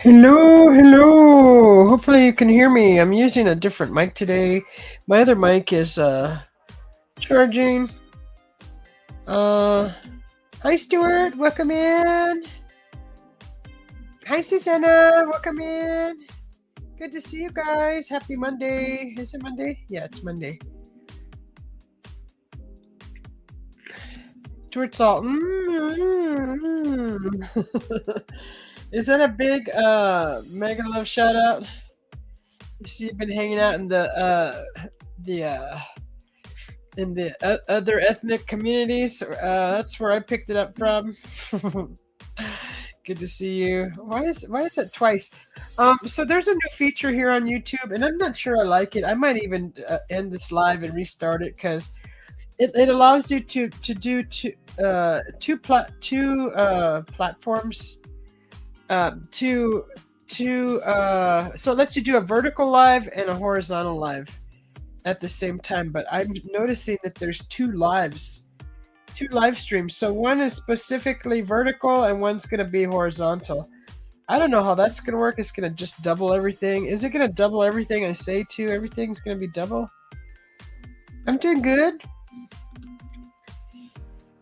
Hello, hello. Hopefully you can hear me. I'm using a different mic today. My other mic is charging. Uh Hi Stuart, welcome in. Hi Susanna, welcome in. Good to see you guys. Happy Monday. Is it Monday? Yeah, it's Monday. Stuart Salt. Is that a big mega love shout out? You see you've been hanging out the in the other ethnic communities. That's where I picked it up from. Good to see you. Why is it twice? So there's a new feature here on YouTube, and I'm not sure I like it. I might even end this live and restart it because it allows you to do two platforms. Two so it lets you do a vertical live and a horizontal live at the same time, but I'm noticing that there's two live streams. So one is specifically vertical and one's going to be horizontal. I don't know how that's going to work. It's going to just double everything. Is it going to double everything I say too? Everything's going to be double? I'm doing good.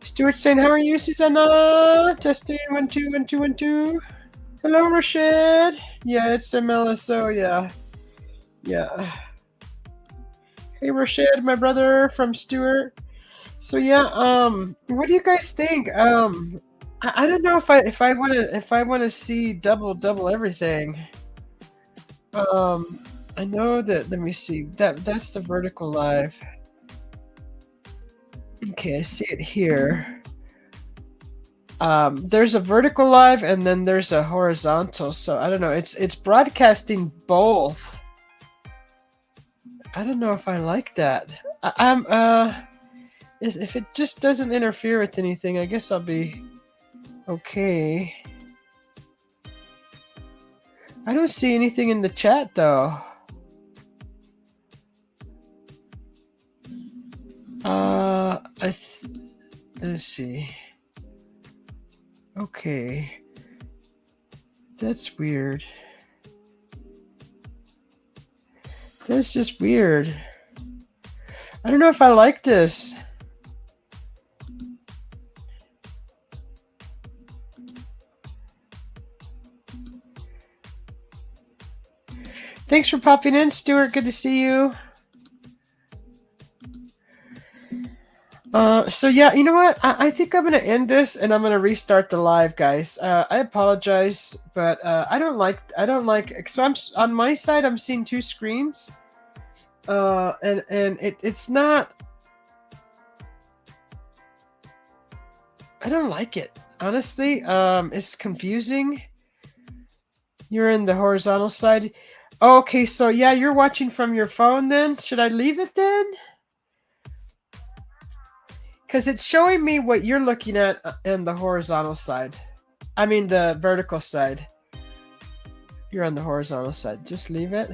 Stuart saying, how are you, Susanna? Testing 1 2 1 2 1 2. Hello, Rashid. Yeah, it's MLSO. Yeah. Hey, Rashid, my brother from Stuart. So yeah, what do you guys think? I don't know if I wanna see double everything. I know that. Let me see. That's the vertical live. Okay, I see it here. There's a vertical live and then there's a horizontal. So I don't know. It's broadcasting both. I don't know if I like that. If it just doesn't interfere with anything, I guess I'll be okay. I don't see anything in the chat though. Let's see. Okay. That's weird. That's just weird. I don't know if I like this. Thanks for popping in, Stuart. Good to see you. So yeah, you know what? I think I'm gonna end this and I'm gonna restart the live, guys. I apologize, but I don't like. So I'm on my side. I'm seeing two screens. And it's not. I don't like it, honestly. It's confusing. You're in the horizontal side. Okay, so yeah, you're watching from your phone then? Should I leave it then? Because it's showing me what you're looking at in the horizontal side. I mean, the vertical side. You're on the horizontal side. Just leave it.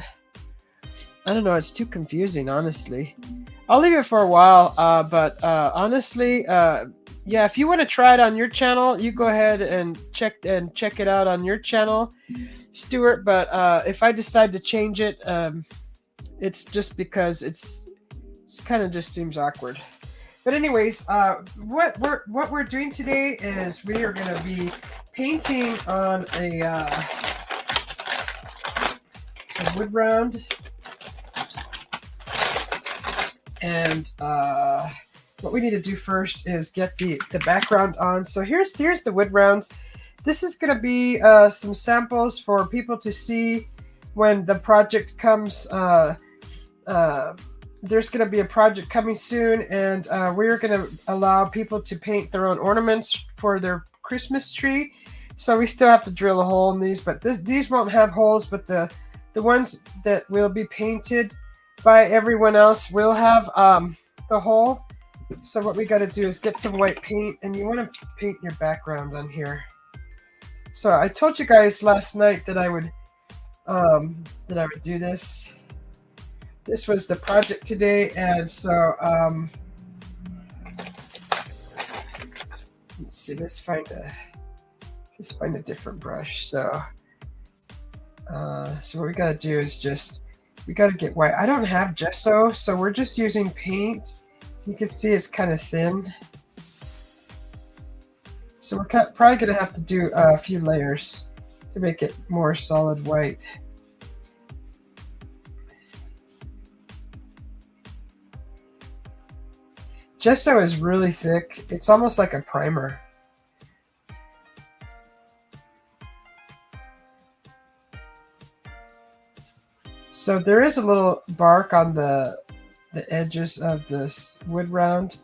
I don't know. It's too confusing, honestly. I'll leave it for a while. But honestly, yeah, if you want to try it on your channel, you go ahead and check it out on your channel, Stuart. But if I decide to change it, it's just because it's kind of just seems awkward. But anyways, what we're doing today is we are going to be painting on a wood round, and what we need to do first is get the background on. So here's the wood rounds. This is going to be some samples for people to see when the project comes. There's going to be a project coming soon, and we're going to allow people to paint their own ornaments for their Christmas tree. So we still have to drill a hole in these, but these won't have holes, but the ones that will be painted by everyone else will have the hole. So what we got to do is get some white paint, and you want to paint your background on here. So I told you guys last night that I would do this. This was the project today, and so let's see. Let's find a different brush. So So what we got to do is we got to get white. I don't have gesso, so we're just using paint. You can see it's kind of thin. So we're probably going to have to do a few layers to make it more solid white. Gesso is really thick. It's almost like a primer. So there is a little bark on the edges of this wood round.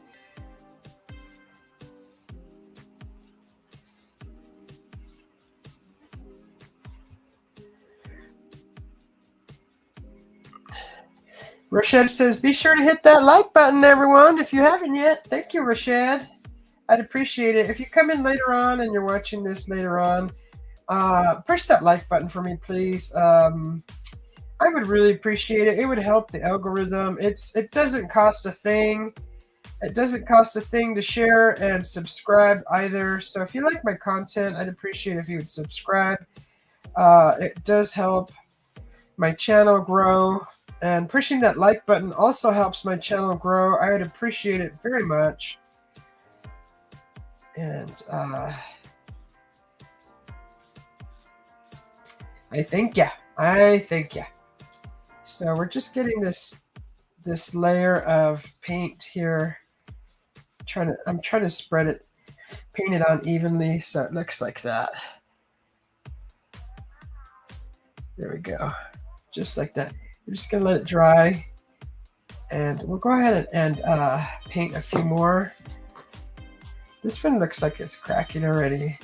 Rashad says, be sure to hit that like button, everyone, if you haven't yet. Thank you, Rashad. I'd appreciate it. If you come in later on and you're watching this later on, push that like button for me, please. I would really appreciate it. It would help the algorithm. It doesn't cost a thing. It doesn't cost a thing to share and subscribe either. So if you like my content, I'd appreciate if you would subscribe. It does help my channel grow. And pushing that like button also helps my channel grow. I would appreciate it very much. And I thank ya. I thank ya. So we're just getting this layer of paint here. I'm trying to spread it, paint it on evenly so it looks like that. There we go. Just like that. We're just gonna let it dry, and we'll go ahead and paint a few more. This one looks like it's cracking already.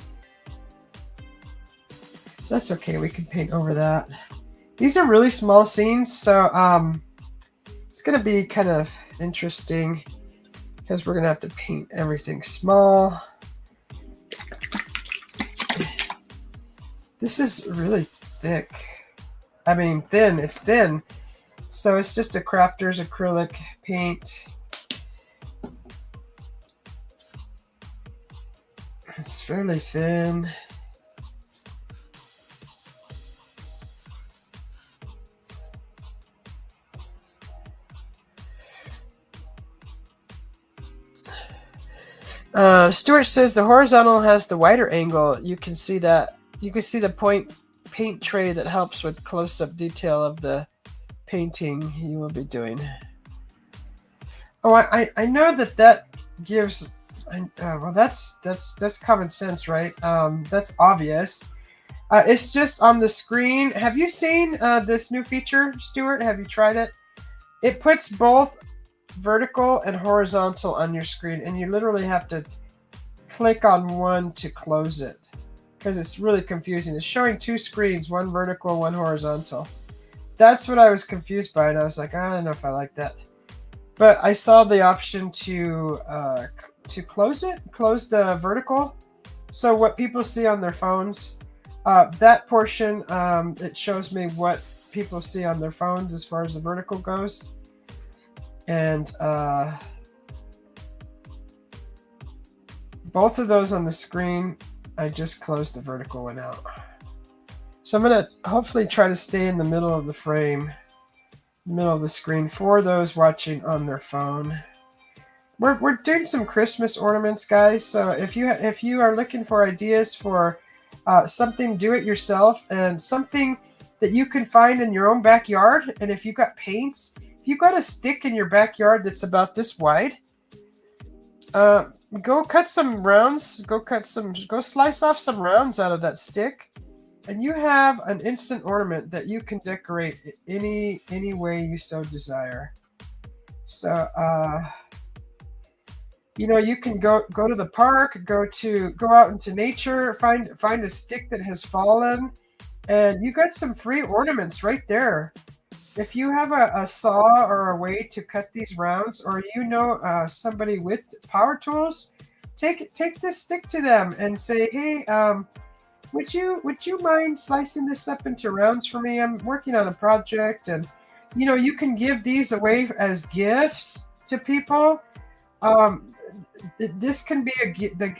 That's okay, we can paint over that. These are really small scenes, so it's gonna be kind of interesting because we're gonna have to paint everything small. This is really thick. I mean, thin. It's thin. So it's just a crafter's acrylic paint. It's fairly thin. Stuart says the horizontal has the wider angle. You can see that. You can see the paint tray that helps with close-up detail of the painting you will be doing. Oh, I know that gives. Well, that's common sense, right? That's obvious. It's just on the screen. Have you seen this new feature, Stuart? Have you tried it? It puts both vertical and horizontal on your screen, and you literally have to click on one to close it because it's really confusing. It's showing two screens, one vertical, one horizontal. That's what I was confused by, and I was like, I don't know if I like that. But I saw the option to close it, close the vertical. So what people see on their phones, that portion, it shows me what people see on their phones as far as the vertical goes. And both of those on the screen, I just closed the vertical one out. So I'm going to hopefully try to stay in the middle of the frame, middle of the screen for those watching on their phone. We're doing some Christmas ornaments, guys. So if you are looking for ideas for something do it yourself and something that you can find in your own backyard, and if you got paints, if you got a stick in your backyard that's about this wide, go cut some rounds. Go slice off some rounds out of that stick, and you have an instant ornament that you can decorate any way you so desire. So you can go to the park, go out into nature, find a stick that has fallen, and you got some free ornaments right there. If you have a saw or a way to cut these rounds, or somebody with power tools, take this stick to them and say, hey, would you mind slicing this up into rounds for me? I'm working on a project, and you can give these away as gifts to people. This can be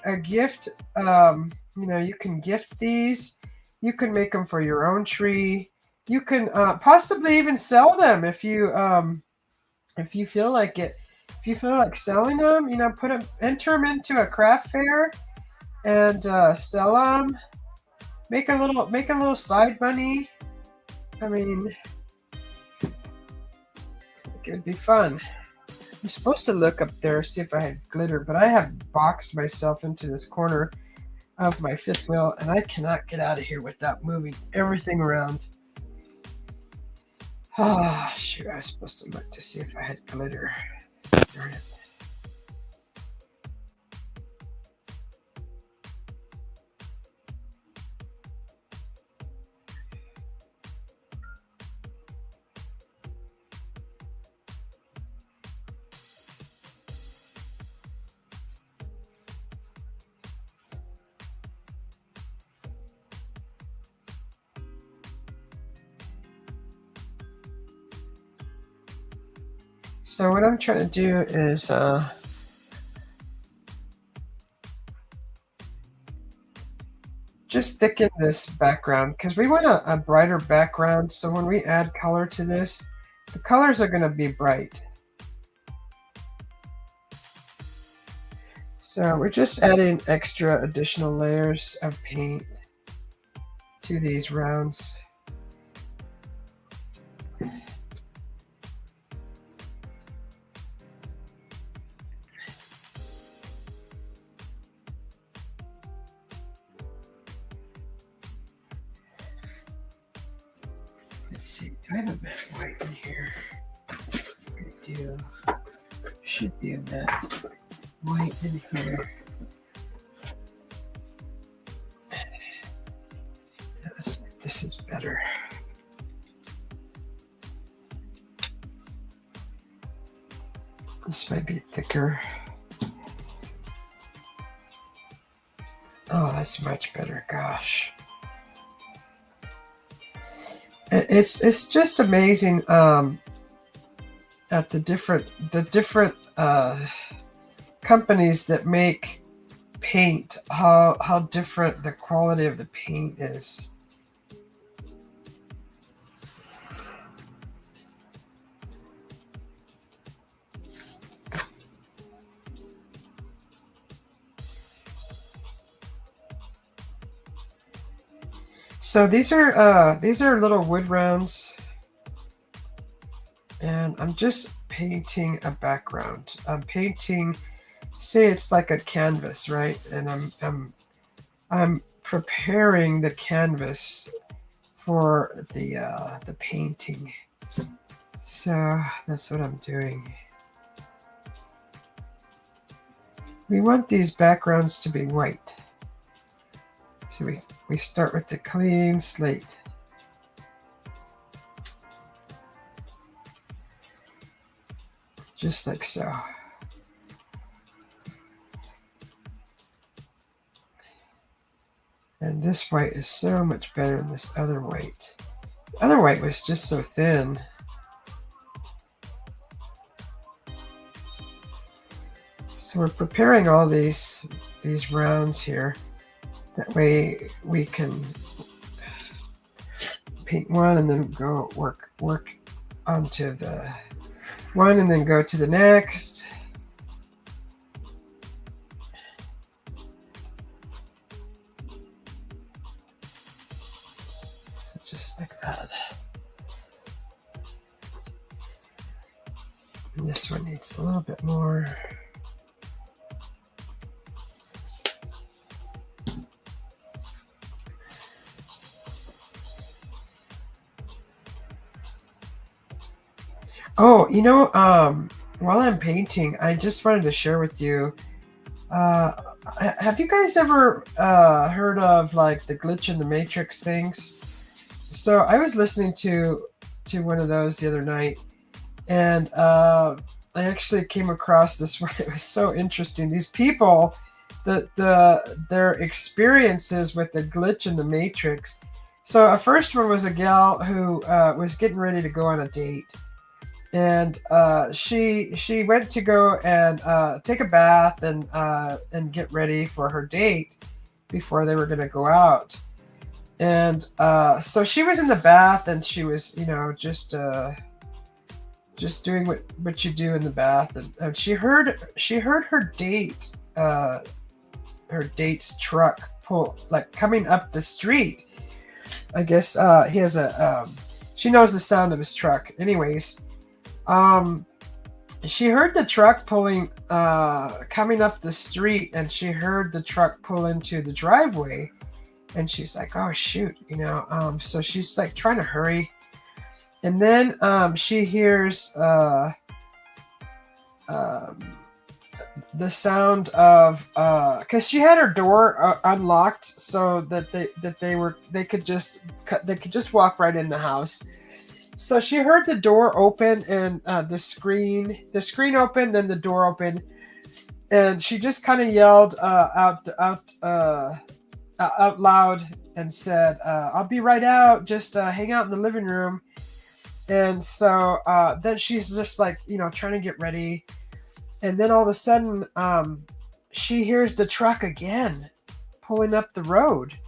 a gift. You can gift these. You can make them for your own tree. You can possibly even sell them if you feel like it. If you feel like selling them, enter them into a craft fair and sell them. Make a little side money. I mean, it would be fun. I'm supposed to look up there, see if I had glitter, but I have boxed myself into this corner of my fifth wheel, and I cannot get out of here without moving everything around. Ah, oh, shoot, I was supposed to look to see if I had glitter. Darn it. So what I'm trying to do is just thicken this background because we want a brighter background. So when we add color to this, the colors are going to be bright. So we're just adding extra additional layers of paint to these rounds. Let's see, do I have a matte white in here? I do. Should be a matte white in here. This is better. This might be thicker. Oh, that's much better. Gosh. It's just amazing at the different companies that make paint, how different the quality of the paint is. So these are little wood rounds, and I'm just painting a background. I'm painting, say it's like a canvas, right? And I'm preparing the canvas for the painting. So that's what I'm doing. We want these backgrounds to be white. So we start with the clean slate. Just like so. And this white is so much better than this other white. The other white was just so thin. So we're preparing all these rounds here. That way we can paint one and then go work onto the one and then go to the next. Just like that. And this one needs a little bit more. Oh, while I'm painting, I just wanted to share with you, have you guys ever heard of like the glitch in the matrix things? So I was listening to one of those the other night, and I actually came across this one. It was so interesting. These people, their experiences with the glitch in the matrix. So a first one was a gal who was getting ready to go on a date. And she went to go and take a bath and get ready for her date before they were going to go out. And so she was in the bath, and she was, just doing what you do in the bath, and she heard her date's truck pull, like, coming up the street. I guess he has she knows the sound of his truck. Anyways, um, she heard the truck pulling, coming up the street, and she heard the truck pull into the driveway, and she's like, "Oh shoot," So she's like trying to hurry, and then she hears um, the sound of, because she had her door unlocked, so that they could just walk right in the house. So she heard the door open, and the screen opened, then the door opened, and she just kind of yelled out loud and said, "I'll be right out. Just hang out in the living room." And so then she's just like, trying to get ready, and then all of a sudden, she hears the truck again pulling up the road,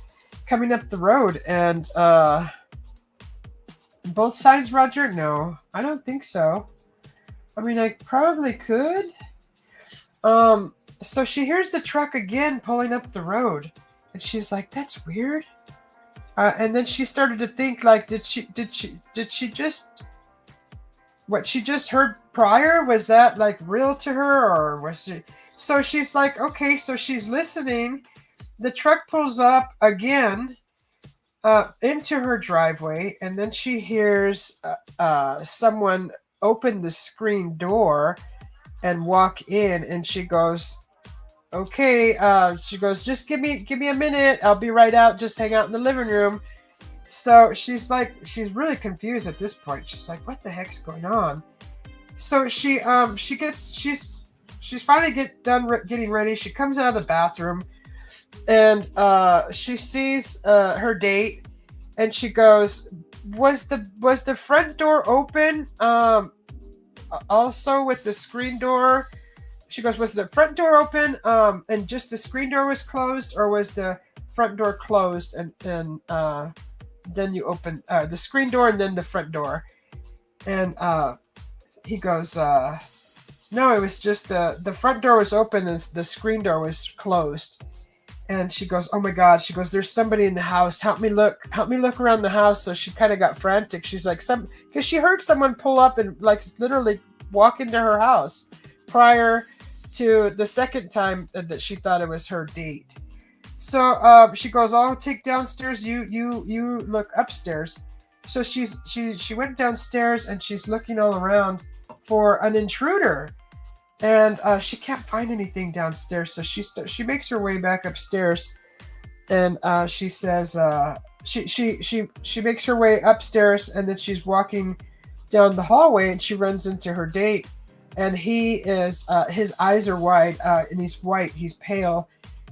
coming up the road, and both sides, Roger? No, I don't think so. I mean, I probably could. So she hears the truck again pulling up the road, and she's like, "That's weird." And then she started to think, like, did she just, what she just heard prior, was that like real to her, or was she? So she's like, okay, so she's listening. The truck pulls up again into her driveway, and then she hears someone open the screen door and walk in, and she goes, "Okay," she goes, "Just give me a minute. I'll be right out. Just hang out in the living room." So she's really confused at this point. She's like, "What the heck's going on?" So she's finally getting ready. She comes out of the bathroom, and she sees her date, and she goes, "Was the front door open? Also with the screen door?" She goes, "Was the front door open, and just the screen door was closed, or was the front door closed, and then you open the screen door and then the front door?" And he goes, "No, it was just the front door was open and the screen door was closed." And she goes, "Oh my God." She goes, "There's somebody in the house. Help me look around the house." So she kind of got frantic. She's like, because she heard someone pull up and, like, literally walk into her house prior to the second time that she thought it was her date. So she goes, "I'll take downstairs. You look upstairs." So she went downstairs, and she's looking all around for an intruder, and she can't find anything downstairs. So she makes her way back upstairs, and she says, she makes her way upstairs, and then she's walking down the hallway, and she runs into her date, and he is his eyes are wide, and he's white, he's pale,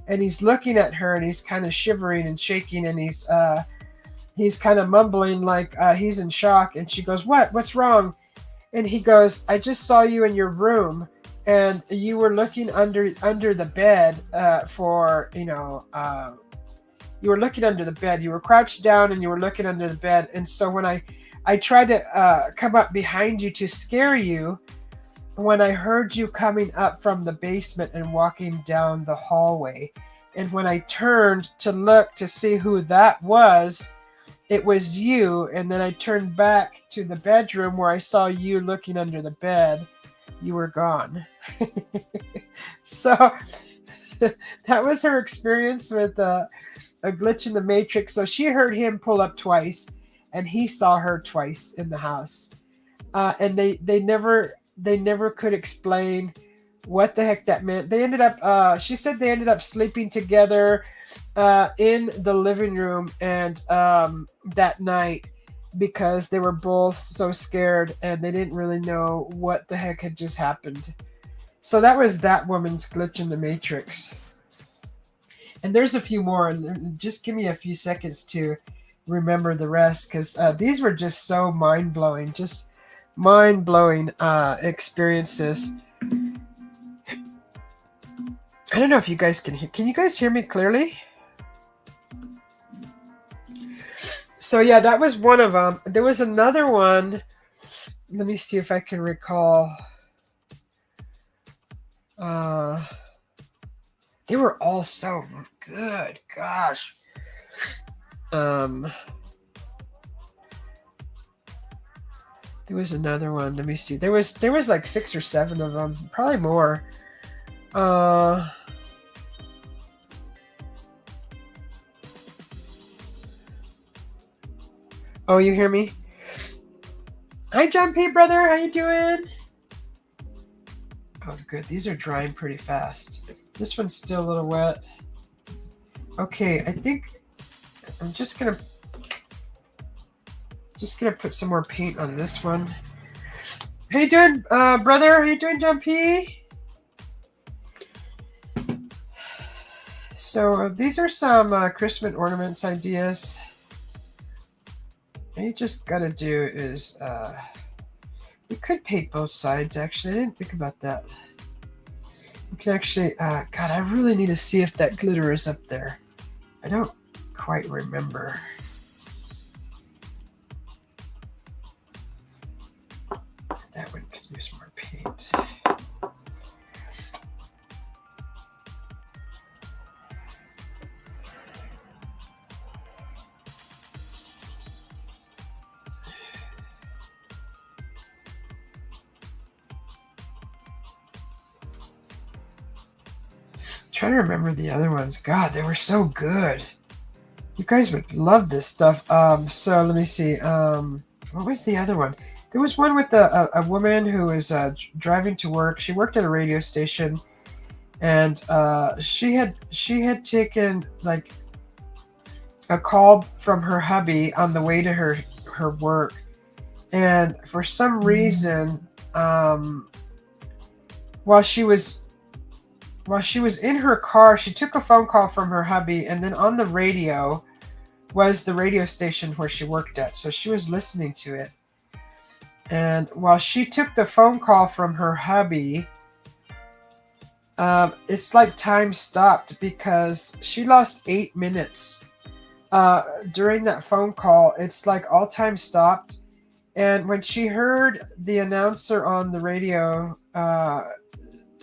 and he's looking at her, and he's kind of shivering and shaking, and he's kind of mumbling, like he's in shock. And she goes, "What's wrong?" And he goes, "I just saw you in your room, and you were looking under the bed you were looking under the bed. You were crouched down, and you were looking under the bed. And so when I tried to come up behind you to scare you, when I heard you coming up from the basement and walking down the hallway, and when I turned to look to see who that was, it was you. And then I turned back to the bedroom where I saw you looking under the bed. You were gone." So that was her experience with a glitch in the matrix. So she heard him pull up twice, and he saw her twice in the house, and they never could explain what the heck that meant. They ended up, she said they ended up sleeping together in the living room, and that night, because they were both so scared, and they didn't really know what the heck had just happened. So that was that woman's glitch in the matrix. And there's a few more. Just give me a few seconds to remember the rest, because these were just so mind-blowing. Just mind-blowing experiences. I don't know if you guys can hear. Can you guys hear me clearly? So yeah, that was one of them. There was another one. Let me see if I can recall. Uh, they were all so good. Gosh. Um, there was another one. Let me see. There was like 6 or 7 of them, probably more. Uh, oh, you hear me? Hi, John P. Brother. How you doing? Oh, good. These are drying pretty fast. This one's still a little wet. Okay, I think I'm just gonna put some more paint on this one. How you doing, brother? How you doing, John P? So these are some Christmas ornaments ideas. What you just gotta do is we could paint both sides. Actually, I didn't think about that. We can actually. God, I really need to see if that glitter is up there. I don't quite remember. That one could use more paint. Trying to remember the other ones. God, they were so good. You guys would love this stuff. So let me see. What was the other one? There was one with a woman who was driving to work. She worked at a radio station, and she had taken like a call from her hubby on the way to her work, and for some reason, while she was in her car, she took a phone call from her hubby, and then on the radio was the radio station where she worked at. So she was listening to it. And while she took the phone call from her hubby, it's like time stopped because she lost 8 minutes during that phone call. It's like all time stopped. And when she heard the announcer on the radio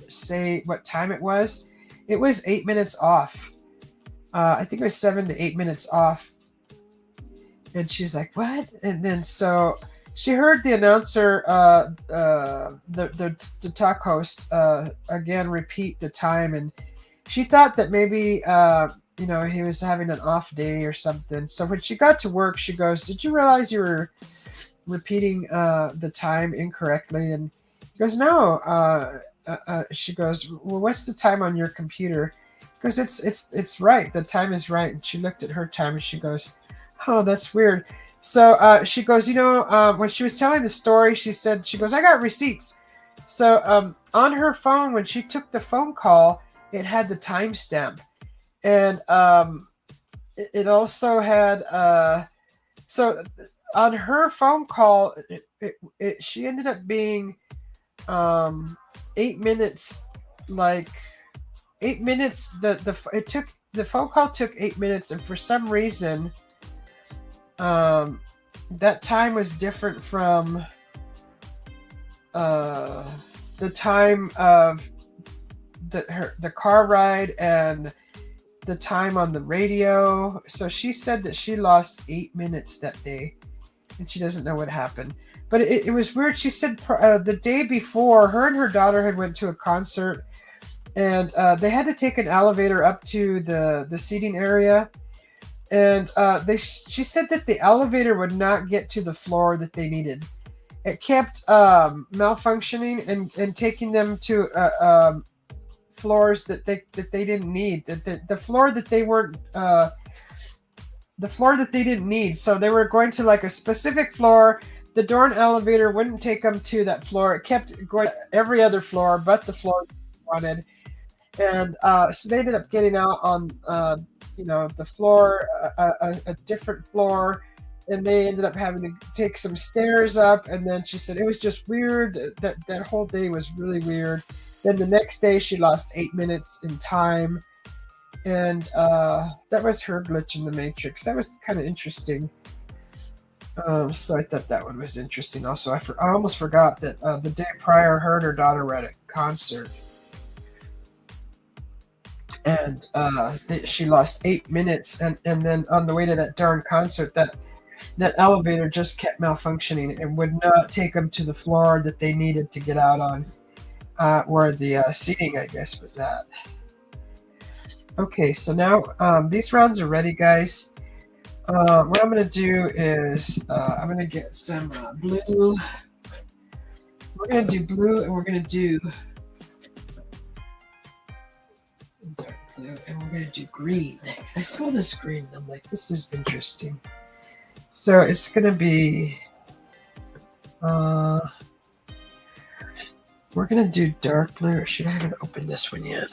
say what time it was 8 minutes off. I think it was 7 to 8 minutes off. And she's like, what? And then so she heard the announcer, the talk host, again repeat the time, and she thought that maybe he was having an off day or something. So when she got to work, she goes, "Did you realize you were repeating the time incorrectly?" And he goes, "No." She goes, "Well, what's the time on your computer?" Because it's right. The time is right. And she looked at her time and she goes, "Oh, that's weird." So she goes, when she was telling the story, she goes, "I got receipts." So on her phone, when she took the phone call, it had the timestamp, and it also had so on her phone call, she ended up being 8 minutes, like 8 minutes. The phone call took 8 minutes, and for some reason, that time was different from the time of the car ride and the time on the radio. So she said that she lost 8 minutes that day, and she doesn't know what happened. But it was weird. She said the day before, her and her daughter had went to a concert, and they had to take an elevator up to the seating area. And she said that the elevator would not get to the floor that they needed. It kept malfunctioning and taking them to floors that they didn't need. The floor that they weren't the floor that they didn't need. So they were going to like a specific floor. The door and elevator wouldn't take them to that floor. It kept going to every other floor but the floor they wanted. And so they ended up getting out on the floor, a different floor, and they ended up having to take some stairs up. And then she said it was just weird. That whole day was really weird. Then the next day she lost 8 minutes in time, and that was her glitch in the matrix. That was kind of interesting. So I thought that one was interesting. Also, I almost forgot that the day prior, her and her daughter were at a concert, and she lost 8 minutes, and then on the way to that darn concert, that elevator just kept malfunctioning and would not take them to the floor that they needed to get out on, where the seating, I guess, was at. Okay, so now these rounds are ready, guys. What I'm going to do is I'm going to get some blue. We're going to do blue, and we're going to do dark blue, and we're going to do green. I saw this green. I'm like, this is interesting. So it's going to be, we're going to do dark blue. Or should I haven't opened this one yet?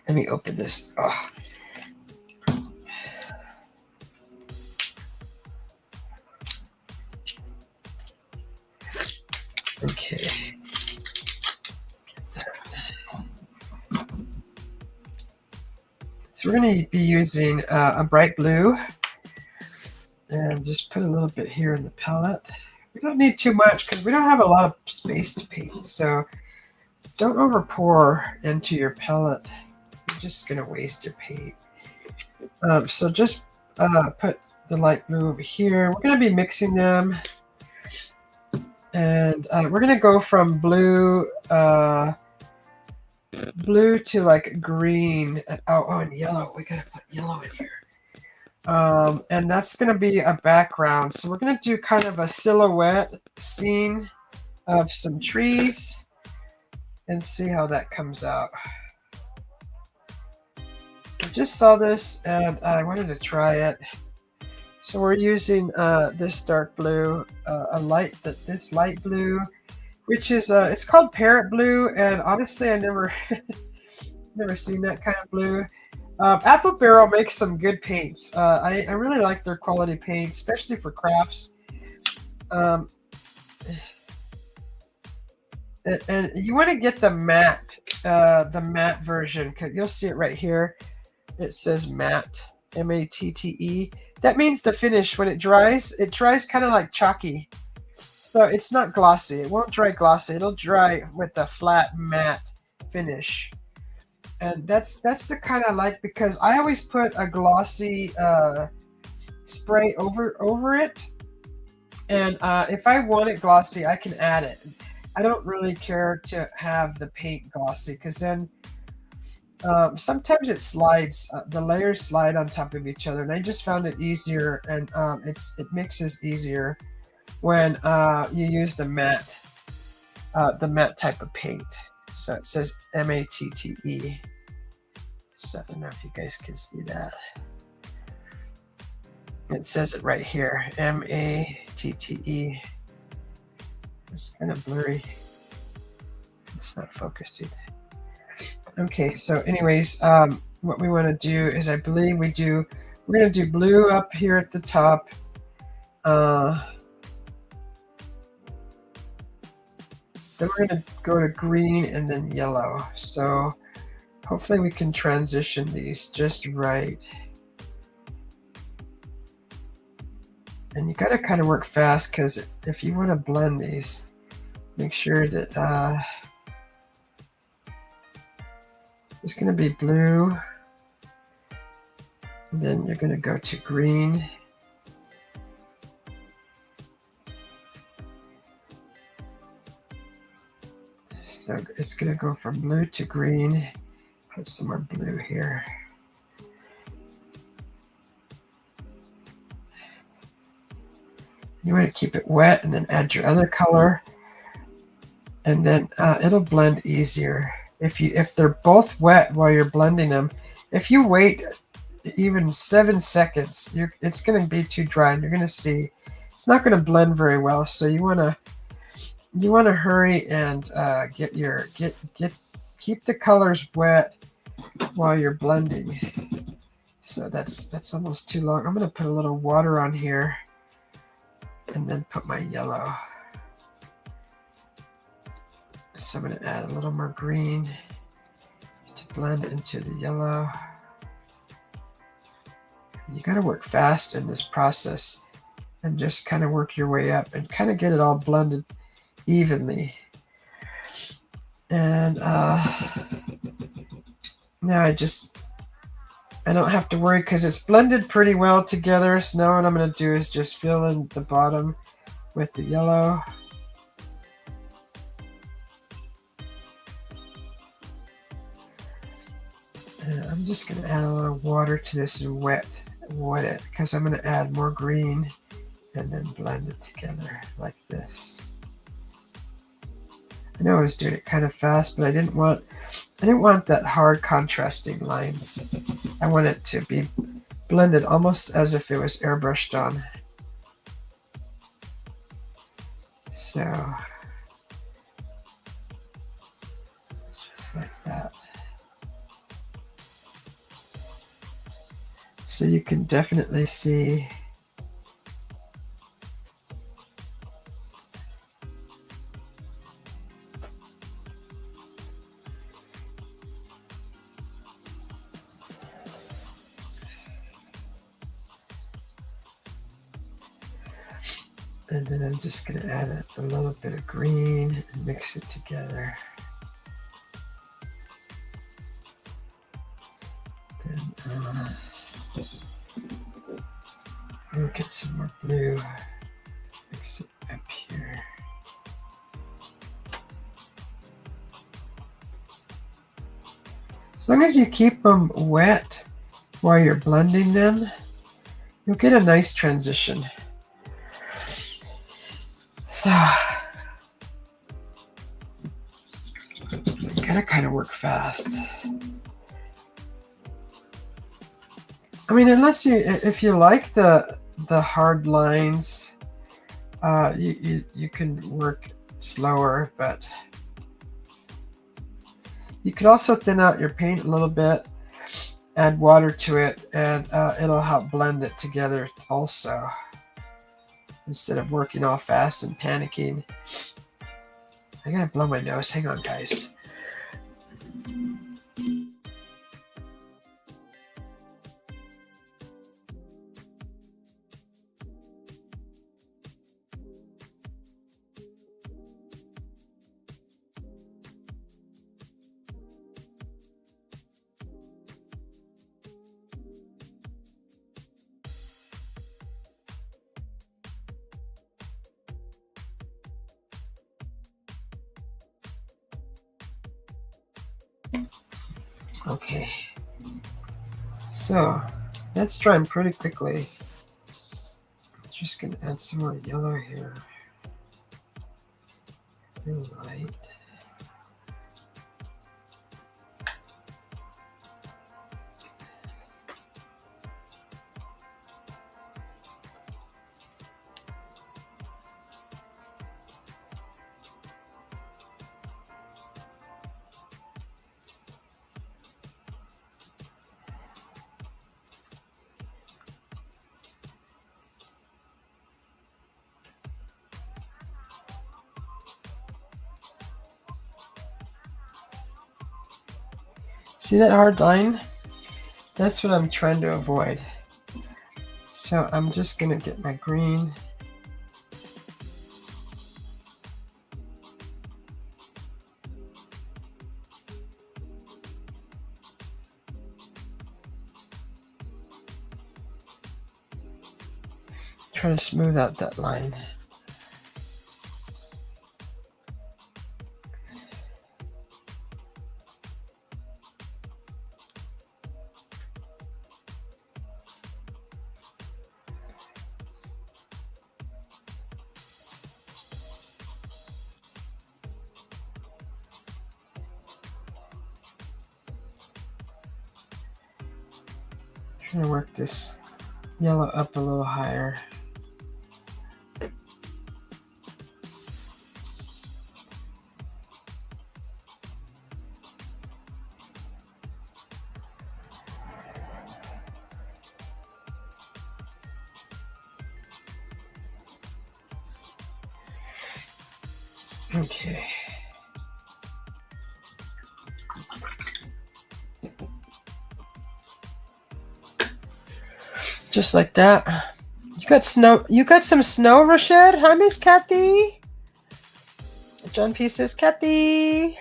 Let me open this. Oh. Okay. So we're going to be using a bright blue, and just put a little bit here in the palette. We don't need too much because we don't have a lot of space to paint, so don't over pour into your palette. You're just going to waste your paint. So just put the light blue over here. We're going to be mixing them, and we're going to go from blue to like green. And yellow. We got to put yellow in here. And that's going to be a background. So we're going to do kind of a silhouette scene of some trees and see how that comes out. I just saw this and I wanted to try it. So we're using this dark blue, this light blue, which is it's called parrot blue, and honestly I never seen that kind of blue. Apple Barrel makes some good paints. I really like their quality paints, especially for crafts. And you want to get the matte version, because you'll see it right here. It says matte, M-A-T-T-E. That means the finish, when it dries kind of like chalky. So it's not glossy. It won't dry glossy. It'll dry with a flat matte finish. And that's the kind I like, because I always put a glossy spray over it. And if I want it glossy, I can add it. I don't really care to have the paint glossy, because then sometimes it slides. The layers slide on top of each other, and I just found it easier, and it mixes easier when you use the matte type of paint. So it says M-A-T-T-E. So I don't know if you guys can see that. It says it right here, M-A-T-T-E. It's kind of blurry. It's not focusing. Okay, so anyways, what we want to do is, I believe we're going to do blue up here at the top. Then we're going to go to green and then yellow. So hopefully we can transition these just right. And you got to kind of work fast, because if you want to blend these, make sure that it's going to be blue. And then you're going to go to green. So it's going to go from blue to green. Put some more blue here. You want to keep it wet and then add your other color, and then it'll blend easier. If they're both wet while you're blending them, if you wait even 7 seconds, it's going to be too dry, and you're going to see it's not going to blend very well. So you want to hurry and keep the colors wet while you're blending. So that's almost too long. I'm going to put a little water on here, and then put my yellow. So I'm going to add a little more green to blend into the yellow. You got to work fast in this process and just kind of work your way up and kind of get it all blended evenly. And now I don't have to worry because it's blended pretty well together. So now what I'm going to do is just fill in the bottom with the yellow. And I'm just going to add a little water to this and wet it because I'm going to add more green and then blend it together like this. I know I was doing it kind of fast, but I didn't want that hard contrasting lines. I want it to be blended almost as if it was airbrushed on. So just like that. So you can definitely see and then I'm just going to add a little bit of green and mix it together. Then we'll get some more blue. Mix it up here. As long as you keep them wet while you're blending them, you'll get a nice transition. So, you gotta kind of work fast. I mean, if you like the hard lines, you can work slower, but you could also thin out your paint a little bit, add water to it, and it'll help blend it together also. Instead of working all fast and panicking. I gotta blow my nose. Hang on, guys. Okay, so that's drying pretty quickly. Just gonna add some more yellow here. Real light. See that hard line? That's what I'm trying to avoid. So I'm just gonna get my green. Try to smooth out that line. Trying to work this yellow up a little higher. Okay. Just like that. You got snow. You got some snow, Rashad? Hi, Miss Kathy. John P says, Kathy.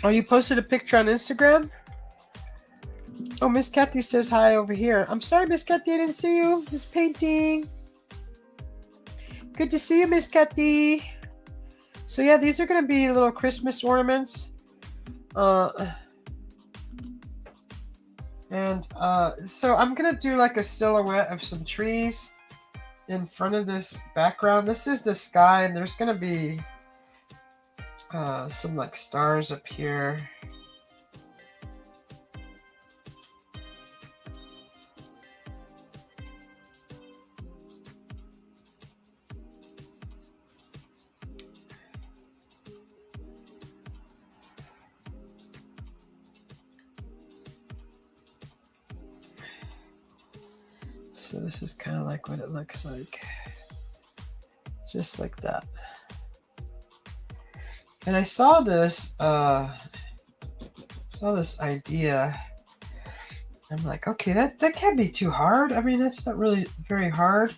Oh, you posted a picture on Instagram? Oh, Miss Kathy says hi over here. I'm sorry, Miss Kathy, I didn't see you. Miss Painting. Good to see you, Miss Kathy. So yeah, these are going to be little Christmas ornaments. So I'm going to do like a silhouette of some trees in front of this background. This is the sky, and there's going to be some like stars up here. So this is kind of like what it looks like. Just like that. And I saw this idea. I'm like, okay, that can't be too hard. I mean, that's not really very hard.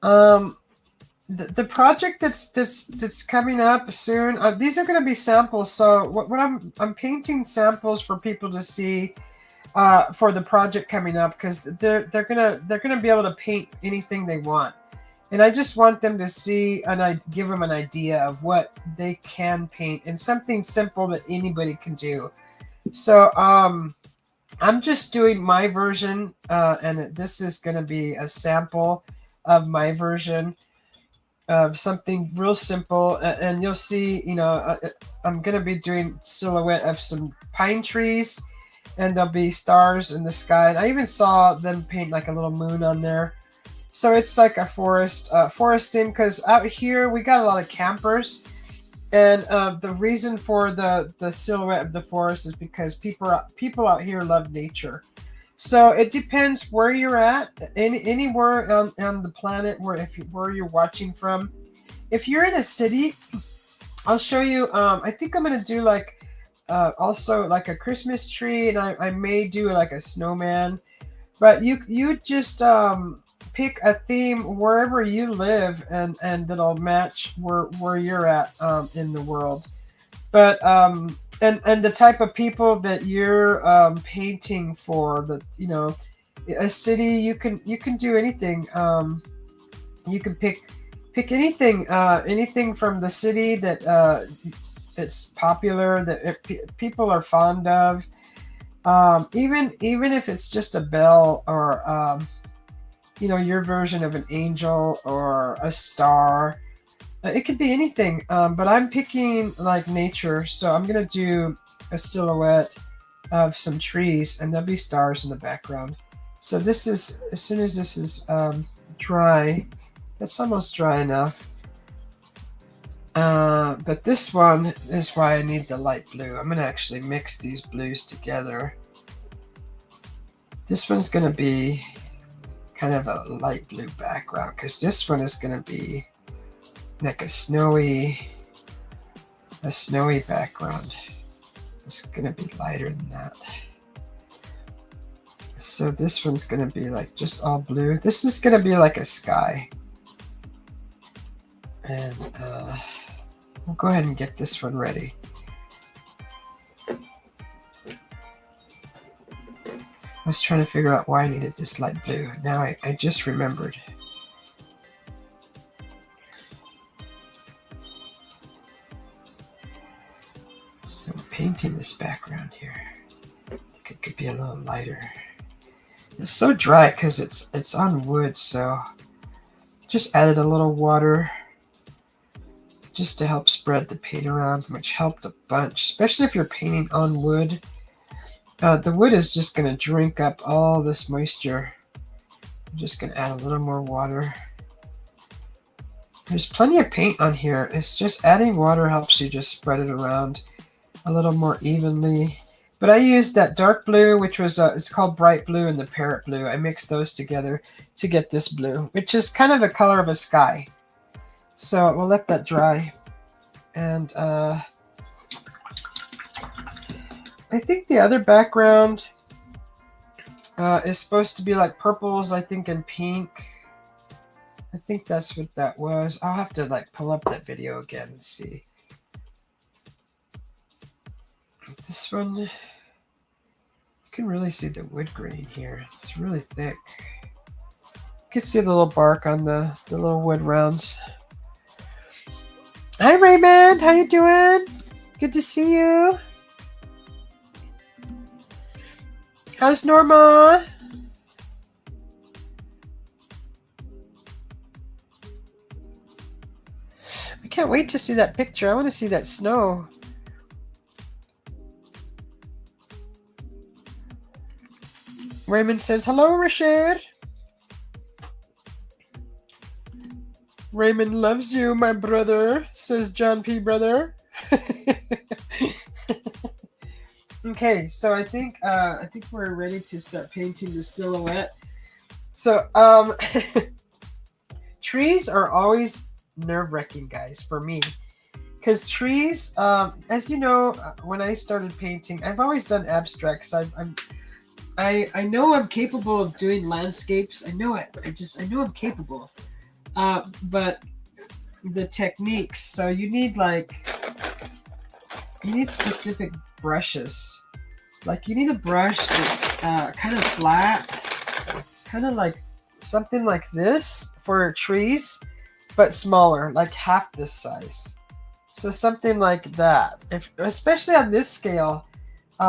The project that's coming up soon. These are going to be samples. So what I'm painting samples for people to see for the project coming up, because they're gonna be able to paint anything they want, and I just want them to see and I give them an idea of what they can paint and something simple that anybody can do. So I'm just doing my version, and this is going to be a sample of my version of something real simple, and you'll see, I'm going to be doing silhouette of some pine trees, and there'll be stars in the sky. And I even saw them paint like a little moon on there. So it's like a foresting, because out here we got a lot of campers. And the reason for the silhouette of the forest is because people out here love nature. So it depends where you're at, anywhere on the planet where you're watching from. If you're in a city, I'll show you. I think I'm gonna do like also like a Christmas tree, and I may do like a snowman. But you just pick a theme wherever you live, and that'll match where you're at in the world. But and the type of people that you're painting for, a city, you can do anything. You can pick anything from the city that's popular, that people are fond of. Even if it's just a bell, or your version of an angel or a star. It could be anything, but I'm picking like nature, so I'm gonna do a silhouette of some trees, and there'll be stars in the background. So this is, as soon as this is dry, it's almost dry enough. But this one is why I need the light blue. I'm gonna actually mix these blues together. This one's gonna be kind of a light blue background, because this one is gonna be like a snowy background. It's gonna be lighter than that. So this one's gonna be like just all blue. This is gonna be like a sky. And we'll go ahead and get this one ready. I was trying to figure out why I needed this light blue. Now I just remembered. So I'm painting this background here. I think it could be a little lighter. It's so dry because it's on wood, so just added a little water just to help spread the paint around, which helped a bunch, especially if you're painting on wood. The wood is just going to drink up all this moisture. I'm just going to add a little more water. There's plenty of paint on here. It's just adding water helps you just spread it around a little more evenly. But I used that dark blue, which was, it's called bright blue, and the parrot blue. I mixed those together to get this blue, which is kind of the color of a sky. So we'll let that dry. And I think the other background is supposed to be like purples, I think, and pink. I think that's what that was. I'll have to like pull up that video again and see. This one, you can really see the wood grain here. It's really thick. You can see the little bark on the little wood rounds. Hi Raymond, how you doing? Good to see you. How's Norma? I can't wait to see that picture. I want to see that snow. Raymond says, hello, Rashid. Raymond loves you, my brother, says John P. Brother. Okay, so I think we're ready to start painting the silhouette. So trees are always nerve-wracking, guys, for me, because trees, as you know, when I started painting, I've always done abstracts. I know I'm capable of doing landscapes. I know it. I know I'm capable. But the techniques. So you need specific brushes. Like you need a brush that's kind of flat, kind of like something like this for trees, but smaller, like half this size. So something like that. Especially on this scale. So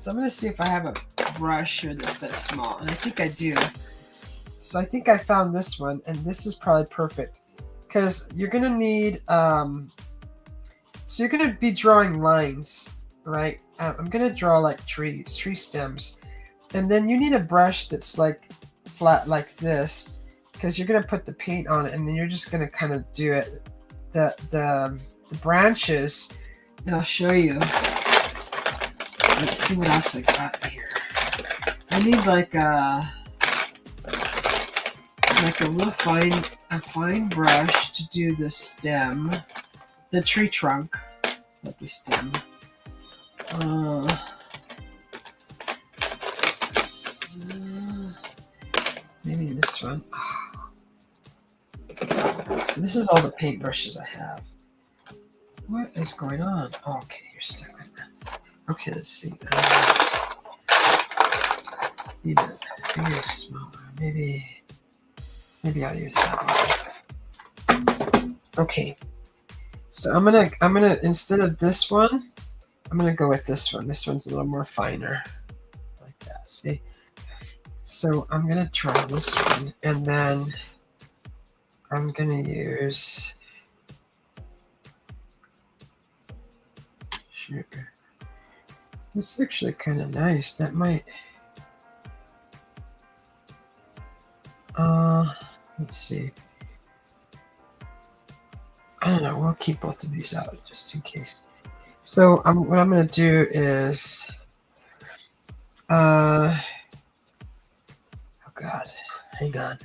I'm gonna see if I have a brush here that's that small, and I think I do. So I think I found this one, and this is probably perfect because you're gonna need. So you're gonna be drawing lines, right? I'm gonna draw like tree stems, and then you need a brush that's like flat like this because you're gonna put the paint on it, and then you're just gonna kind of do it. The branches, and I'll show you. Let's see what else I got here. I need like a real fine brush to do the stem, the tree trunk, not the stem. Maybe this one. So this is all the paint brushes I have. What is going on? Oh, okay, you're stuck with that. Okay, let's see. Need it. Maybe it's smaller. Maybe I'll use that one. Okay. So I'm gonna instead of this one, I'm gonna go with this one. This one's a little more finer. Like that. See? So I'm gonna try this one, and then I'm gonna use sugar. That's actually kind of nice. That might. Let's see. I don't know. We'll keep both of these out just in case. So what I'm gonna do is, oh God, hang on.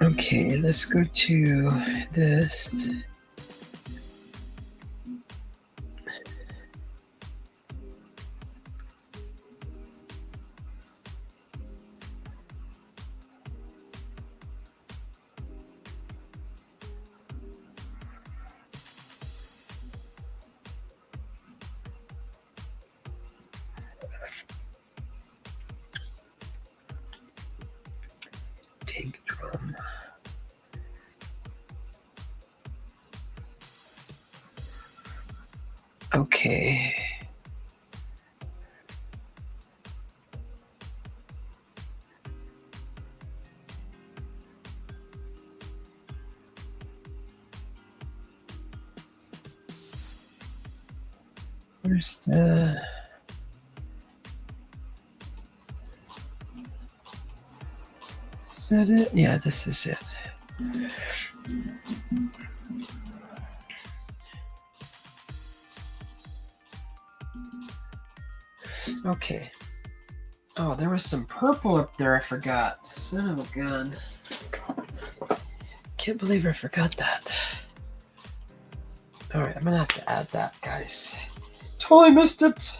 Okay, let's go to this. Tank drum. Okay. Where's the... Is that it? Yeah, this is it. Okay. Oh, there was some purple up there I forgot. Son of a gun. Can't believe I forgot that. Alright, I'm gonna have to add that, guys. Totally missed it!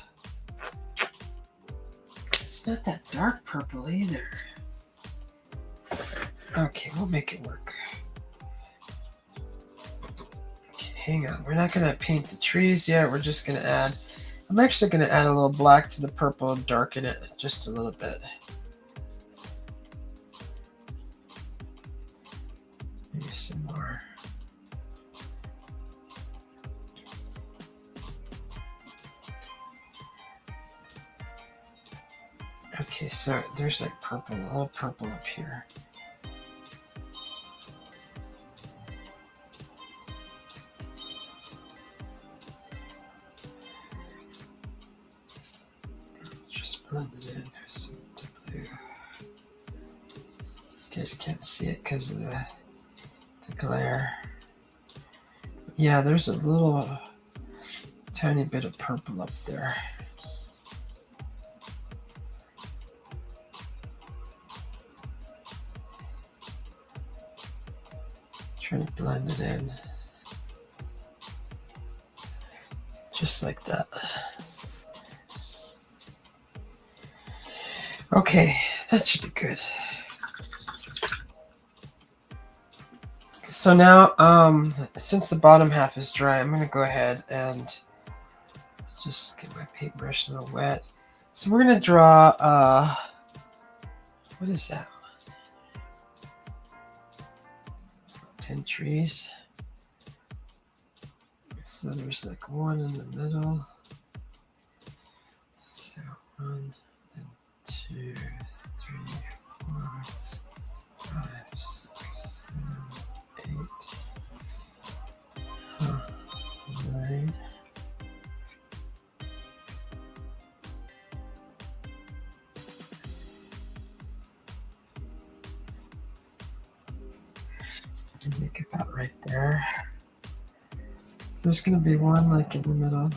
It's not that dark purple either. Okay, we'll make it work. Okay, hang on. We're not gonna paint the trees yet. We're just gonna add... I'm actually gonna add a little black to the purple and darken it just a little bit. Maybe some more. Okay, so there's like purple, a little purple up here. Just blend it in. There's some blue. You guys can't see it because of the glare. Yeah, there's a little tiny bit of purple up there. Try to blend it in. Just like that. Okay, that should be good. So now, since the bottom half is dry, I'm going to go ahead and just get my paintbrush a little wet. So we're going to draw, what is that? 10 trees. So there's like one in the middle. So 1, then 2, 3, 4, 5, 6, 7, 8, 9. Make it about right there. So there's going to be one like in the middle.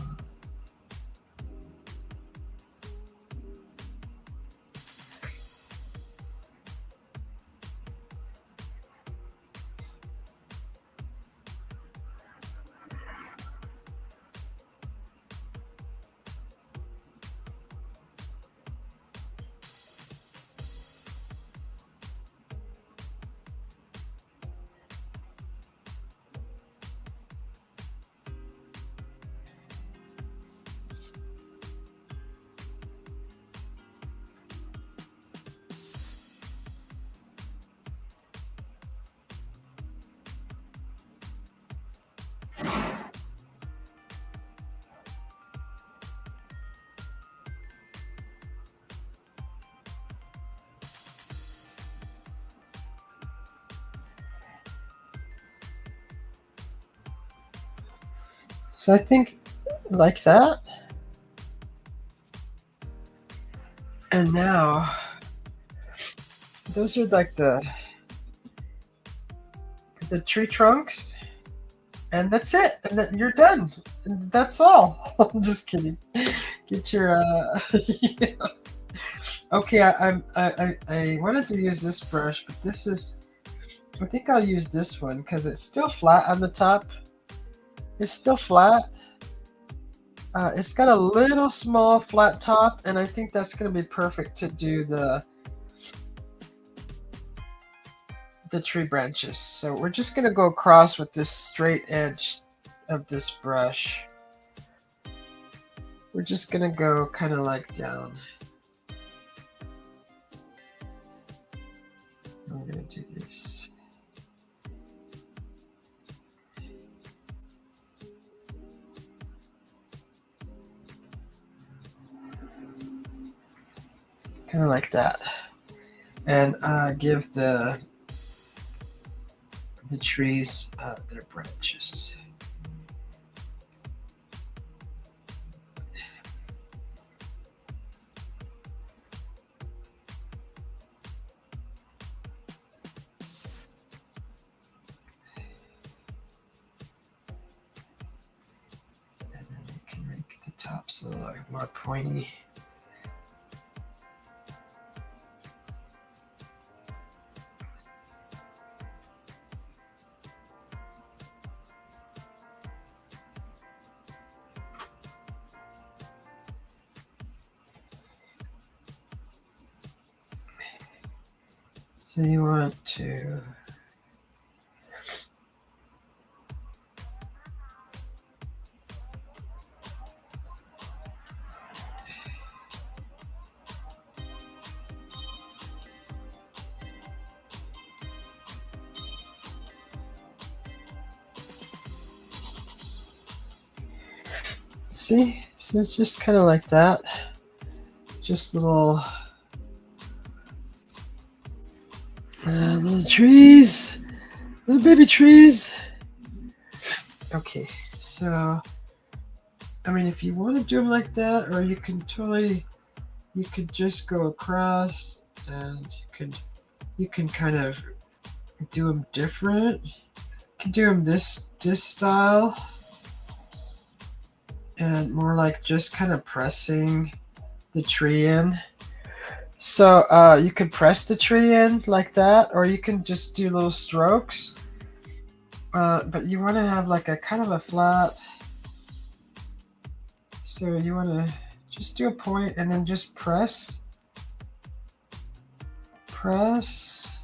So I think like that. And now those are like the tree trunks, and that's it. And then you're done. And that's all. I'm just kidding. Get your yeah. Okay, I wanted to use this brush, but this is, I think I'll use this one because it's still flat on the top. It's still flat. It's got a little small flat top, and I think that's going to be perfect to do the tree branches. So we're just going to go across with this straight edge of this brush. We're just going to go kind of like down. And we're going to do this. Kind of like that. And give the trees their branches. And then you can make the tops a little more pointy. So you want to see, so it's just kind of like that. Just little little trees, little baby trees. Okay, so I mean, if you want to do them like that, or you can totally, you could just go across, and you can kind of do them different. You can do them this style, and more like just kind of pressing the tree in. So you could press the tree in like that, or you can just do little strokes. But you want to have like a kind of a flat. So you want to just do a point and then just press. Press.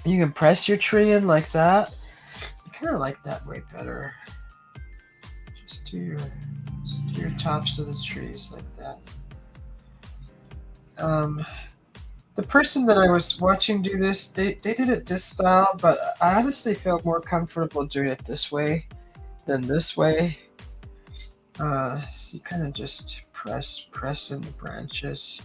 You can press your tree in like that. I kind of like that way better. Just do your tops of the trees like that. The person that I was watching do this, they did it this style, but I honestly felt more comfortable doing it this way than this way. So you kind of just press in the branches.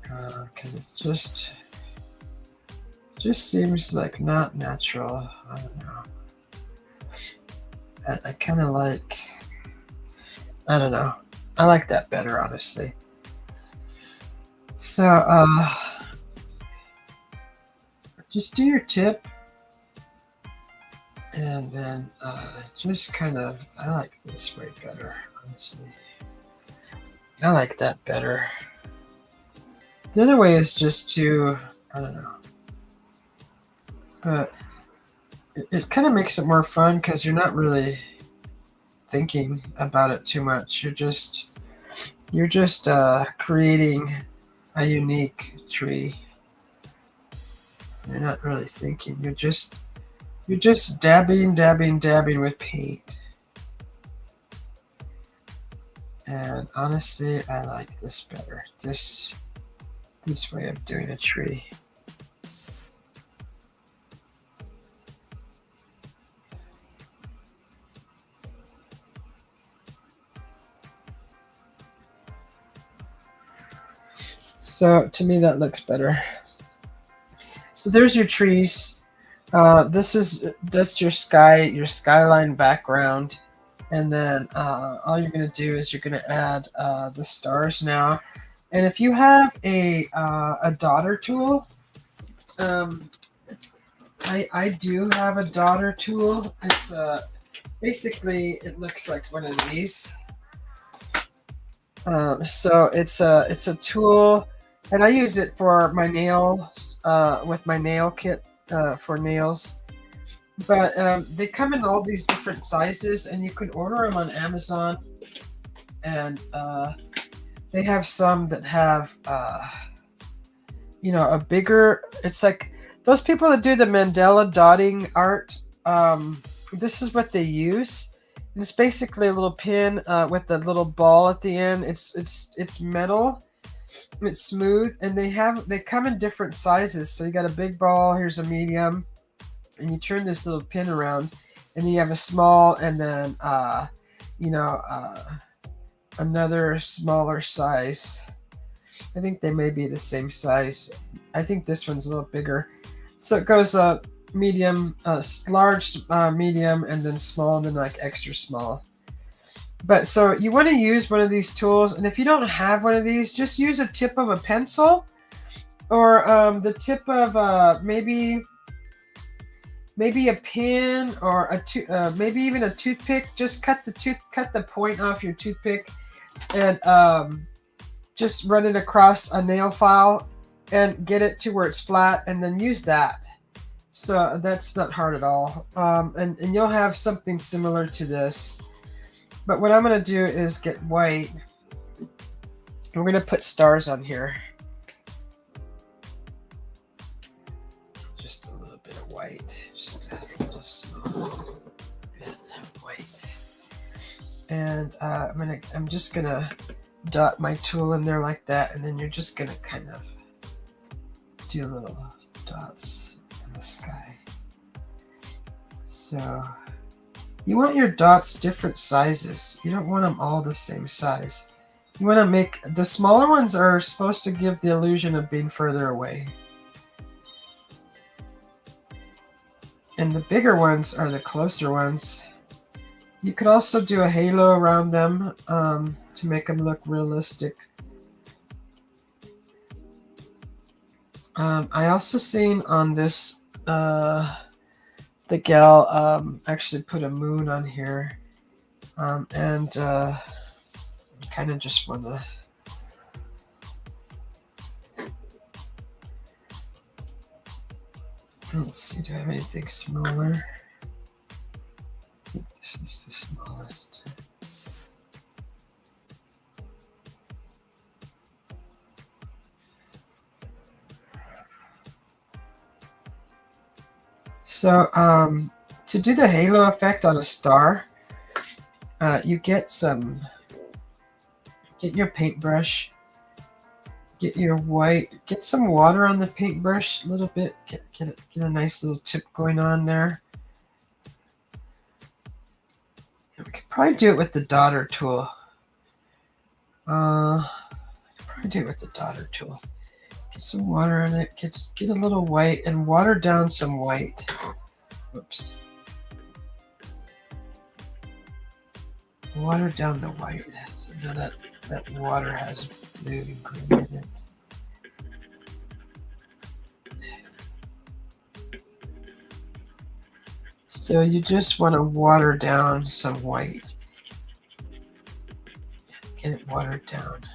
Because it's just seems like not natural. I don't know. I kind of like, I don't know. I like that better, honestly. So, just do your tip, and then just kind of, I like this way better, honestly. I like that better. The other way is just to, I don't know. But it kind of makes it more fun because you're not really thinking about it too much. You're just creating a unique tree. You're not really thinking. You're just dabbing with paint. And honestly, I like this better. This way of doing a tree. So to me, that looks better. So there's your trees. That's your skyline background, and then all you're gonna do is you're gonna add the stars now. And if you have a daughter tool, I do have a daughter tool. It's basically it looks like one of these. So it's a tool, and I use it for my nails with my nail kit for nails. But they come in all these different sizes, and you can order them on Amazon. And they have some that have a bigger. It's like those people that do the mandala dotting art. This is what they use. And it's basically a little pin with a little ball at the end. It's metal. It's smooth, and they come in different sizes. So you got a big ball. Here's a medium, and you turn this little pin around, and then you have a small, and then another smaller size. I think they may be the same size. I think this one's a little bigger. So it goes medium, large, medium, and then small, and then like extra small. But so you want to use one of these tools, and if you don't have one of these, just use a tip of a pencil, or the tip of maybe a pin, or maybe even a toothpick. Just cut the point off your toothpick, and just run it across a nail file, and get it to where it's flat, and then use that. So that's not hard at all, and you'll have something similar to this. But what I'm going to do is get white. We're going to put stars on here. Just a little bit of white. Just a little small bit of white. And I'm just going to dot my tool in there like that, and then you're just going to kind of do little dots in the sky. So you want your dots different sizes. You don't want them all the same size. You want to make the smaller ones are supposed to give the illusion of being further away. And the bigger ones are the closer ones. You could also do a halo around them to make them look realistic. I also seen on this, the gal actually put a moon on here. And kind of just want to let's see, do I have anything smaller? I think this is the smallest. So to do the halo effect on a star, you get your paintbrush, get your white, get some water on the paintbrush a little bit, get a nice little tip going on there. And we could probably do it with the daughter tool. Probably do it with the daughter tool. Get some water on it, get a little white, and water down some white. Whoops. Water down the white. So now that water has blue and green in it. So you just want to water down some white. Get it watered down.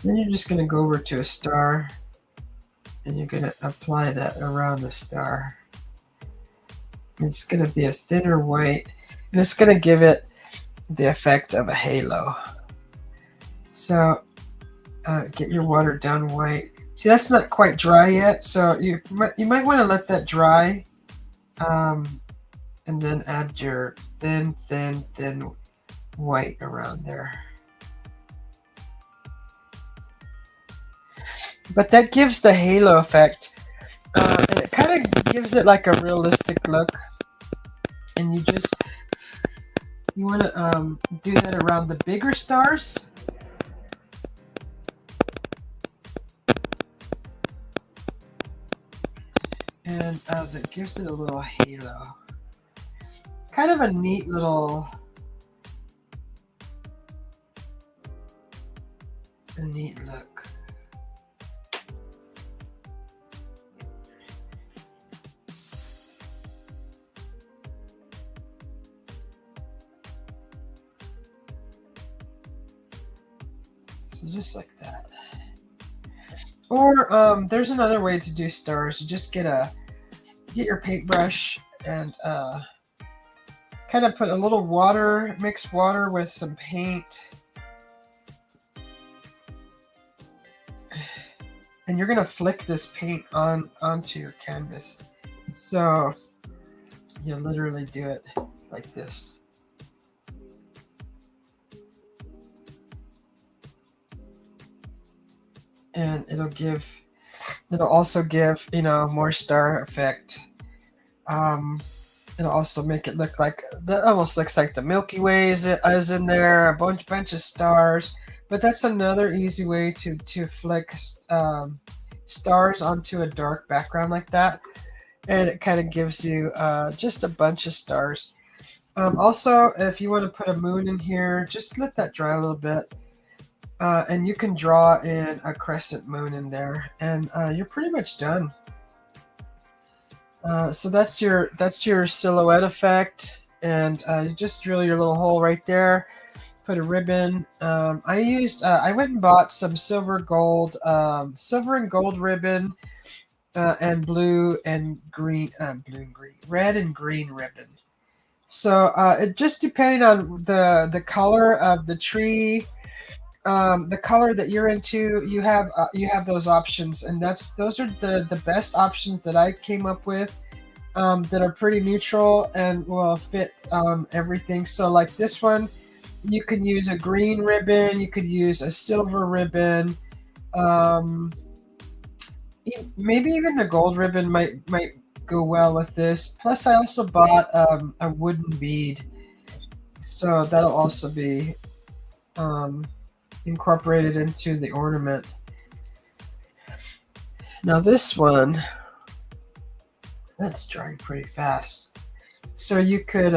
Then you're just going to go over to a star, and you're going to apply that around the star. It's going to be a thinner white, and it's going to give it the effect of a halo. So get your watered down white. See, that's not quite dry yet, so you might want to let that dry, and then add your thin white around there. But that gives the halo effect, and it kind of gives it like a realistic look. And you want to do that around the bigger stars. And that gives it a little halo. Kind of a neat little... look. So just like that. Or there's another way to do stars. You just get your paintbrush and kind of put a little water, mix water with some paint. And you're gonna flick this paint onto your canvas. So you literally do it like this. And it'll also give, more star effect. It'll also make it look like, that almost looks like the Milky Way is in there, a bunch of stars. But that's another easy way to flick stars onto a dark background like that. And it kind of gives you just a bunch of stars. Also, if you want to put a moon in here, just let that dry a little bit. And you can draw in a crescent moon in there, and you're pretty much done. So that's your silhouette effect, and you just drill your little hole right there. put a ribbon. I went and bought some silver and gold ribbon, and blue and green, red and green ribbon. So it just depending on the color of the tree, the color that you're into, you have those options, and those are the best options that I came up with, that are pretty neutral and will fit everything. So like this one, you can use a green ribbon, you could use a silver ribbon, um, maybe even the gold ribbon might go well with this. Plus, I also bought a wooden bead, so that'll also be um, incorporated into the ornament. Now this one, that's drying pretty fast, so you could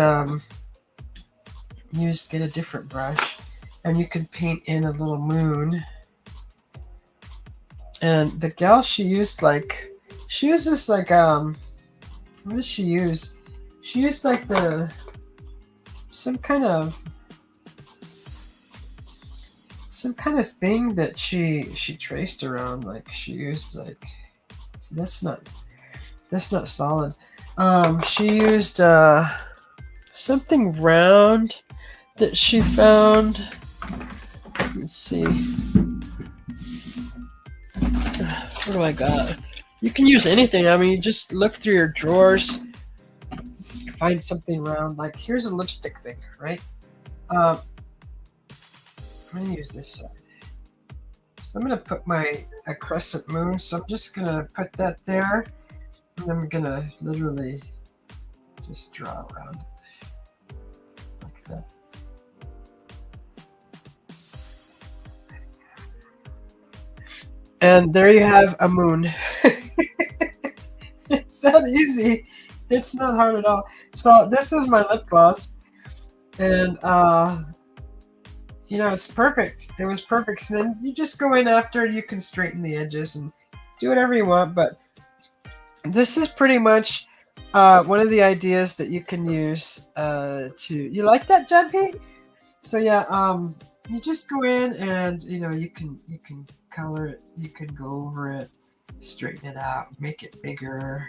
get a different brush, and you could paint in a little moon. And the gal, she uses like what did she use? She used like some kind of thing that she traced around. Like she used like, that's not solid. She used something round that she found. Let's see. What do I got? You can use anything. I mean, you just look through your drawers, find something round. Like here's a lipstick thing, right? I'm gonna use this side. So I'm gonna put a crescent moon. So I'm just gonna put that there, and I'm gonna literally just draw around it like that. And there you have a moon. It's that easy. It's not hard at all. So this was my lip gloss, and it's perfect. It was perfect. So then you just go in after, you can straighten the edges and do whatever you want. But this is pretty much one of the ideas that you can use you like that, Jumpy? So yeah, you just go in and you can color it, you can go over it, straighten it out, make it bigger.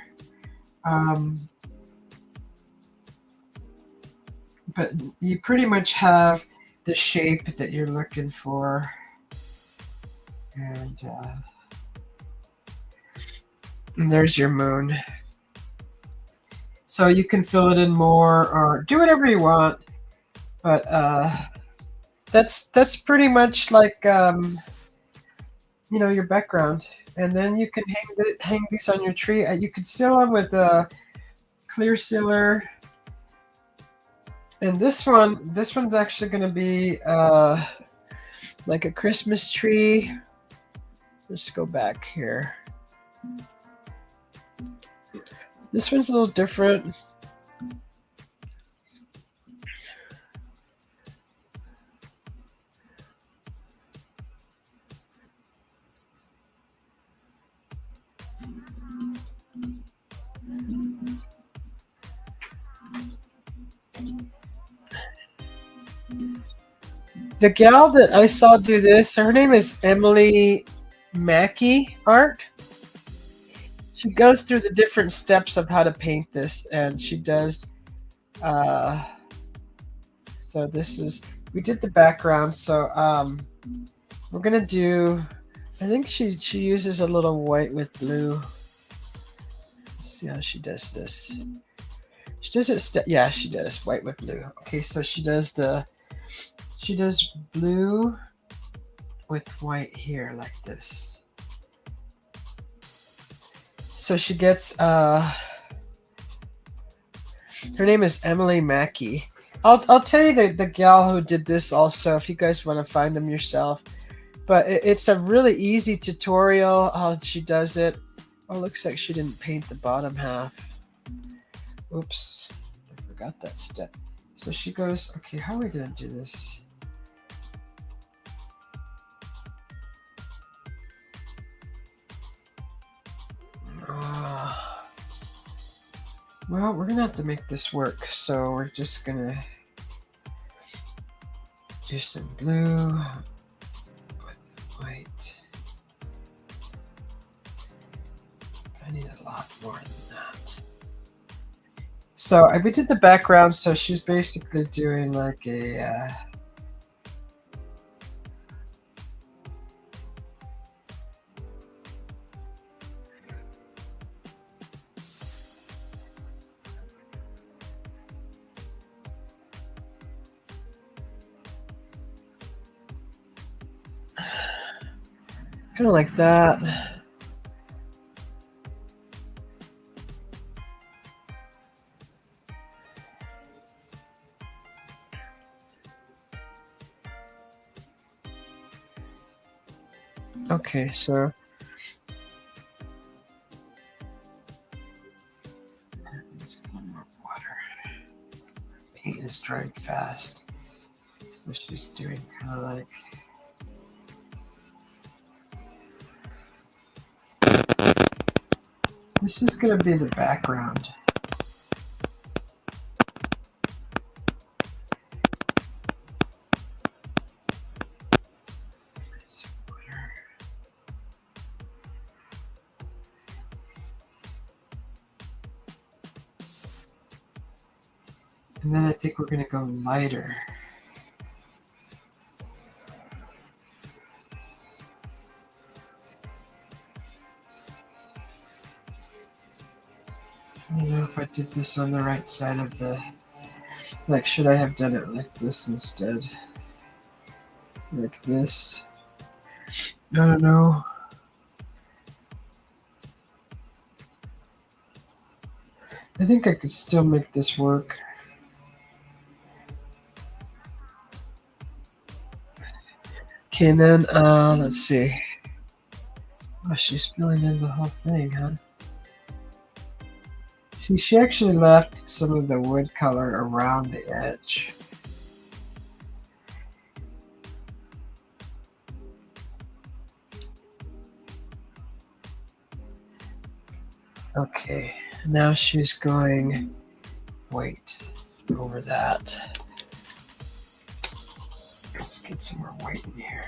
But you pretty much have the shape that you're looking for, and there's your moon. So you can fill it in more or do whatever you want, but that's pretty much like your background. And then you can hang these on your tree. You could seal them with a clear sealer. And this one's actually going to be like a Christmas tree. Let's go back here. This one's a little different. The gal that I saw do this, her name is Emily Mackey Art. She goes through the different steps of how to paint this, and she does. So we did the background. So we're gonna do. I think she uses a little white with blue. Let's see how she does this. She does it. Yeah, she does white with blue. Okay, so she does blue with white here like this. So she gets her name is Emily Mackey. I'll tell you the gal who did this also if you guys want to find them yourself. But it's a really easy tutorial how she does it. Oh, looks like she didn't paint the bottom half. Oops, I forgot that step. So she goes, okay, how are we gonna do this? Well, we're gonna have to make this work, so we're just gonna do some blue with white. I need a lot more than that. So we did the background, so she's basically doing like a kind of like that. Okay, so some more water. Paint is drying fast, so she's doing kind of like. This is going to be the background. And then I think we're going to go lighter. I don't know if I did this on the right side of the... Like, should I have done it like this instead? Like this? I don't know. I think I could still make this work. Okay, and then, let's see. Oh, she's filling in the whole thing, huh? See, she actually left some of the wood color around the edge. Okay, now she's going white over that. Let's get some more white in here.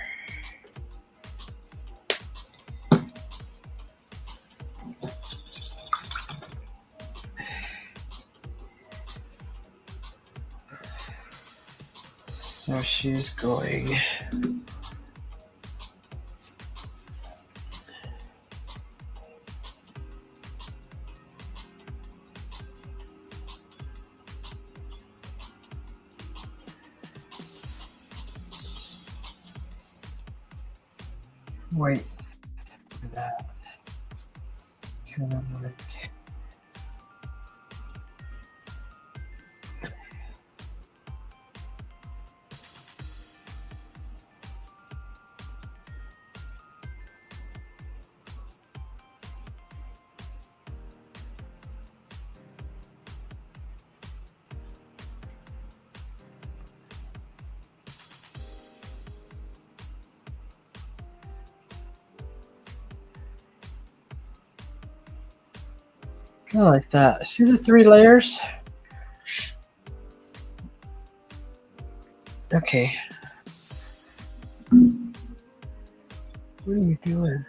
So she's going white for that. Kind of like kind of like that. See the 3 layers? Okay. What are you doing?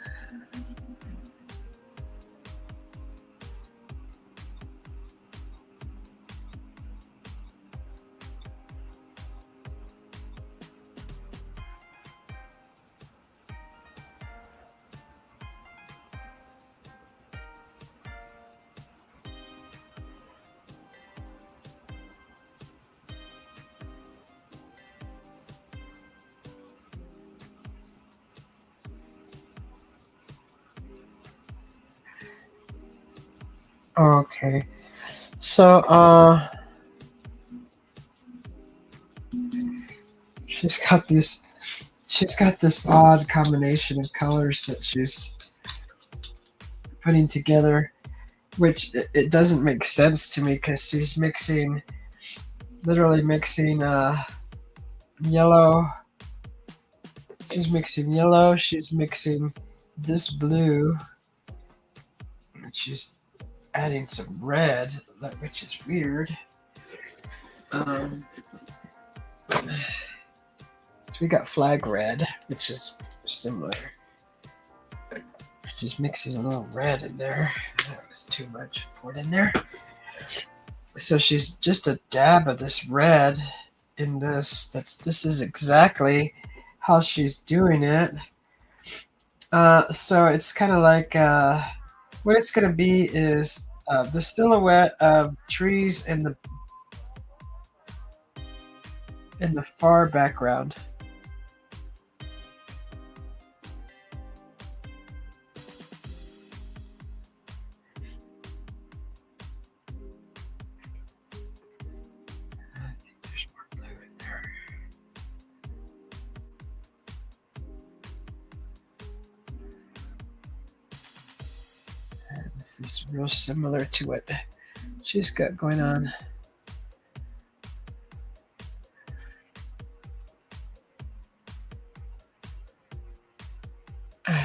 Okay. So, she's got this odd combination of colors that she's putting together, which it doesn't make sense to me because she's literally mixing yellow. She's mixing yellow. She's mixing this blue. And she's adding some red, which is weird. So we got flag red, which is similar. She's mixing a little red in there. That was too much. Pour it in there. So she's just a dab of this red in this. This is exactly how she's doing it. So it's kind of like what it's gonna be is the silhouette of trees in the far background. I think there's more blue in there. And this is real similar to what she's got going on.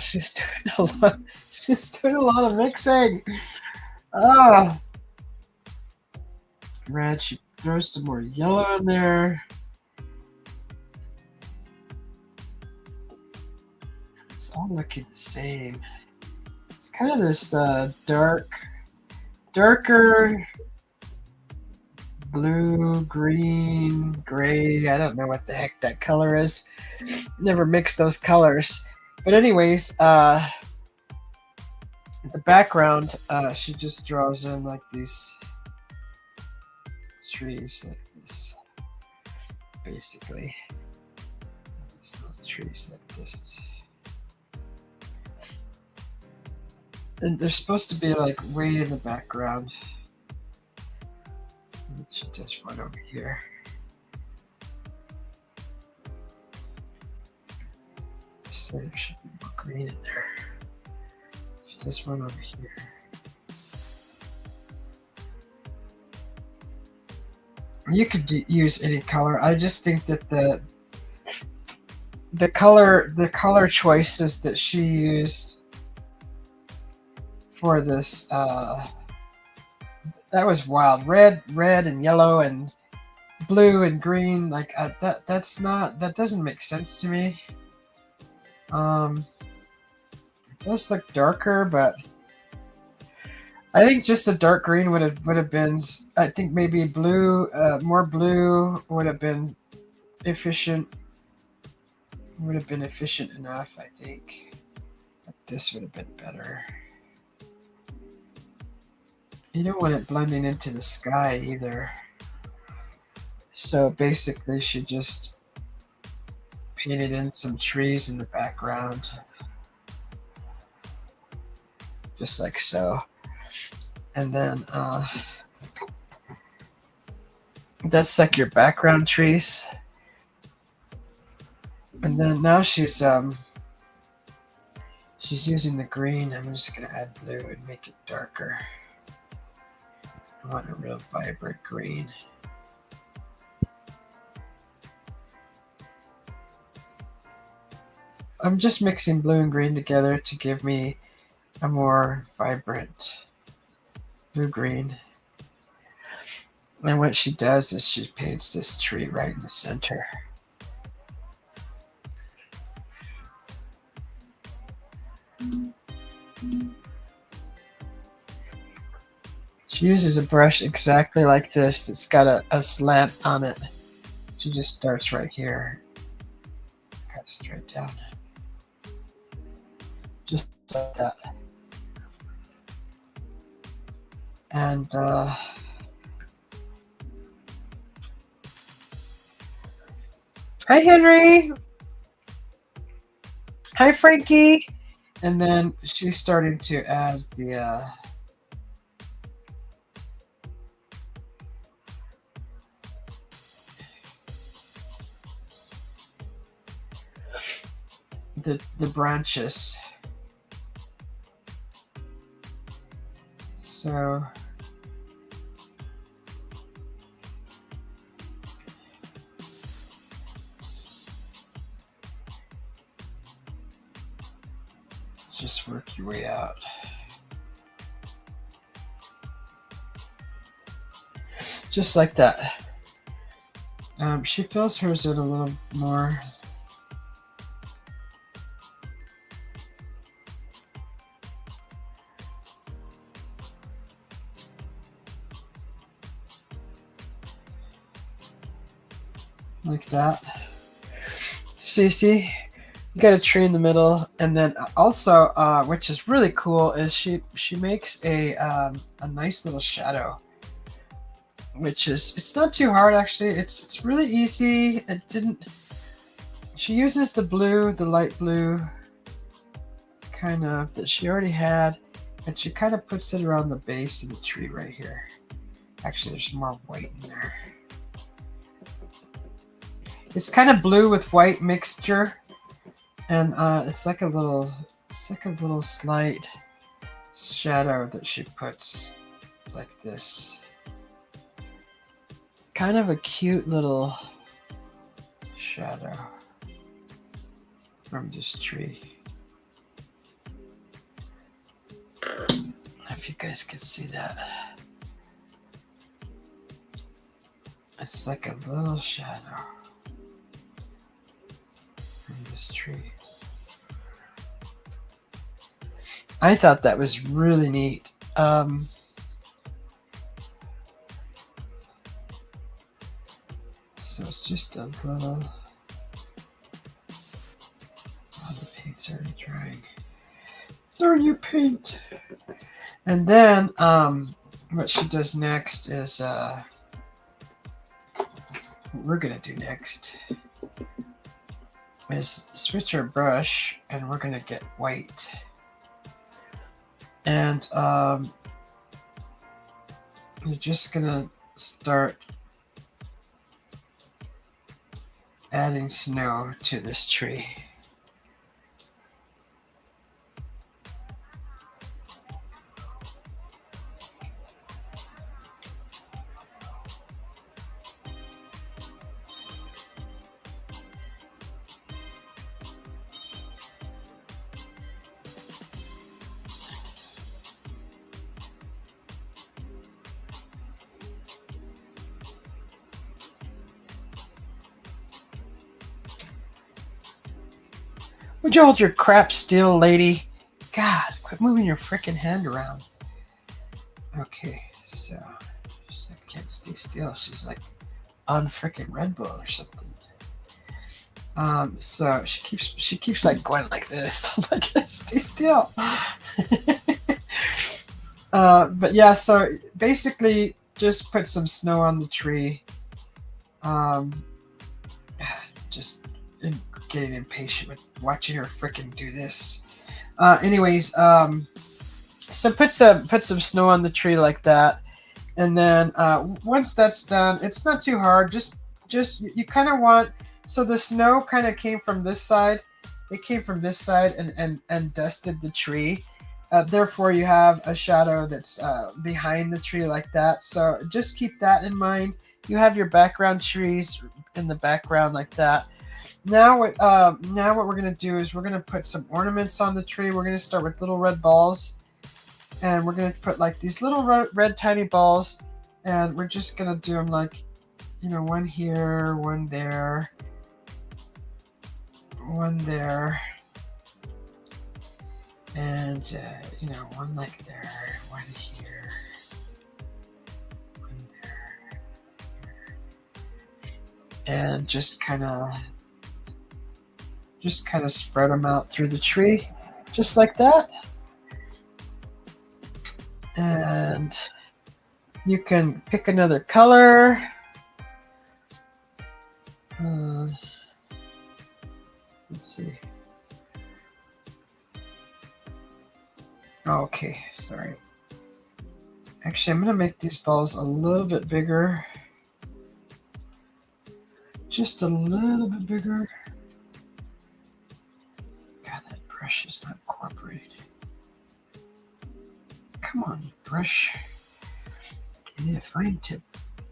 She's doing a lot. She's doing a lot of mixing. Ah, red. She throws some more yellow in there. It's all looking the same. It's kind of this darker blue, green, gray. I don't know what the heck that color is. Never mixed those colors. But anyways, the background, she just draws in like these trees like this, basically. Just little trees like this. And they're supposed to be like way in the background. She does one over here. So there should be more green in there. She does one over here. You could use any color. I just think that the color choices that she used for this that was wild. Red and yellow and blue and green. Like that doesn't make sense to me. It does look darker, but I think just a dark green would have been. I think maybe blue, more blue would have been efficient. Would have been efficient enough, I think. But this would have been better. You don't want it blending into the sky either. So basically, she just painted in some trees in the background, just like so. And then that's like your background trees. And then now she's using the green. I'm just gonna add blue and make it darker. I want a real vibrant green. I'm just mixing blue and green together to give me a more vibrant blue-green. And what she does is she paints this tree right in the center. She uses a brush exactly like this. It's got a slant on it. She just starts right here. Cut straight down. Just like that. And hi Henry. Hi Frankie. And then she's starting to add the branches. So just work your way out. Just like that. She fills hers in a little more like that. See, you got a tree in the middle, and then also, which is really cool, is she makes a nice little shadow, which is it's not too hard actually. It's really easy. It didn't. She uses the blue, the light blue, kind of that she already had, and she kind of puts it around the base of the tree right here. Actually, there's more white in there. It's kind of blue with white mixture, and it's like a little slight shadow that she puts like this. Kind of a cute little shadow from this tree. If you guys can see that. It's like a little shadow from this tree. I thought that was really neat. So it's just a little. Oh, the paint's already drying. Darn you, paint! And then what she does next is what we're gonna do next is switch our brush, and we're gonna get white. And you're just gonna start adding snow to this tree. Would you hold your crap still, lady? God, quit moving your freaking hand around. Okay, so she's like, can't stay still. She's like on freaking Red Bull or something. So she keeps like going like this. I'm like, stay still. But yeah, so basically just put some snow on the tree. Just getting impatient with watching her freaking do this. Anyways, so put some snow on the tree like that, and then once that's done, it's not too hard. Just you kind of want, so the snow kind of came from this side. It came from this side and dusted the tree. Therefore, you have a shadow that's behind the tree like that. So just keep that in mind. You have your background trees in the background like that. Now what we're gonna do is we're gonna put some ornaments on the tree. We're gonna start with little red balls, and we're gonna put like these little red tiny balls, and we're just gonna do them like, one here, one there, one there, and one like there, one here, one there, and just kind of spread them out through the tree, just like that. And you can pick another color. Let's see. Okay, sorry. Actually, I'm going to make these balls a little bit bigger. Just a little bit bigger. God, that brush is not cooperating. Come on, brush. Give me a fine tip.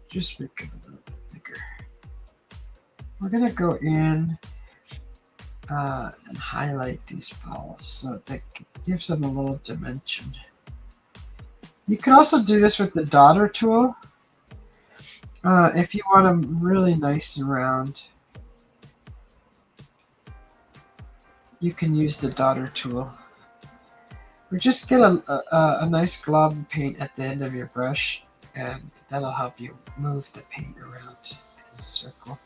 Just make it a little bit bigger. We're going to go in and highlight these balls so that gives them a little dimension. You can also do this with the daughter tool if you want them really nice and round. You can use the daughter tool. Or just get a nice glob of paint at the end of your brush, and that'll help you move the paint around in a circle.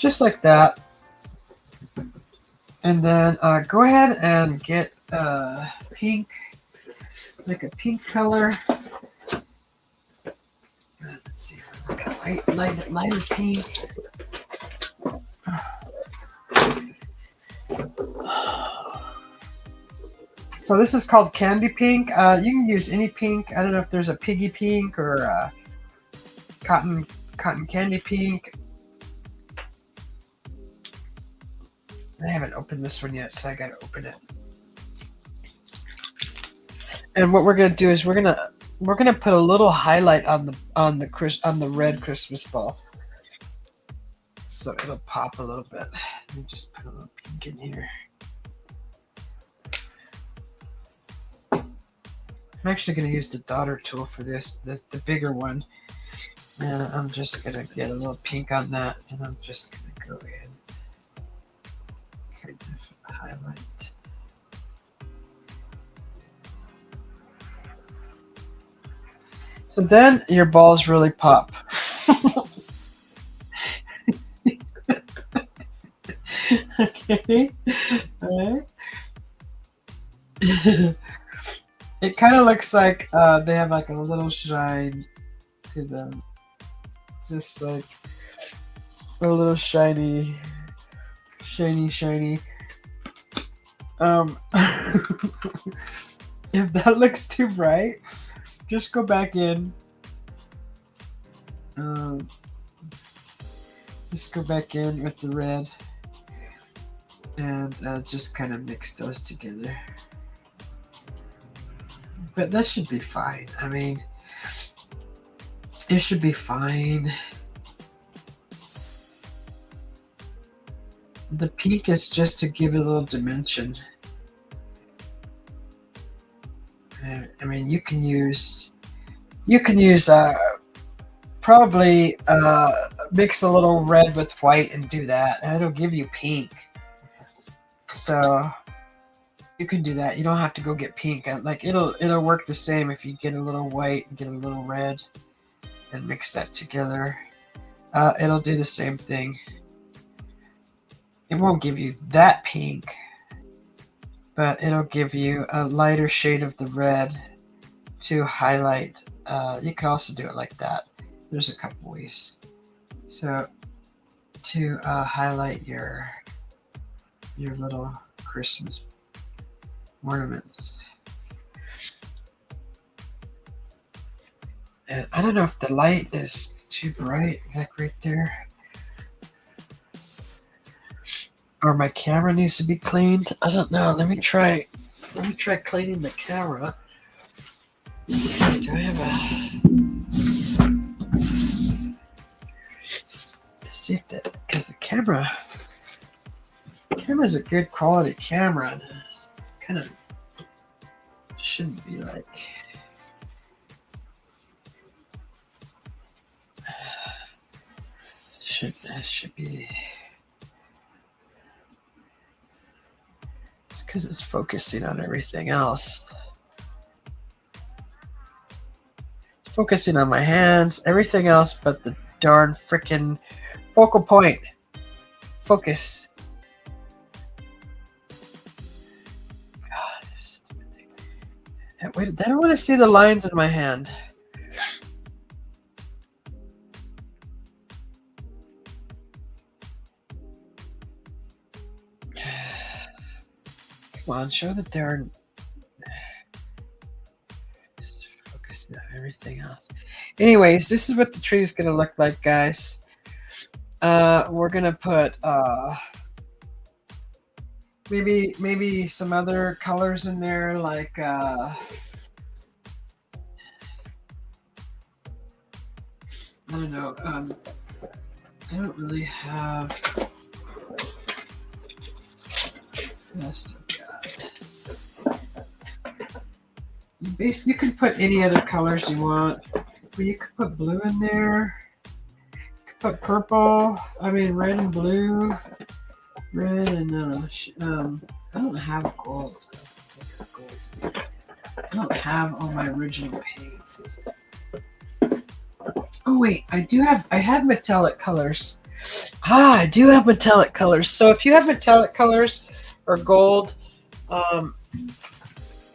just like that. And then go ahead and get pink, like a pink color. Let's see, like a lighter pink. So this is called candy pink. You can use any pink. I don't know if there's a piggy pink or cotton candy pink. I haven't opened this one yet, so I gotta open it. And what we're gonna do is we're gonna put a little highlight on the red Christmas ball, so it'll pop a little bit. Let me just put a little pink in here. I'm actually gonna use the daughter tool for this, the bigger one, and I'm just gonna get a little pink on that, and I'm just gonna go in, kind of highlight. So then your balls really pop. Okay. All right. It kind of looks like they have like a little shine to them. Just like a little shiny. If that looks too bright, just go back in. Just go back in with the red and just kind of mix those together. But that should be fine. I mean, it should be fine. The pink is just to give it a little dimension. I mean, you can use probably mix a little red with white and do that, and it'll give you pink. So you can do that. You don't have to go get pink. Like it'll work the same if you get a little white and get a little red and mix that together. It'll do the same thing. It won't give you that pink, but it'll give you a lighter shade of the red to highlight. You can also do it like that. There's a couple ways. So to highlight your little Christmas ornaments. And I don't know if the light is too bright, like right there. Or my camera needs to be cleaned. I don't know. Let me try cleaning the camera. Do I have a... Let's see if that... Because the camera's a good quality camera. And it's kind of... Shouldn't be like... Should be... It's because it's focusing on everything else. Focusing on my hands, everything else but the darn frickin' focal point. Focus. God, stupid thing. Wait, I don't want to see the lines in my hand. Come on, show the darn... Just focus on everything else. Anyways, this is what the tree is going to look like, guys. We're going to put maybe some other colors in there, like I don't know. I don't really have... Best of God. You can put any other colors you want. But you could put blue in there. You could put purple. I mean, red and blue. Red and I don't have gold. I don't have all my original paints. Oh wait, I had metallic colors. I do have metallic colors. So if you have metallic colors or gold, um,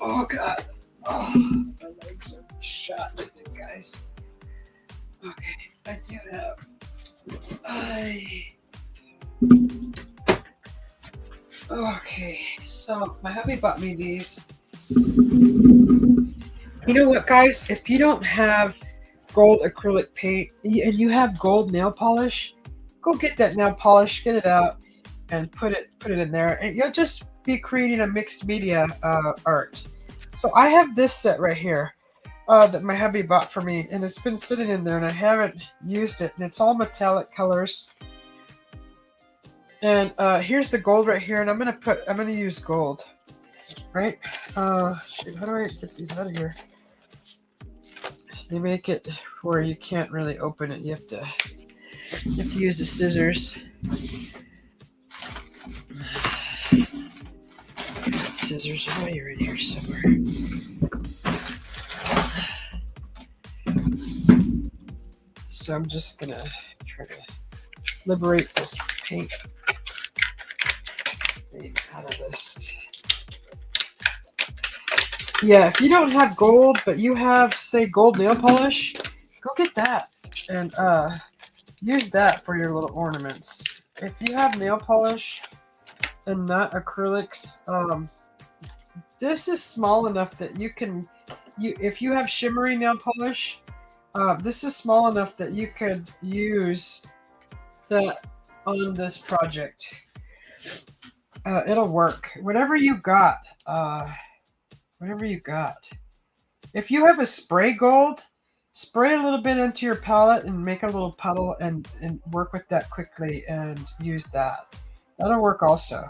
oh god, oh, my legs are shot, guys. Okay, I do have. Okay, so my hubby bought me these. You know what, guys? If you don't have gold acrylic paint and you have gold nail polish, go get that nail polish, get it out, and put it in there, and you'll just be creating a mixed media art. So I have this set right here that my hubby bought for me, and it's been sitting in there, and I haven't used it, and it's all metallic colors. And here's the gold right here, and I'm gonna use gold, right? Shoot, how do I get these out of here? They make it where you can't really open it. You have to use the scissors. Scissors, oh, you're in here somewhere. So I'm just gonna try to liberate this paint out of this. Yeah, if you don't have gold, but you have, say, gold nail polish, go get that and use that for your little ornaments. If you have nail polish and not acrylics, this is small enough that you can, if you have shimmery nail polish, this is small enough that you could use that on this project. It'll work. Whatever you got. If you have a spray gold, spray a little bit into your palette and make a little puddle and work with that quickly and use that. That'll work also.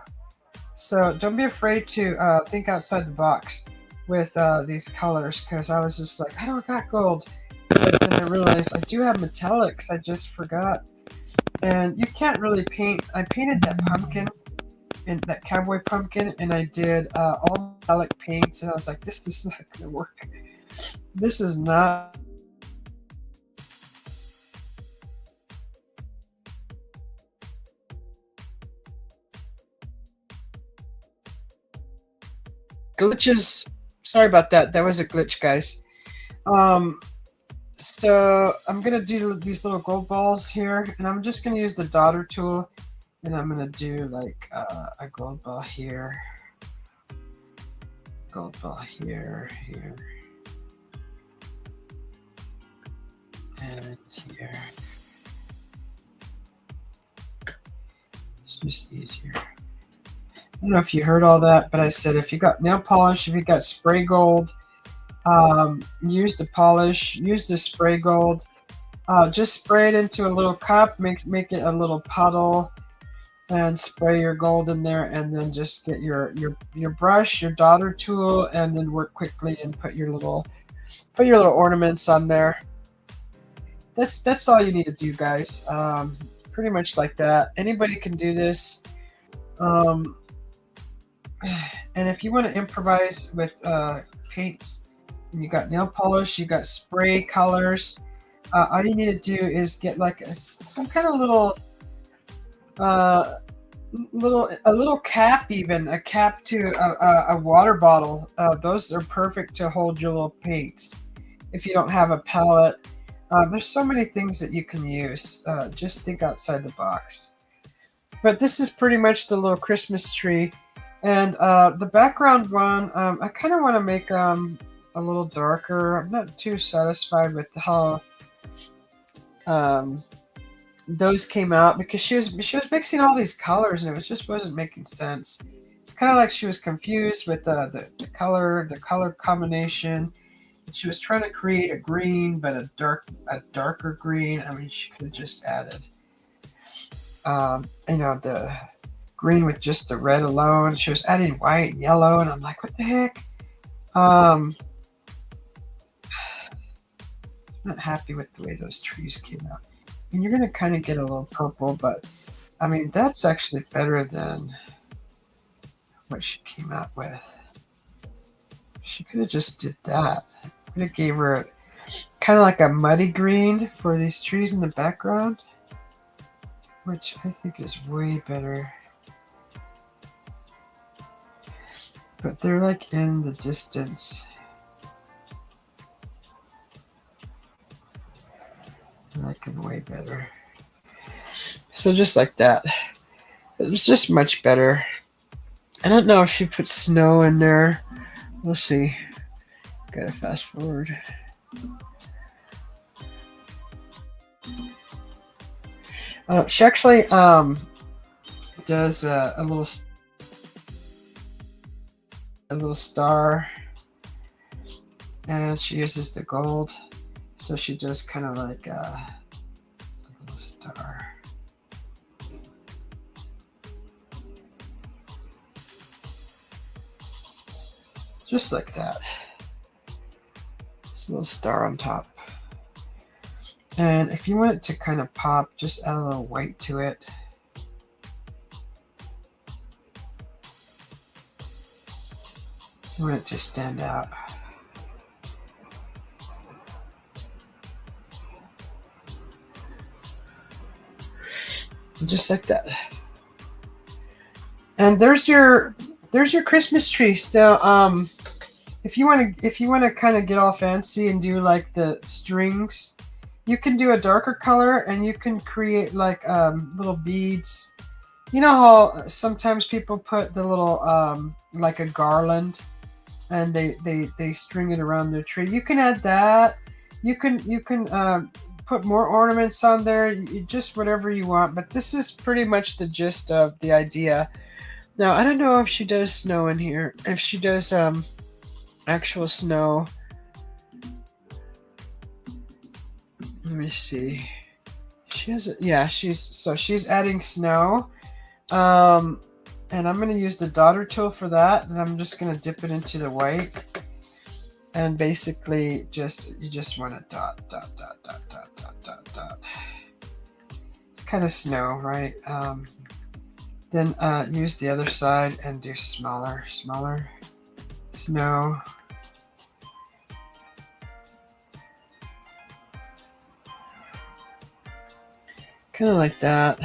So don't be afraid to think outside the box with these colors, because I was just like, I don't got gold. But then I realized I do have metallics. I just forgot. And you can't really paint. I painted that pumpkin and that cowboy pumpkin, and I did all metallic paints, and I was like, this is not gonna work. This is not. Glitches. Sorry about that. That was a glitch, guys. So I'm gonna do these little gold balls here, and I'm just gonna use the daughter tool, and I'm gonna do like a gold ball here, gold ball here, and here. It's just easier. I don't know if you heard all that, but I said if you got nail polish, if you got spray gold, use the polish, use the spray gold. Just spray it into a little cup, make it a little puddle, and spray your gold in there, and then just get your brush, your daughter tool, and then work quickly and put your little ornaments on there. That's all you need to do, guys. Pretty much like that. Anybody can do this. And if you want to improvise with paints, and you got nail polish, you got spray colors, all you need to do is get like some kind of little cap, even a cap to a water bottle. Those are perfect to hold your little paints. If you don't have a palette, there's so many things that you can use. Just think outside the box. But this is pretty much the little Christmas tree. And the background one, I kind of want to make a little darker. I'm not too satisfied with how those came out, because she was mixing all these colors, and it just wasn't making sense. It's kind of like she was confused with the color combination. She was trying to create a green, but a darker green. I mean, she could have just added, the green with just the red alone. She was adding white and yellow, and I'm like, what the heck? I'm not happy with the way those trees came out. And you're gonna kind of get a little purple, but I mean, that's actually better than what she came out with. She could have just did that. Could have gave her kind of like a muddy green for these trees in the background. which I think is way better. But they're like in the distance. I like them way better. So just like that. It was just much better. I don't know if she put snow in there. We'll see. Gotta fast forward. She actually does a little star, and she uses the gold, so she does kind of like a little star. Just like that. Just a little star on top. And if you want it to kind of pop, just add a little white to it. You want it to stand out. Just like that. And there's your Christmas tree. Now, if you want to kind of get all fancy and do like the strings, you can do a darker color, and you can create like little beads. You know how sometimes people put the little like a garland, and they string it around their tree. You can add that. You can put more ornaments on there. Just whatever you want. But this is pretty much the gist of the idea. Now I don't know if she does snow in here. If she does actual snow. Let me see. She has it. Yeah, she's adding snow. And I'm going to use the daughter tool for that, and I'm just going to dip it into the white, and basically you just want to dot. It's kind of snow, right? Then use the other side and do smaller snow. Kind of like that.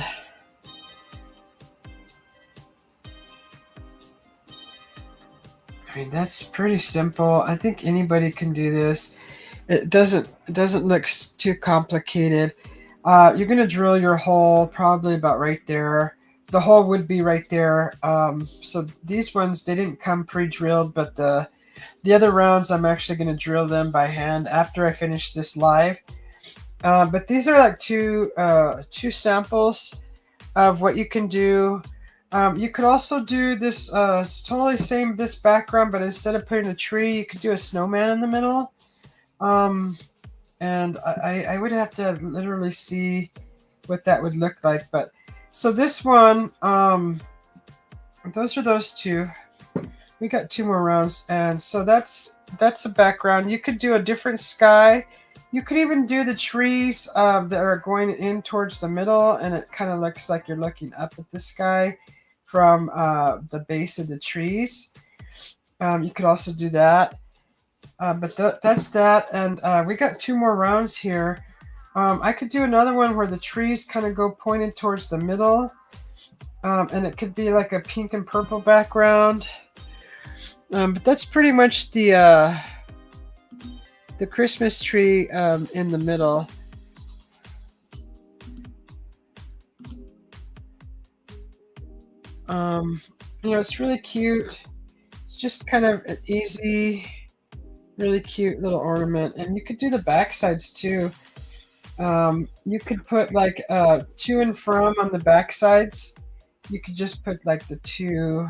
I mean, that's pretty simple. I think anybody can do this. It doesn't look too complicated. You're gonna drill your hole probably about right there. The hole would be right there. So these ones, they didn't come pre-drilled, but the other rounds I'm actually gonna drill them by hand after I finish this live. But these are like two samples of what you can do. You could also do this, it's totally same this background, but instead of putting a tree, you could do a snowman in the middle. And I would have to literally see what that would look like. But so this one, those are those two. We got two more rounds, and so that's a background. You could do a different sky. You could even do the trees that are going in towards the middle, and it kind of looks like you're looking up at the sky from the base of the trees. You could also do that. But that's that, and we got two more rounds here. I could do another one where the trees kind of go pointed towards the middle, and it could be like a pink and purple background. But that's pretty much the Christmas tree in the middle. It's really cute. It's just kind of an easy, really cute little ornament. And you could do the back sides too. You could put like to and from on the back sides. You could just put like the two.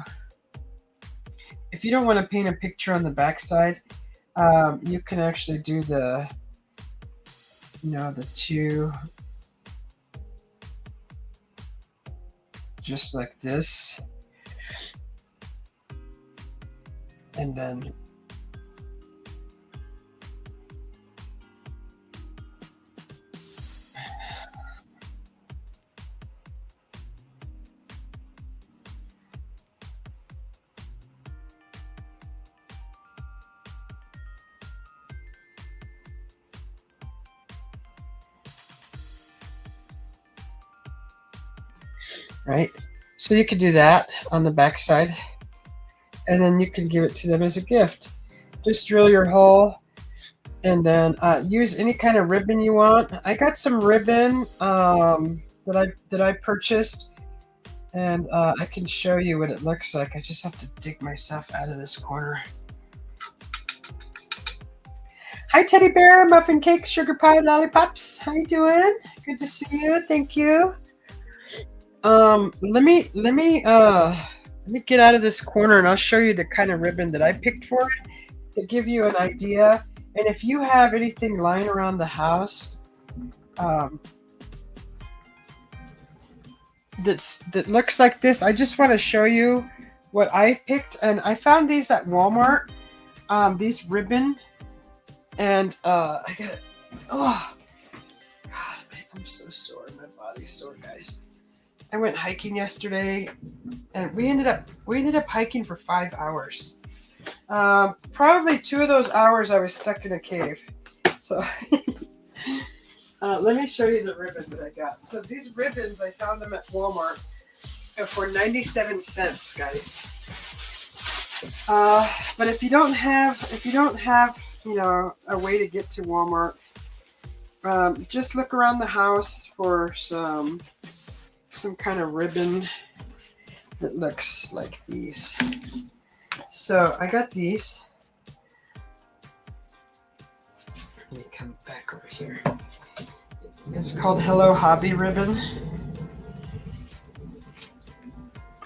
If you don't want to paint a picture on the back side, you can actually do the two just like this, and then right? So you could do that on the back side, and then you can give it to them as a gift. Just drill your hole, and then use any kind of ribbon you want. I got some ribbon that I purchased, and I can show you what it looks like. I just have to dig myself out of this corner. Hi, teddy bear, muffin cake, sugar pie, lollipops. How you doing? Good to see you. Thank you. Let me get out of this corner, and I'll show you the kind of ribbon that I picked for it to give you an idea. And if you have anything lying around the house that looks like this, I just want to show you what I picked. And I found these at Walmart. These ribbon, and I got it. Oh God, I'm so sore. My body's sore, guys. I went hiking yesterday, and we ended up hiking for 5 hours. Probably 2 of those hours I was stuck in a cave. So let me show you the ribbon that I got. So these ribbons, I found them at Walmart for 97 cents, guys. But if you don't have, a way to get to Walmart, just look around the house for some kind of ribbon that looks like these. So I got these. Let me come back over here. It's called Hello Hobby ribbon.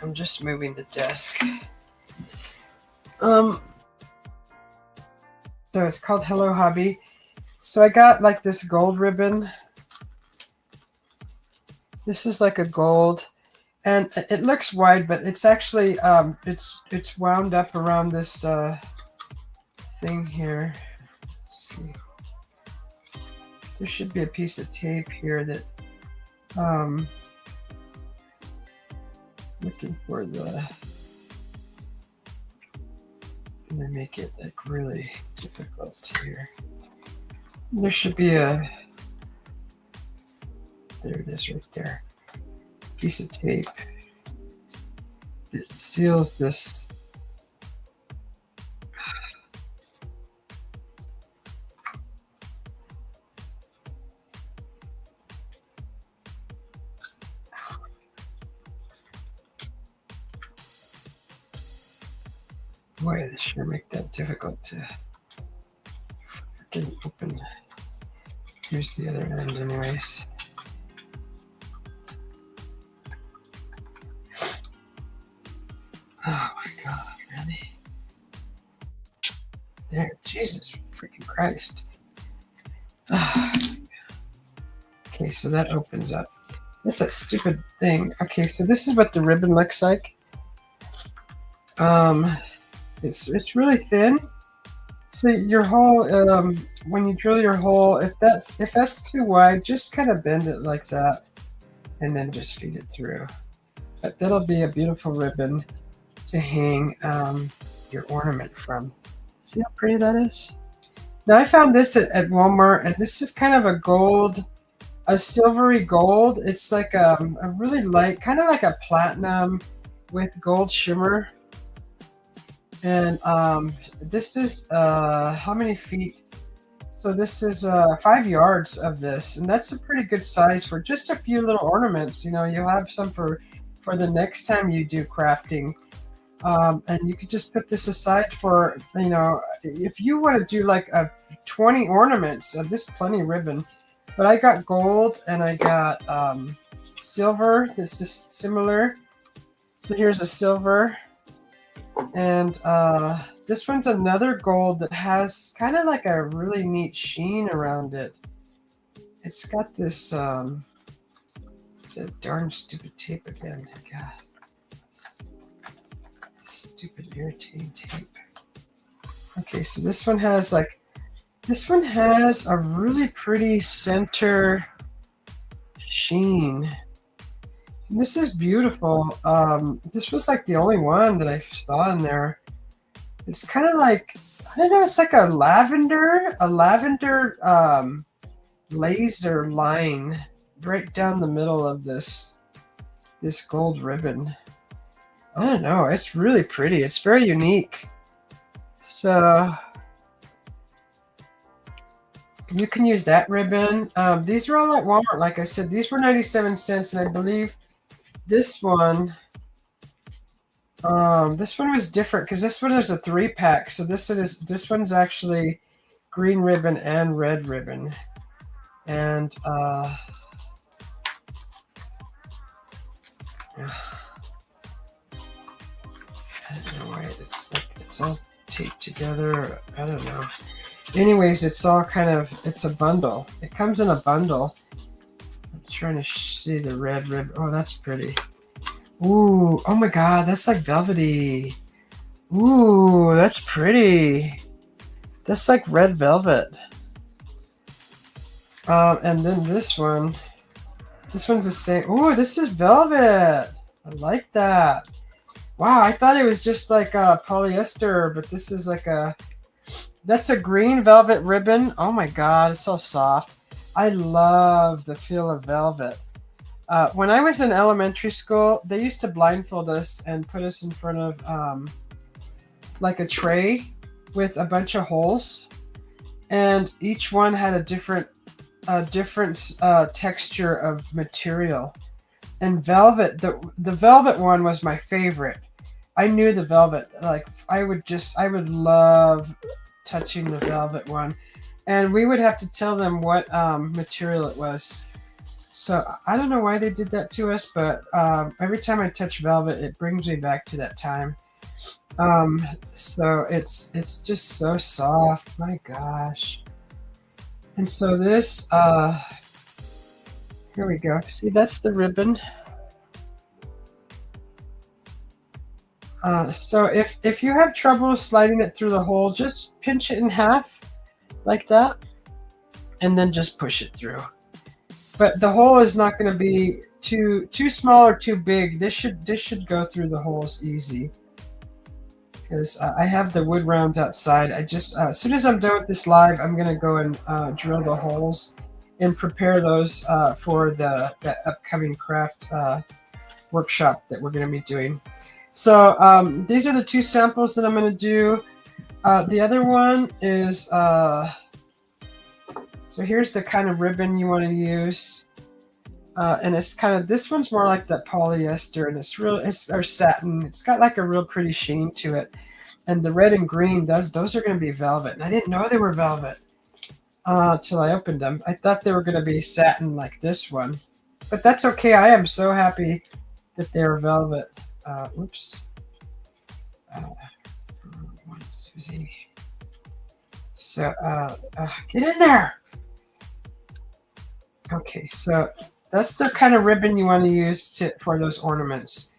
I'm just moving the desk. So it's called Hello Hobby. So I got like this gold ribbon. This is like a gold, and it looks wide, but it's actually it's wound up around this thing here. Let's see. There should be a piece of tape here that looking for the. And they make it like really difficult here. There should be a. There it is, right there. Piece of tape that seals this. Boy, this sure make that difficult to. Didn't open. Here's the other end, anyways. Oh my God, really? There, Jesus freaking Christ. Okay, so that opens up. That's a stupid thing. Okay, so this is what the ribbon looks like. It's really thin. So your hole, when you drill your hole, if that's too wide, just kind of bend it like that, and then just feed it through. But that'll be a beautiful ribbon to hang your ornament from. See how pretty that is? Now I found this at Walmart, and this is kind of a silvery gold. It's like a really light, kind of like a platinum with gold shimmer. And this is how many feet? So this is 5 yards of this, and that's a pretty good size for just a few little ornaments. You'll have some for the next time you do crafting. And you could just put this aside for, if you want to do like 20 ornaments, this plenty of ribbon. But I got gold, and I got silver. This is similar. So here's a silver. And this one's another gold that has kind of like a really neat sheen around it. It's got this, it's a darn stupid tape again. God. Stupid irritating tape. Okay, so this one has a really pretty center sheen. And this is beautiful. This was like the only one that I saw in there. It's kind of like, I don't know, it's like a lavender laser line right down the middle of this this gold ribbon. I don't know. It's really pretty. It's very unique. So you can use that ribbon. These are all at Walmart. Like I said, these were 97 cents, and I believe this one was different because this one is a 3-pack. So this one's actually green ribbon and red ribbon. And I don't know why it's all taped together. I don't know. Anyways, it's all it's a bundle. It comes in a bundle. I'm trying to see the red ribbon. Oh, that's pretty. Ooh, oh my god, that's like velvety. Ooh, that's pretty. That's like red velvet. And then this one's the same. Ooh, this is velvet. I like that. Wow, I thought it was just like polyester, but this is like that's a green velvet ribbon. Oh my god, it's so soft. I love the feel of velvet. When I was in elementary school, they used to blindfold us and put us in front of like a tray with a bunch of holes, and each one had a different texture of material. And velvet, the velvet one was my favorite. I knew the velvet, like I would love touching the velvet one, and we would have to tell them what material it was. So I don't know why they did that to us, but every time I touch velvet, it brings me back to that time. So it's just so soft. My gosh. And so this, here we go. See, that's the ribbon. So if you have trouble sliding it through the hole, just pinch it in half like that, and then just push it through. But the hole is not going to be too small or too big. This should go through the holes easy. Because I have the wood rounds outside. I just as soon as I'm done with this live, I'm gonna go and drill the holes and prepare those for the upcoming craft workshop that we're gonna be doing. So these are the 2 samples that I'm gonna do. The other one is so here's the kind of ribbon you want to use, and it's this one's more like that polyester, and it's or satin. It's got like a real pretty sheen to it. And the red and green, those are going to be velvet. And I didn't know they were velvet till I opened them. I thought they were going to be satin like this one. But that's okay. I am so happy that they're velvet. Whoops. Susie. So, get in there. Okay, so that's the kind of ribbon you want to use for those ornaments.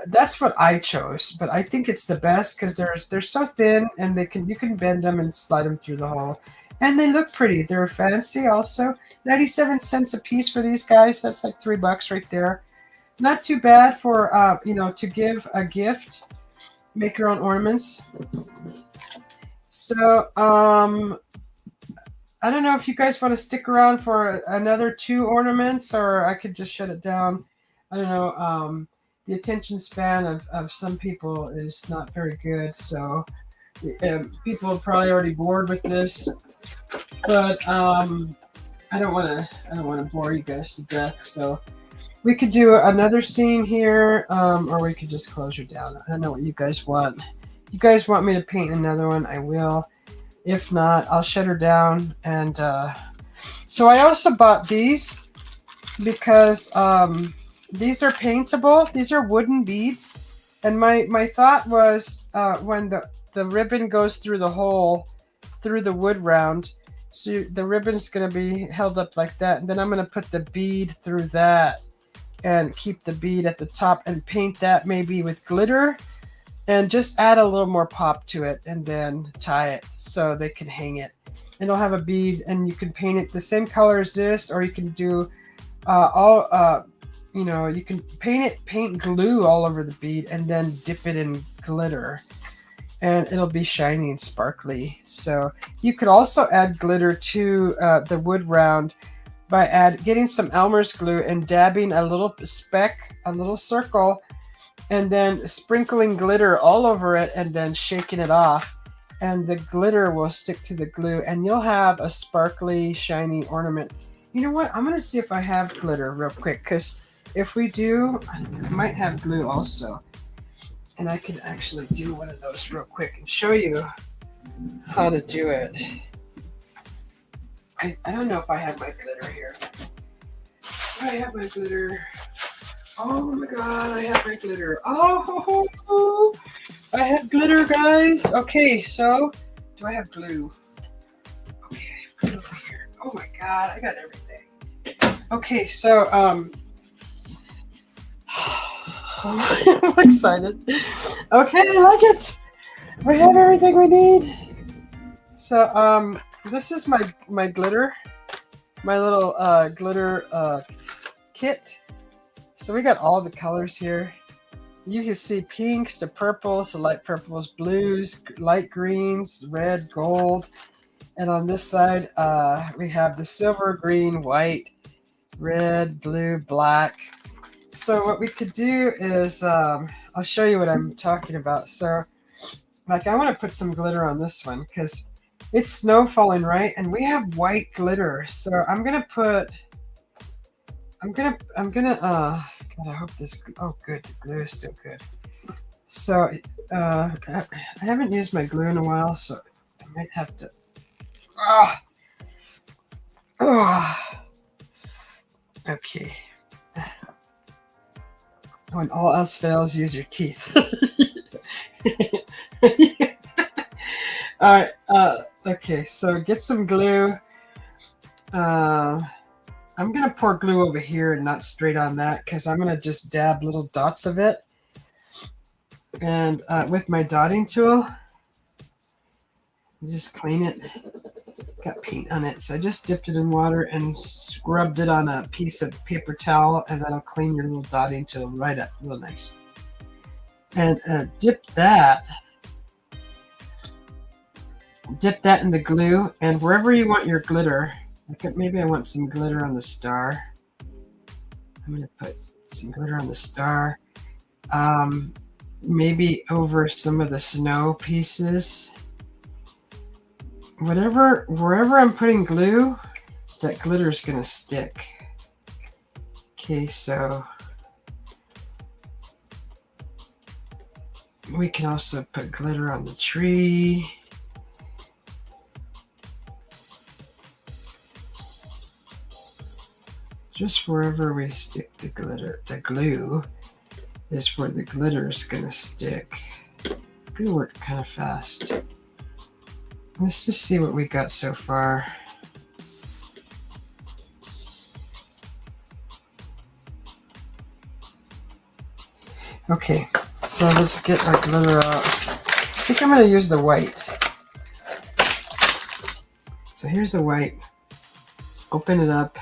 That's what I chose, but I think it's the best because they're so thin, and you can bend them and slide them through the hole, and they look pretty. They're fancy also. 97 cents a piece for these guys. That's like $3 right there. Not too bad for to give a gift. Make your own ornaments. So I don't know if you guys want to stick around for another 2 ornaments, or I could just shut it down. I don't know. The attention span of some people is not very good, so people are probably already bored with this. But I don't want to bore you guys to death. So we could do another scene here, or we could just close her down. I don't know what you guys want. You guys want me to paint another one? I will. If not, I'll shut her down. And so I also bought these because these are paintable. These are wooden beads. And my thought was when the ribbon goes through the hole, through the wood round, so the ribbon's going to be held up like that. And then I'm going to put the bead through that and keep the bead at the top and paint that maybe with glitter. And just add a little more pop to it, and then tie it so they can hang it. And it'll have a bead, and you can paint it the same color as this, or you can do you can paint glue all over the bead, and then dip it in glitter, and it'll be shiny and sparkly. So you could also add glitter to the wood round by getting some Elmer's glue and dabbing a little speck, a little circle, and then sprinkling glitter all over it and then shaking it off. And the glitter will stick to the glue and you'll have a sparkly, shiny ornament. You know what? I'm going to see if I have glitter real quick, because if we do, I might have glue also. And I could actually do one of those real quick and show you how to do it. I don't know if I have my glitter here. I have my glitter. Oh my god, I have my glitter. Oh, I have glitter, guys. Okay, so do I have glue? Okay, put it over here. Oh my god, I got everything. Okay, so I'm excited. Okay, I like it. We have everything we need. So this is my glitter, my little glitter kit. So we got all the colors here. You can see pinks to purples, to light purples, blues, light greens, red, gold. And on this side, we have the silver, green, white, red, blue, black. So what we could do is, I'll show you what I'm talking about. So, like, I want to put some glitter on this one because it's snow falling, right? And we have white glitter. So I'm gonna put. God, I hope this. Oh, good. The glue is still good. So, I haven't used my glue in a while, so I might have to. Okay. When all else fails, use your teeth. All right. Okay. So get some glue. I'm gonna pour glue over here and not straight on that because I'm gonna just dab little dots of it. And with my dotting tool, just clean it. Got paint on it, so I just dipped it in water and scrubbed it on a piece of paper towel, and that'll clean your little dotting tool right up real nice. And dip that in the glue, and wherever you want your glitter, maybe I want some glitter on the star. I'm gonna put some glitter on the star. Maybe over some of the snow pieces. Wherever I'm putting glue, that glitter is gonna stick. Okay, so we can also put glitter on the tree. Just wherever we stick the glue is where the glitter is gonna stick. Gonna work kind of fast. Let's just see what we got so far. Okay, so let's get our glitter out. I think I'm going to use the white. So here's the white. Open it up.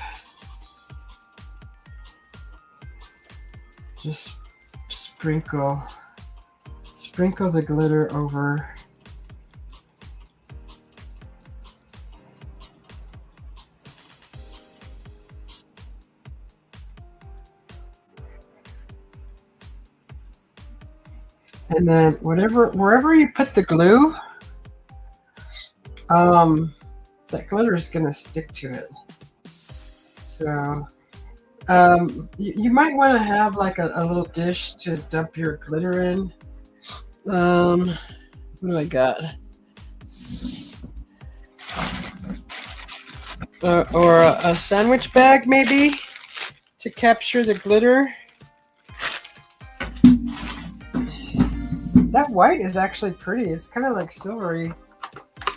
Just sprinkle the glitter over. And then wherever you put the glue, that glitter is gonna stick to it. So you might want to have like a little dish to dump your glitter in. What do I got? Or a sandwich bag maybe to capture the glitter. That white is actually pretty. It's kind of like silvery.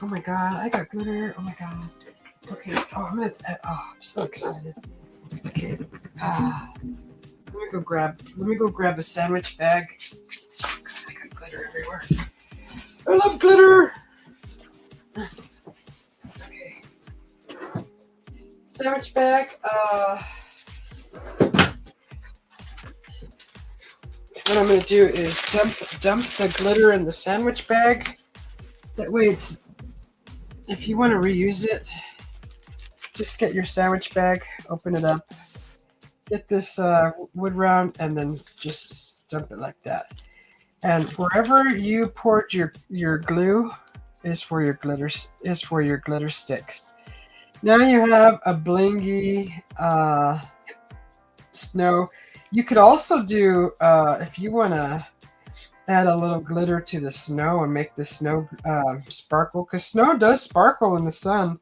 Oh my god, I got glitter. Oh my god. Okay. Oh, I'm so excited. Okay. Let me go grab a sandwich bag. Oh god, I got glitter everywhere. I love glitter. Okay. Sandwich bag. What I'm going to do is dump the glitter in the sandwich bag. That way if you want to reuse it, just get your sandwich bag, open it up, get this wood round, and then just dump it like that. And wherever you poured your glue is where your glitter sticks. Now you have a blingy snow. You could also do if you want to add a little glitter to the snow and make the snow sparkle, because snow does sparkle in the sun,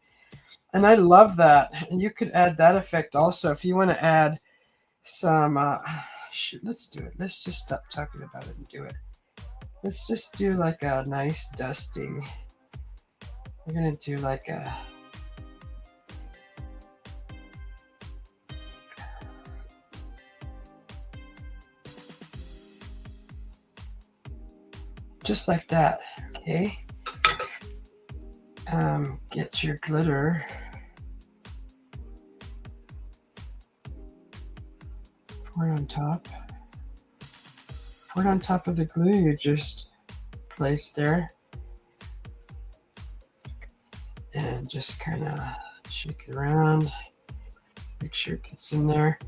and I love that. And you could add that effect also if you want to add some. Shoot, let's do it. Let's just stop talking about it and do it. Let's just do like a nice dusting. We're gonna do like a just like that. Okay. Get your glitter. Pour it on top. Pour it on top of the glue you just placed there. And just kind of shake it around. Make sure it gets in there.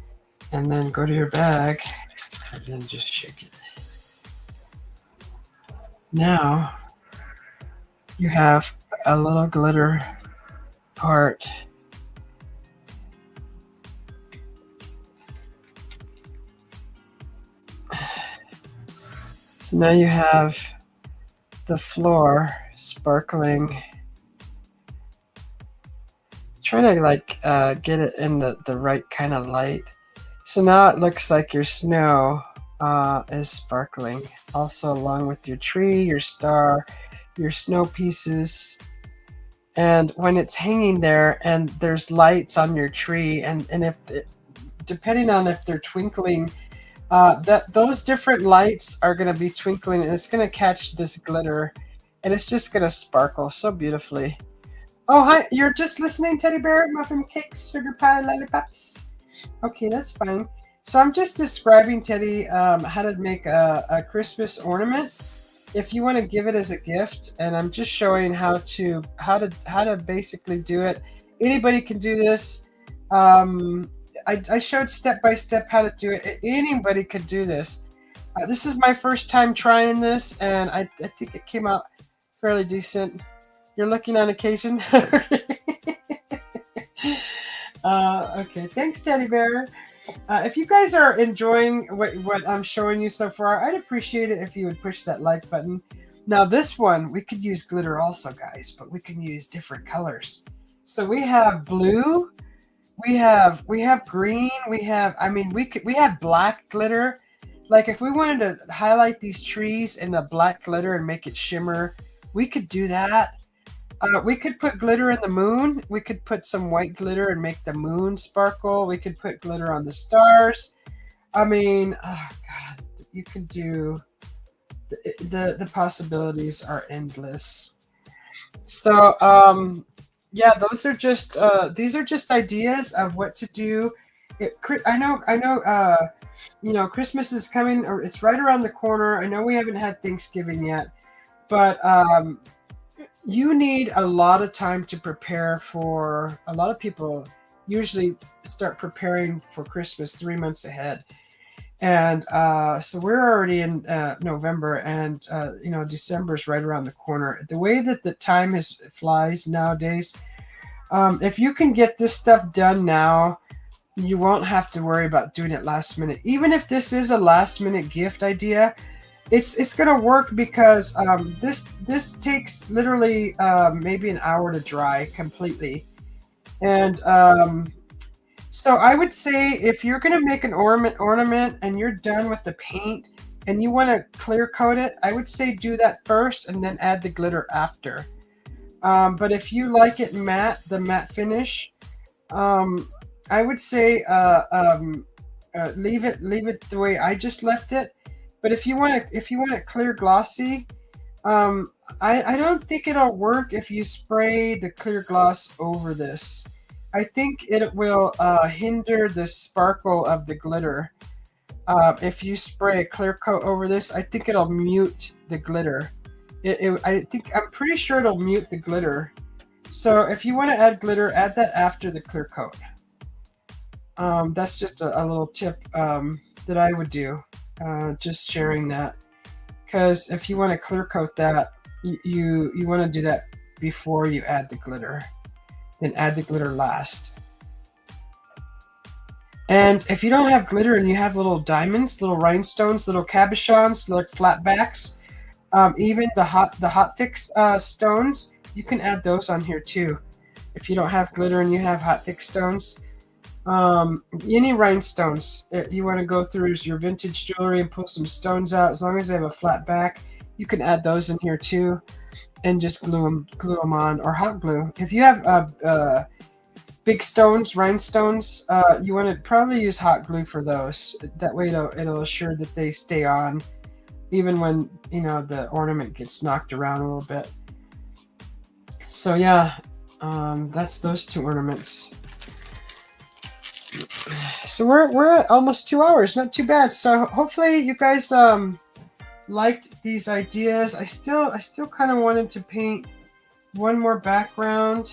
And then go to your bag and then just shake it. Now you have a little glitter part. So now you have the floor sparkling. Try to like get it in the right kind of light. So now it looks like your snow is sparkling. Also along with your tree, your star, your snow pieces. And when it's hanging there and there's lights on your tree, and if depending on if they're twinkling, those different lights are going to be twinkling, and it's going to catch this glitter, and it's just going to sparkle so beautifully. Oh, hi, you're just listening, Teddy Bear, muffin cakes, sugar pie, lollipops. Okay, that's fine. So I'm just describing, Teddy, how to make a Christmas ornament if you want to give it as a gift, and I'm just showing how to basically do it. Anybody can do this. I showed step by step how to do it. Anybody could do this. This is my first time trying this, and I think it came out fairly decent. You're looking on occasion. Okay, thanks, Teddy Bear. If you guys are enjoying what I'm showing you so far, I'd appreciate it if you would push that like button. Now this one, we could use glitter also, guys, but we can use different colors. So we have blue, we have green, we have black glitter. Like if we wanted to highlight these trees in the black glitter and make it shimmer, we could do that. We could put glitter in the moon. We could put some white glitter and make the moon sparkle. We could put glitter on the stars. I mean, oh God, you could do the possibilities are endless. So yeah, those are just these are just ideas of what to do. I know. You know, Christmas is coming, or it's right around the corner. I know we haven't had Thanksgiving yet, but you need a lot of time to prepare for. A lot of people usually start preparing for Christmas 3 months ahead. And so we're already in November, and you know, December's right around the corner. The way that the time flies nowadays, if you can get this stuff done now, you won't have to worry about doing it last minute. Even if this is a last minute gift idea, it's gonna work because this takes literally maybe an hour to dry completely. And so I would say if you're gonna make an ornament and you're done with the paint and you want to clear coat it, I would say do that first and then add the glitter after. But if you like it matte, the matte finish, I would say leave it the way I just left it. But if you want it clear glossy, I don't think it'll work if you spray the clear gloss over this. I think it will hinder the sparkle of the glitter. If you spray a clear coat over this, I think it'll mute the glitter. I'm pretty sure it'll mute the glitter. So if you want to add glitter, add that after the clear coat. That's just a little tip that I would do. Just sharing that, because if you want to clear coat that, you want to do that before you add the glitter, then add the glitter last. And if you don't have glitter and you have little diamonds, little rhinestones, little cabochons, like flat backs, even the hot fix stones, you can add those on here too. If you don't have glitter and you have hot fix stones, any rhinestones you want to go through your vintage jewelry and pull some stones out, as long as they have a flat back, you can add those in here too, and just glue them on, or hot glue. If you have big stones, rhinestones, you want to probably use hot glue for those. That way it'll assure that they stay on even when, you know, the ornament gets knocked around a little bit. So yeah, that's those two ornaments. So we're at almost 2 hours, not too bad. So hopefully you guys liked these ideas. I still kind of wanted to paint one more background.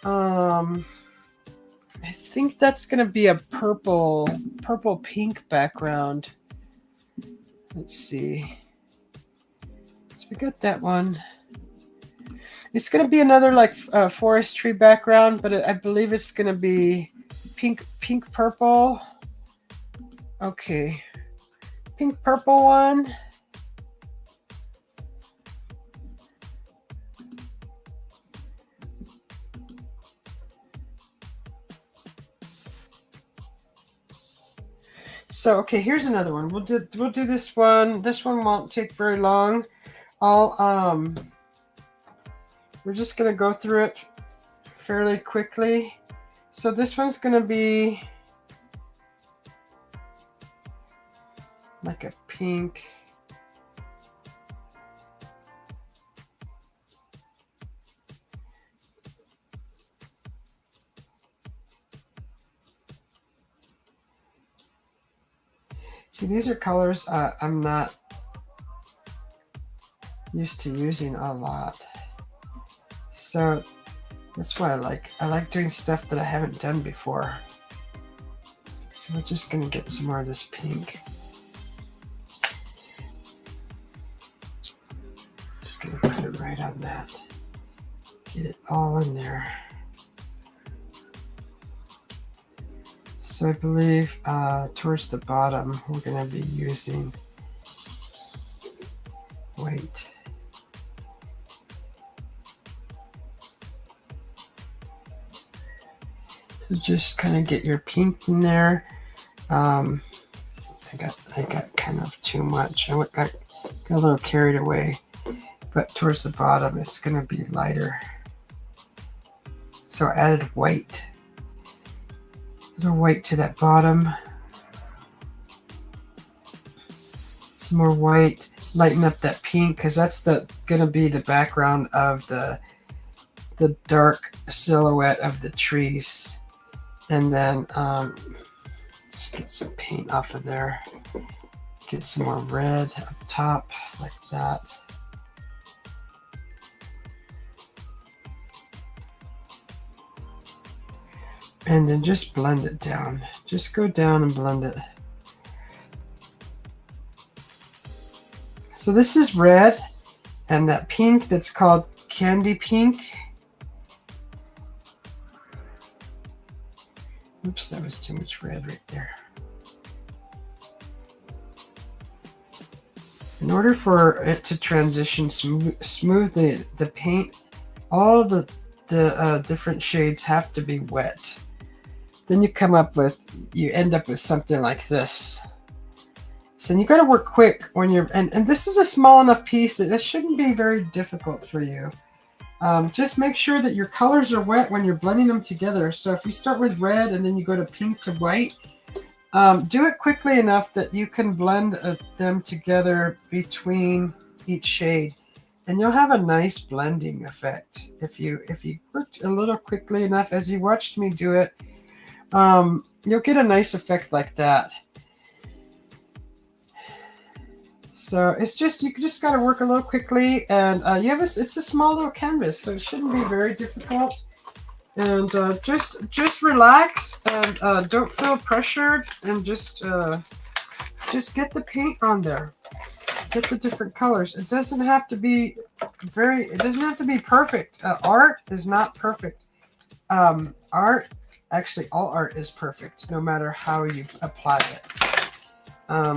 I think that's gonna be a purple pink background. Let's see. So we got that one. It's gonna be another like forestry background, but I believe it's gonna be pink purple. Okay, pink purple one. So okay, here's another one. We'll do this one. This one won't take very long. We're just gonna go through it fairly quickly. So this one's gonna be like a pink. See, these are colors I'm not used to using a lot. So that's why I like doing stuff that I haven't done before. So we're just gonna get some more of this pink. Just gonna put it right on that. Get it all in there. So I believe towards the bottom we're gonna be using white. So just kind of get your pink in there. I got kind of too much. I got a little carried away. But towards the bottom, it's going to be lighter. So I added white. A little white to that bottom. Some more white. Lighten up that pink, because that's going to be the background of the dark silhouette of the trees. And then just get some paint off of there. Get some more red up top, like that. And then just blend it down. Just go down and blend it. So this is red, and that pink that's called candy pink. Oops, that was too much red right there. In order for it to transition smoothly, the paint, all the different shades have to be wet. Then you end up with something like this. So you got to work quick when you're, and this is a small enough piece that this shouldn't be very difficult for you. Just make sure that your colors are wet when you're blending them together. So if you start with red and then you go to pink to white, do it quickly enough that you can blend them together between each shade, and you'll have a nice blending effect. If you worked a little quickly enough, as you watched me do it, you'll get a nice effect like that. So it's just, you just got to work a little quickly, and you have it's a small little canvas, so it shouldn't be very difficult. And just relax, and don't feel pressured, and just get the paint on there. Get the different colors. It doesn't have to be it doesn't have to be perfect. Art is not perfect. Art, actually, all art is perfect, no matter how you apply it.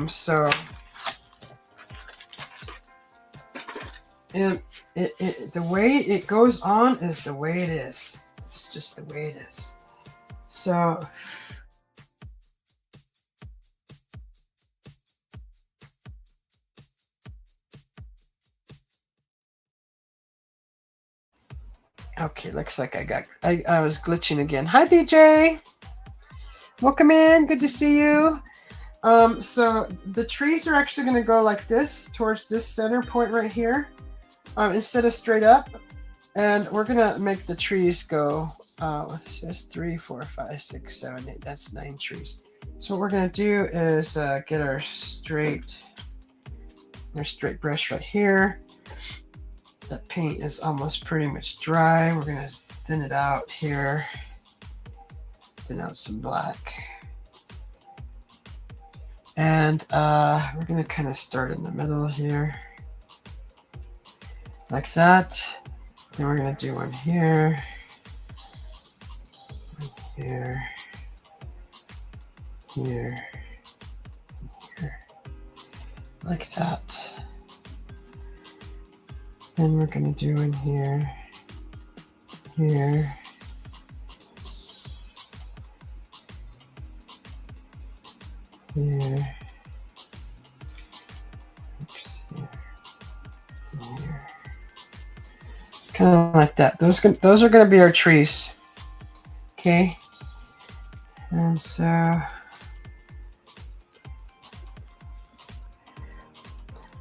So, and the way it goes on is the way it is. It's just the way it is. So, okay, looks like I was glitching again. Hi, BJ. Welcome in. Good to see you. So the trees are actually going to go like this towards this center point right here, instead of straight up. And we're going to make the trees go, what this says, 3, 4, 5, 6, 7, 8. That's 9 trees. So what we're going to do is get our straight brush right here. The paint is almost pretty much dry. We're going to thin it out here. Thin out some black. And we're going to kind of start in the middle here. Like that. Then we're going to do one here. One here. Here. Here. Like that. Then we're going to do one here. Here. Here. Oops, here. Here. Kind of like that. Those are going to be our trees. Okay. And so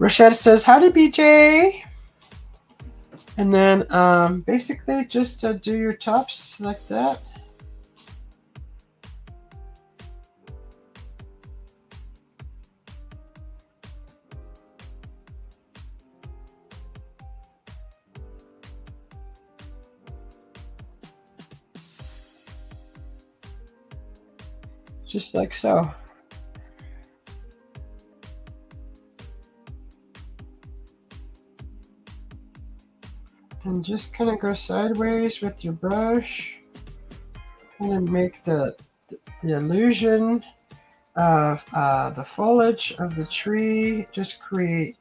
Rochette says, howdy, BJ. And then basically just do your tops like that. Just like so. And just kind of go sideways with your brush. Kind of make the illusion of the foliage of the tree. Just create,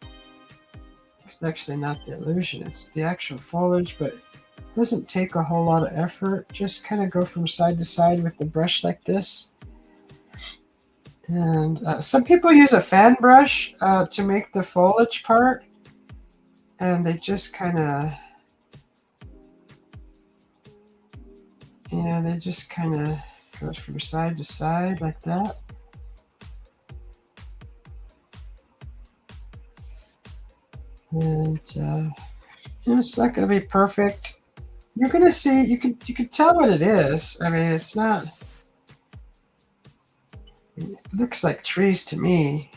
it's actually not the illusion, it's the actual foliage, but it doesn't take a whole lot of effort. Just kind of go from side to side with the brush like this. And some people use a fan brush to make the foliage part, and they just kind of, they just kind of goes from side to side like that. And it's not going to be perfect. You're going to see, you can tell what it is. I mean, it's not, it looks like trees to me.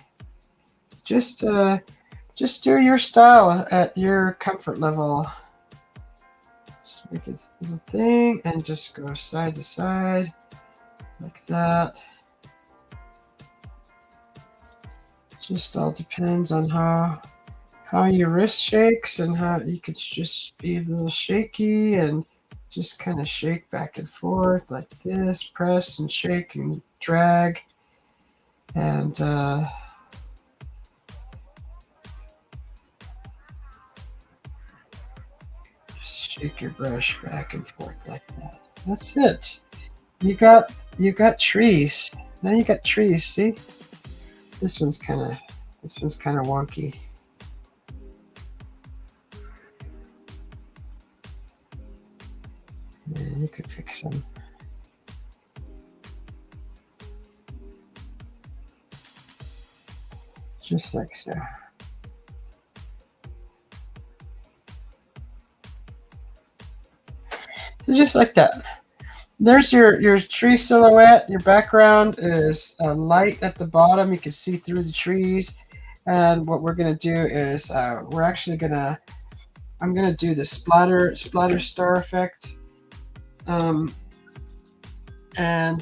Just do your style at your comfort level. Just make it a thing and just go side to side like that. Just all depends on how your wrist shakes, and how you could just be a little shaky and just kind of shake back and forth like this, press and shake and drag. And just shake your brush back and forth like that. That's it. You got trees. Now you got trees, see? This one's kind of wonky. Yeah, you could fix them. Just like so. So just like that. There's your tree silhouette. Your background is light at the bottom. You can see through the trees. And what we're gonna do is we're actually gonna I'm gonna do the splatter star effect, um, and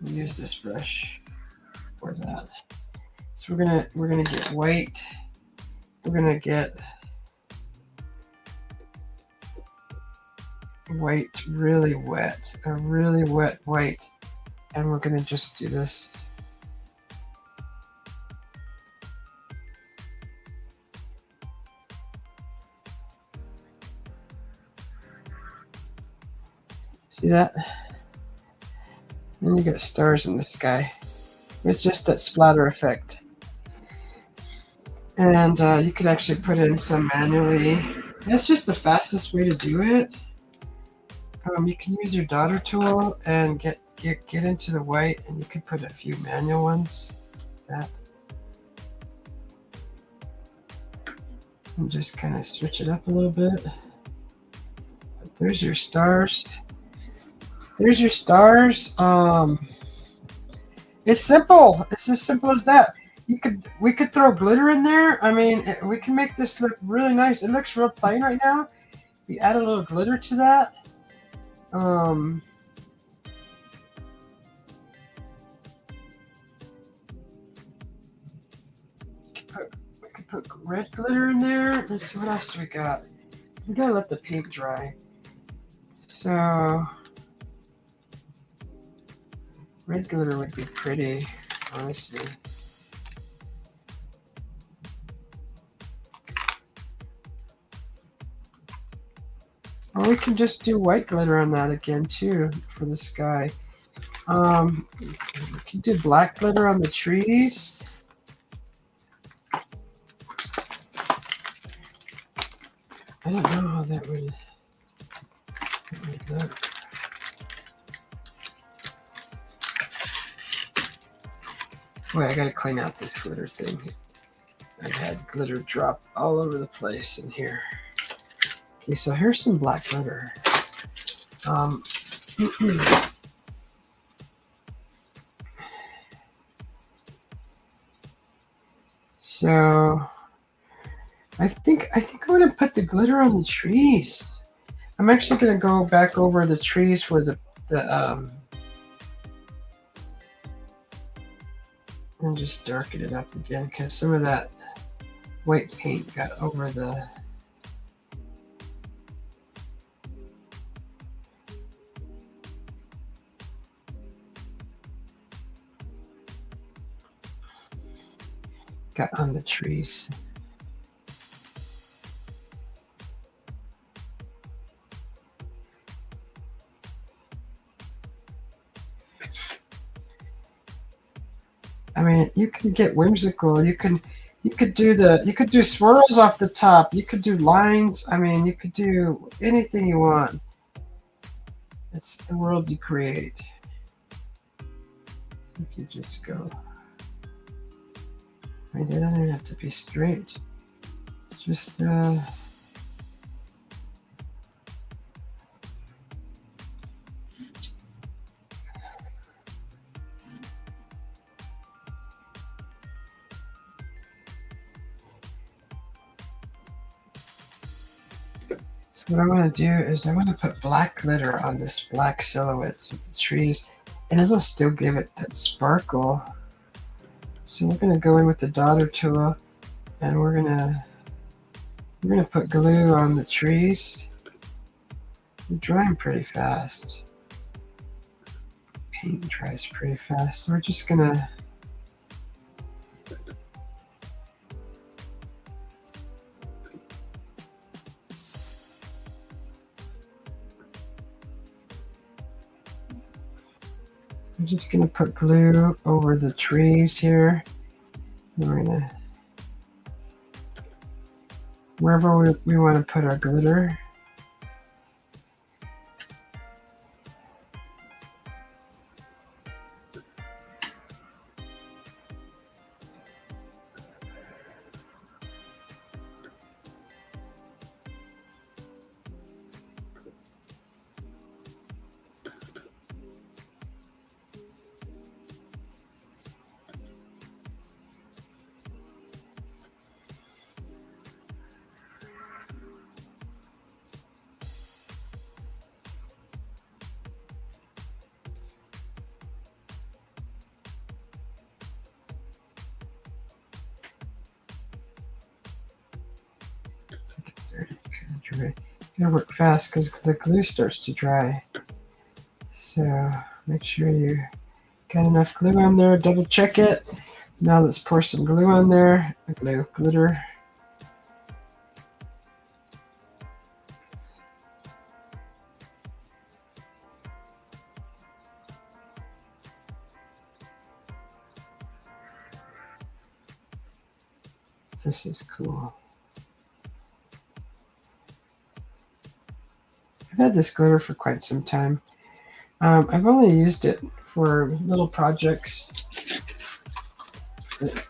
use this brush for that. So we're gonna get white. We're gonna get white really wet, a really wet white, and we're gonna just do this. See that? And you get stars in the sky. It's just that splatter effect. And you could actually put in some manually. That's just the fastest way to do it. You can use your daughter tool and get into the white, and you can put a few manual ones. That. And just kind of switch it up a little bit. But there's your stars. There's your stars. It's simple. It's as simple as that. We could throw glitter in there. I mean, we can make this look really nice. It looks real plain right now. We add a little glitter to that. We could put red glitter in there. Let's see, what else do we got? We gotta let the paint dry. So red glitter would be pretty, honestly. Or we can just do white glitter on that again too for the sky. We can do black glitter on the trees. I don't know how that would look. Boy, I gotta clean out this glitter thing. I had glitter drop all over the place in here. Okay, so here's some black glitter. So I think I'm gonna put the glitter on the trees. I'm actually gonna go back over the trees where and just darken it up again, because some of that white paint got over the on the trees. I mean, you can get whimsical. You could do swirls off the top. You could do lines. I mean, you could do anything you want. It's the world you create. You could just go. I mean, they don't even have to be straight. Just So what I'm going to do is I'm going to put black glitter on this black silhouettes of the trees, and it'll still give it that sparkle. So we're going to go in with the daughter tool, and we're going to put glue on the trees. They're drying pretty fast. Paint dries pretty fast. So we're just going to put glue over the trees here. And we're going to, wherever we want to put our glitter. think it's already kind of dry. Gotta work fast because the glue starts to dry. So make sure you got enough glue on there. Double check it. Now let's pour some glue on there. Glitter. This is cool. I've had this glitter for quite some time. I've only used it for little projects.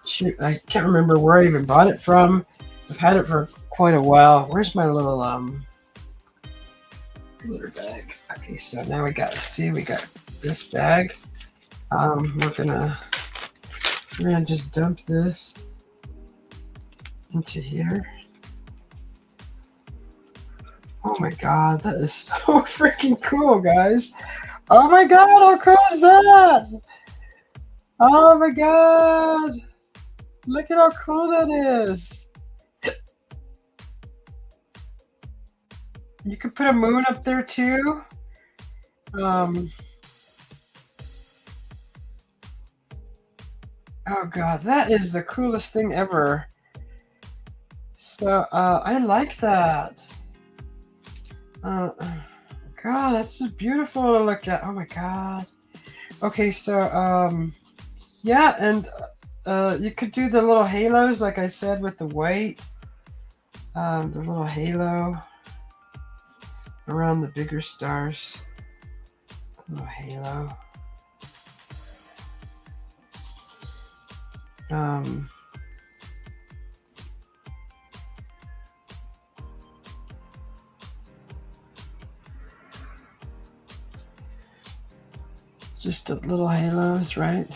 Shoot, I can't remember where I even bought it from. I've had it for quite a while. Where's my little glitter bag? Okay, so now we got this bag. We're gonna just dump this into here. Oh my god, that is so freaking cool, guys. Oh my god, how cool is that? Oh my god. Look at how cool that is. You could put a moon up there too. Oh god, that is the coolest thing ever. So I like that. God, that's just beautiful to look at. Oh my god. Okay, so yeah, and you could do the little halos, like I said, with the white. The little halo around the bigger stars. A little halo. Just the little halos, right?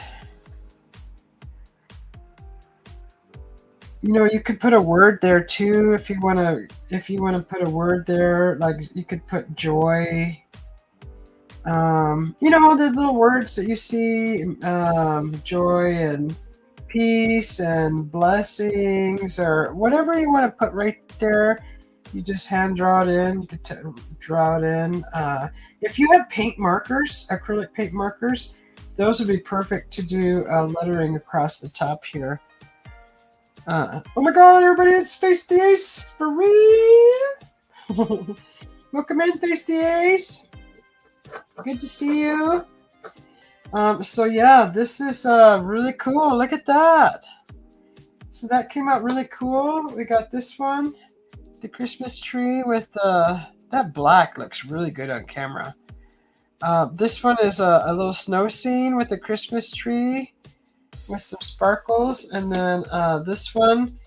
You know, you could put a word there too if you want to put a word there, like you could put joy. You know, the little words that you see, joy and peace and blessings, or whatever you want to put right there. You just hand draw it in. You could draw it in. If you have paint markers, acrylic paint markers, those would be perfect to do lettering across the top here. Oh my god, everybody, it's Face the Ace for real. Welcome in, Face the Ace. Good to see you. So yeah, this is really cool. Look at that. So that came out really cool. We got this one, the Christmas tree with that black looks really good on camera. This one is a little snow scene with the Christmas tree with some sparkles, and then this one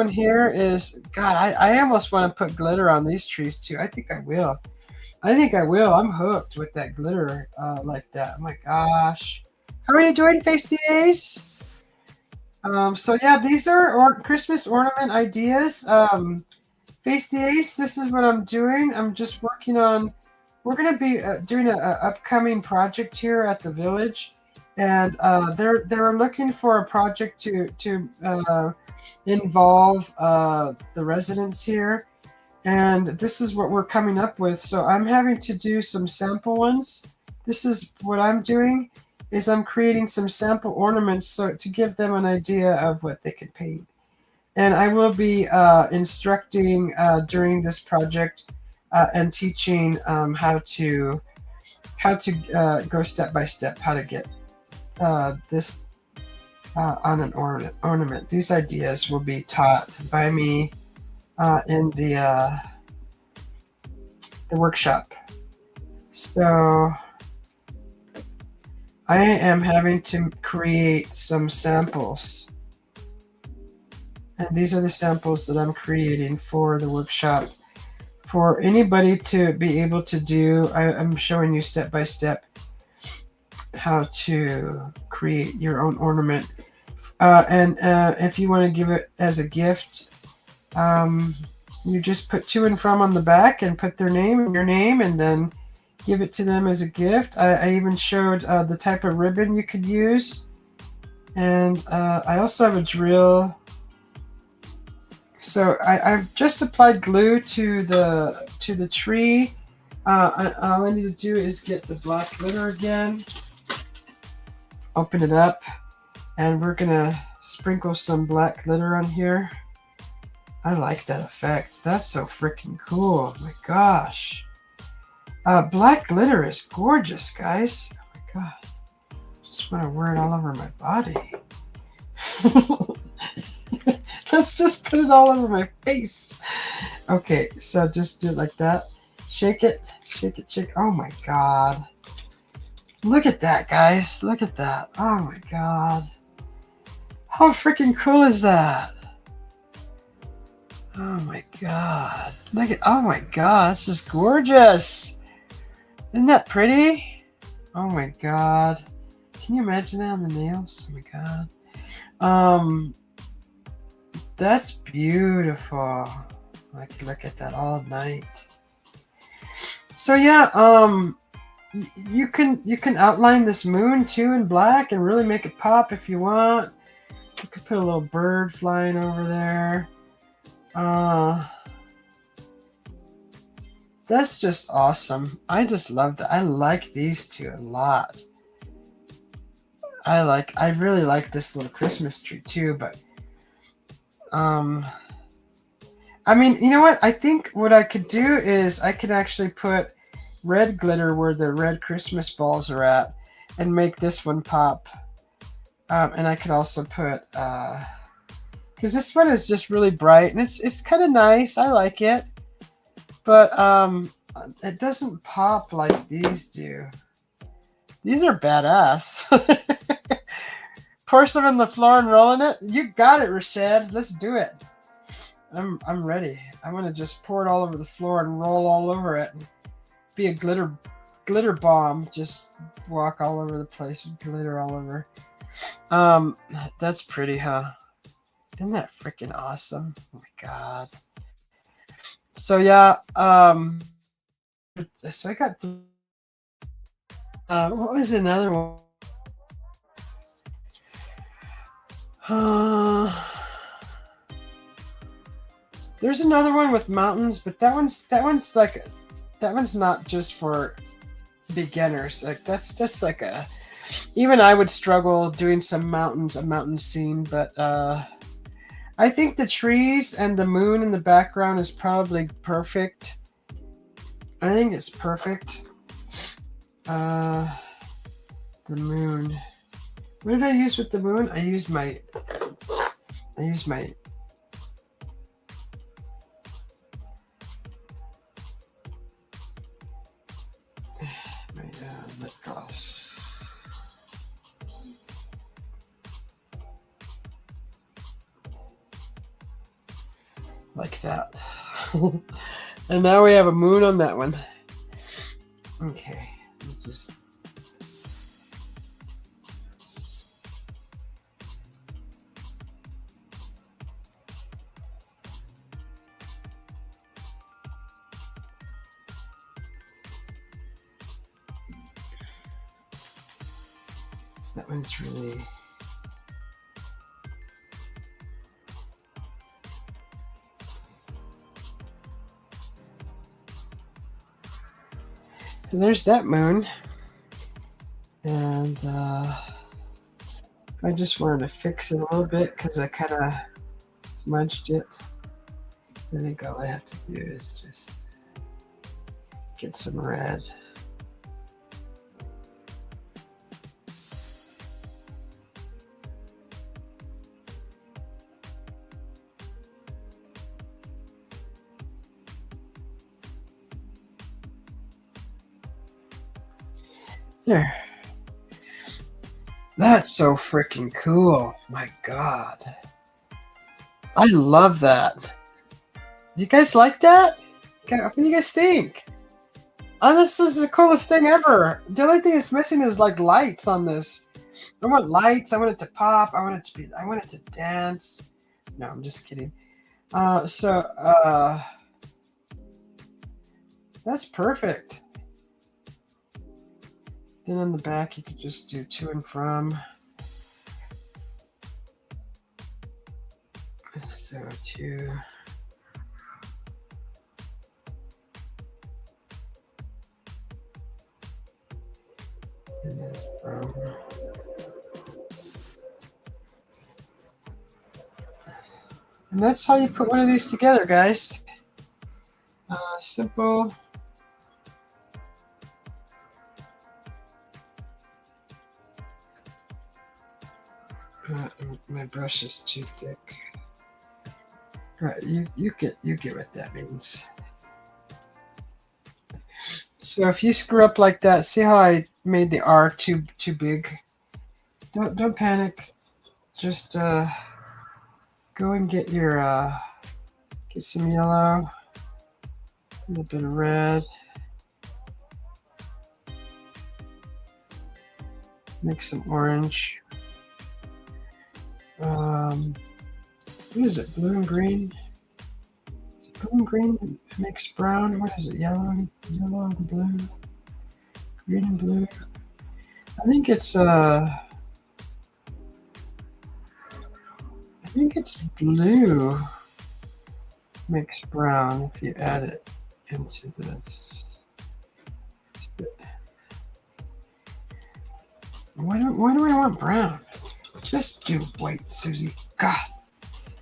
here is, God, I almost want to put glitter on these trees too. I think I will. I'm hooked with that glitter like that. Oh my gosh. How are you doing, Face the Ace? So yeah, these are Christmas ornament ideas. Face the Ace, this is what I'm doing. I'm just working on, we're going to be doing an upcoming project here at the village. And they're looking for a project to involve the residents here. And this is what we're coming up with. So I'm having to do some sample ones. This is what I'm doing, is I'm creating some sample ornaments so to give them an idea of what they can paint. And I will be instructing during this project and teaching how to go step by step, how to get this on an ornament. These ideas will be taught by me in the workshop. So I am having to create some samples, and these are the samples that I'm creating for the workshop for anybody to be able to do. I'm showing you step by step how to create your own ornament, and if you want to give it as a gift, you just put to and from on the back and put their name and your name, and then give it to them as a gift. I even showed the type of ribbon you could use, and I also have a drill So I've just applied glue to the tree. All I need to do is get the black glitter again, open it up, and we're gonna sprinkle some black glitter on here. I like that effect. That's so freaking cool. Oh my gosh. Black glitter is gorgeous, guys. Oh my god. Just want to wear it all over my body. Let's just put it all over my face. Okay, so just do it like that. Shake it, shake it, shake. Oh my god. Look at that, guys. Look at that. Oh my god. How freaking cool is that? Oh my god. Look at, oh my god, it's just gorgeous. Isn't that pretty? Oh my god. Can you imagine that on the nails? Oh my god. That's beautiful. I could look at that all night. So yeah, you can outline this moon too in black and really make it pop if you want. You could put a little bird flying over there. That's just awesome. I just love that. I like these two a lot. I really like this little Christmas tree too, but I mean, you know what? I think what I could do is I could actually put red glitter where the red Christmas balls are at and make this one pop. And I could also put because this one is just really bright and it's kind of nice. I like it, but it doesn't pop like these do. These are badass. Pour some on the floor and roll in it. You got it, Rashad. Let's do it. I'm ready. I want to just pour it all over the floor and roll all over it. And be a glitter bomb. Just walk all over the place with glitter all over. That's pretty, huh? Isn't that freaking awesome? Oh my god. So yeah, so I got what was another one? There's another one with mountains, but that one's not just for beginners. Like that's just like even I would struggle doing a mountain scene, but I think the trees and the moon in the background is probably perfect. I think it's perfect. The moon. What did I use with the moon? I used my lip gloss. Like that. And now we have a moon on that one. Okay, let's just. So that one's really. So there's that moon. And I just wanted to fix it a little bit because I kind of smudged it. I think all I have to do is just get some red. There. That's so freaking cool. My god. I love that. You guys like that? What do you guys think? Oh, this is the coolest thing ever. The only thing it's missing is like lights on this. I want lights. I want it to pop. I want it to dance. No, I'm just kidding. So that's perfect. Then on the back, you could just do to and from. So 2. And then from. And that's how you put one of these together, guys. Simple. My brush is too thick. Right, you get what that means. So if you screw up like that, see how I made the R too big? Don't panic. Just go and get your get some yellow, a little bit of red. Make some orange. What is it? Blue and green? Is it blue and green mix brown? What is it? Yellow and blue? Green and blue? I think it's blue mixed brown if you add it into this. Why do I want brown? Just do white, Susie. God,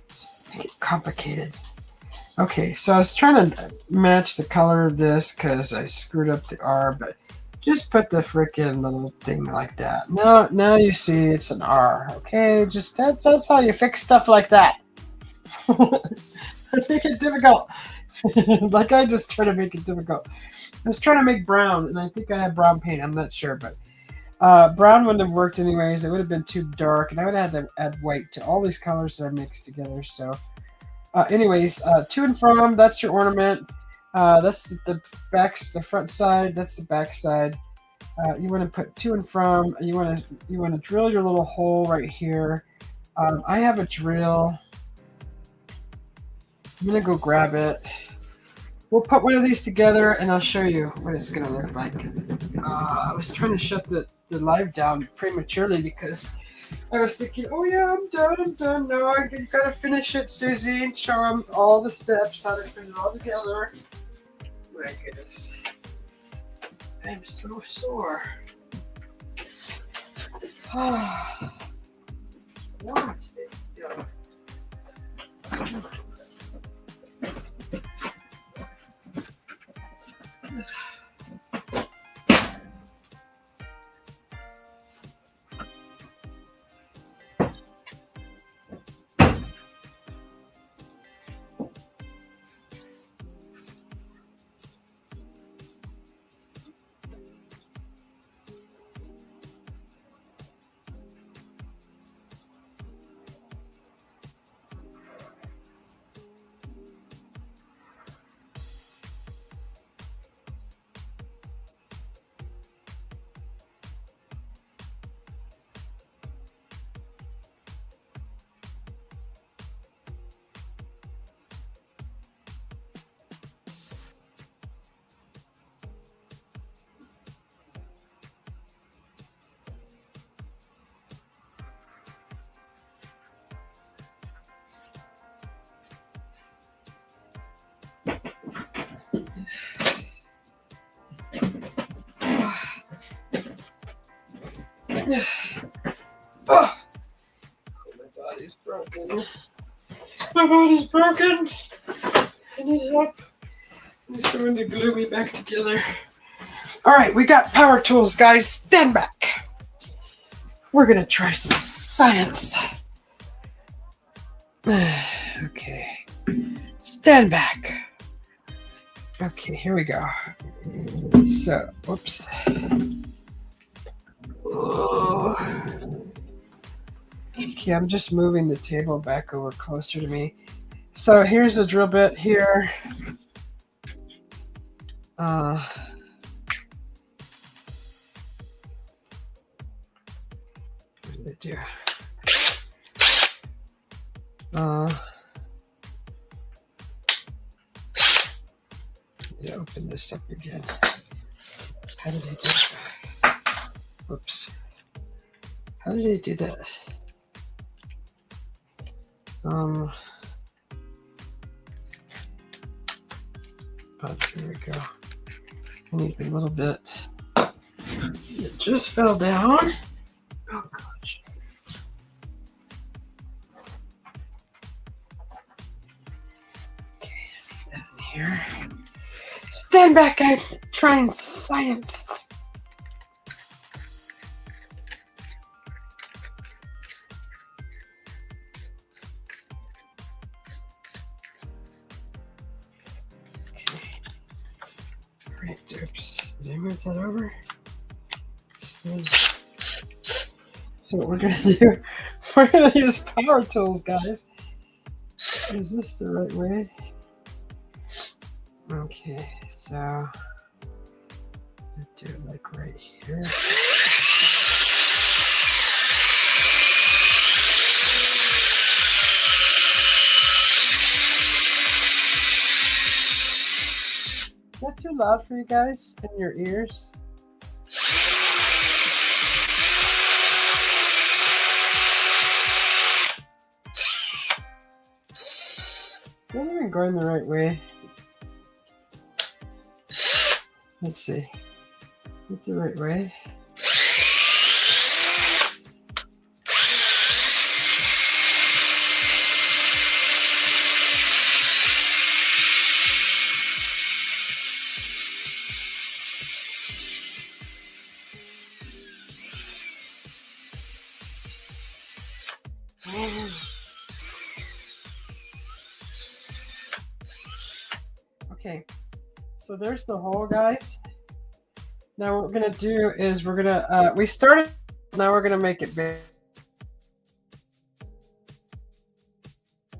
just make it complicated. Okay, so I was trying to match the color of this because I screwed up the R, but just put the freaking little thing like that. Now you see it's an R. Okay, just that's how you fix stuff like that. Make it difficult. Like I just try to make it difficult. I was trying to make brown, and I think I had brown paint. I'm not sure, but brown wouldn't have worked anyways. It would have been too dark, and I would have had to add white to all these colors that I mixed together. So, anyways, to and from. That's your ornament. That's the front side. That's the back side. You want to put to and from. You want to drill your little hole right here. I have a drill. I'm gonna go grab it. We'll put one of these together, and I'll show you what it's gonna look like. I was trying to shut the live down prematurely because I was thinking, oh yeah, I'm done. No, you gotta finish it, Susie, and show them all the steps, how to put it all together. My goodness. I'm so sore. What is going? Oh, my body's broken. My body's broken. I need help. I need someone to glue me back together. Alright, we got power tools, guys. Stand back. We're gonna try some science. Okay. Stand back. Okay, here we go. So, whoops. Oh. Okay, I'm just moving the table back over closer to me. So here's a drill bit here. What did I do? Yeah, open this up again. How did I do that? Whoops. How did I do that? Oh, there we go. I need a little bit. It just fell down. Oh gosh. Okay, I need that in here. Stand back, I'm trying science. Okay. Right, oops. Did I move that over? So what we're gonna do, we're gonna use power tools, guys. Is this the right way? Okay, so do it like right here. Is that too loud for you guys in your ears? Is that even going the right way? Let's see. Is it the right way? Okay, so there's the hole, guys. Now what we're gonna do is we're gonna we started. Now we're gonna make it big.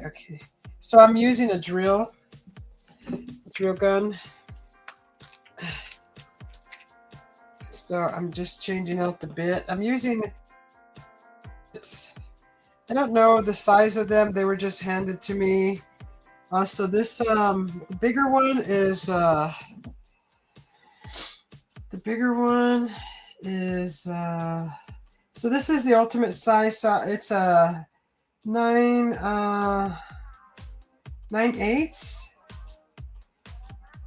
Okay, so I'm using a drill gun. So I'm just changing out the bit. I'm using. I don't know the size of them. They were just handed to me. So this the bigger one is so this is the ultimate size. It's a 9/8.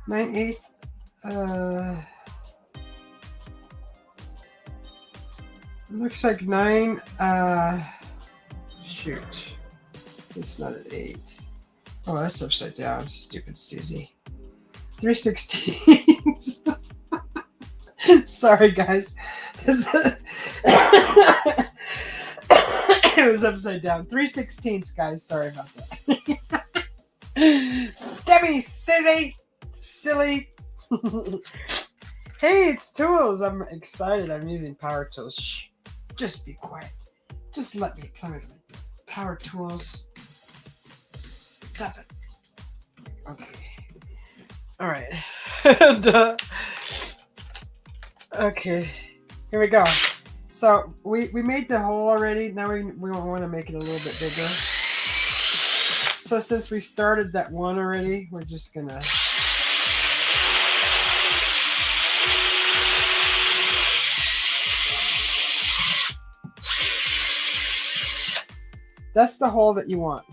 9/8. Looks like 9. Shoot, it's not an 8. Oh, that's upside down. Stupid Susie. 3/16. Sorry, guys. It was upside down. 3/16, guys. Sorry about that. Debbie, Susie, silly. Hey, it's tools. I'm excited. I'm using power tools. Shh. Just be quiet. Just let me play with my power tools. Stop it. Okay. All right. Okay. Here we go. So we made the hole already. Now we want to make it a little bit bigger. So since we started that one already, we're just gonna. That's the hole that you want.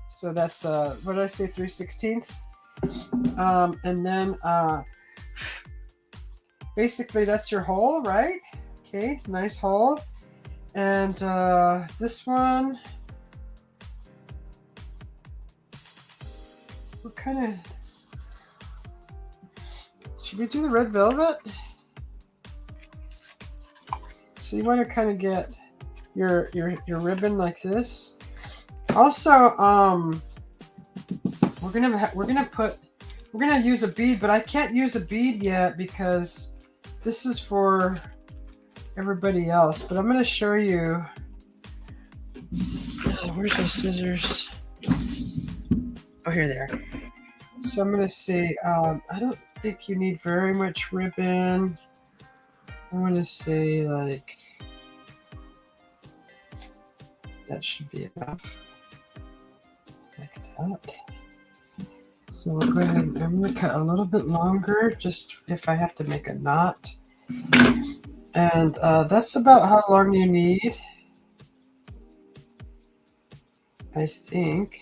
So that's what did I say, 3/16? And then basically that's your hole, right? Okay, nice hole. And this one, what kind of, should we do the red velvet? So you want to kind of get your ribbon like this. Also, we're gonna use a bead, but I can't use a bead yet because this is for everybody else. But I'm gonna show you. Where's those scissors? Oh, here they are. So I'm gonna see. I don't think you need very much ribbon. I'm gonna say like that should be enough. Like that. So we'll go ahead. I'm going to cut a little bit longer, just if I have to make a knot. And that's about how long you need, I think.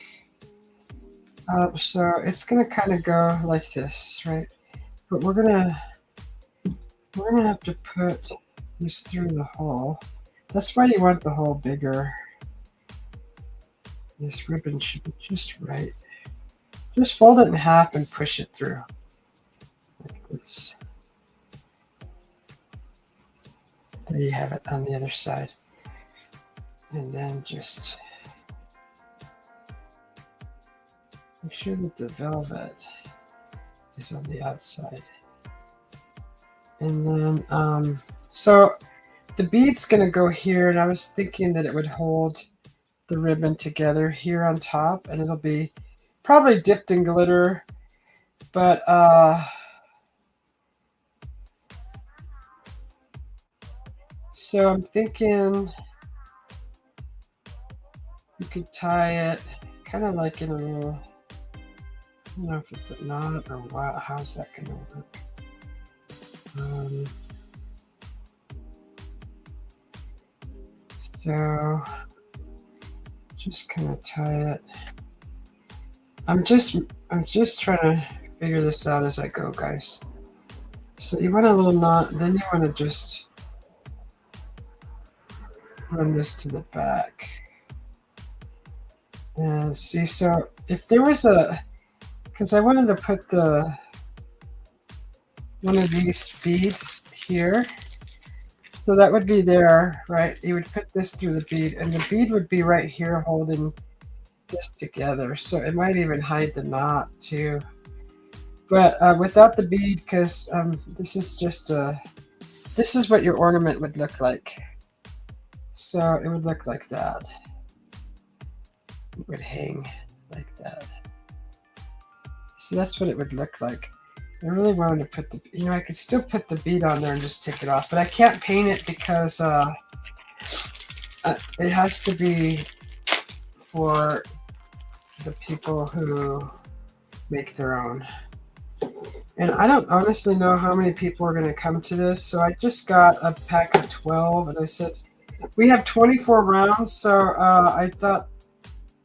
So it's gonna kind of go like this, right? But we're gonna have to put this through the hole. That's why you want the hole bigger. This ribbon should be just right. Just fold it in half and push it through like this. There you have it on the other side. And then just make sure that the velvet is on the outside. And then, so the bead's gonna go here, and I was thinking that it would hold the ribbon together here on top, and it'll be probably dipped in glitter, but so I'm thinking you could tie it kind of like in a little, I don't know if it's a knot or what. How's that gonna work? So just kind of tie it. I'm just trying to figure this out as I go, guys. So you want a little knot, then you want to just run this to the back. And see, so if there was because I wanted to put one of these beads here. So that would be there, right? You would put this through the bead, and the bead would be right here holding this together. So it might even hide the knot too. But without the bead, because this is just this is what your ornament would look like. So it would look like that. It would hang like that. So that's what it would look like. I really wanted to put the, I could still put the bead on there and just take it off, but I can't paint it because it has to be for the people who make their own. And I don't honestly know how many people are going to come to this, so I just got a pack of 12, and I said, we have 24 rounds, so I thought,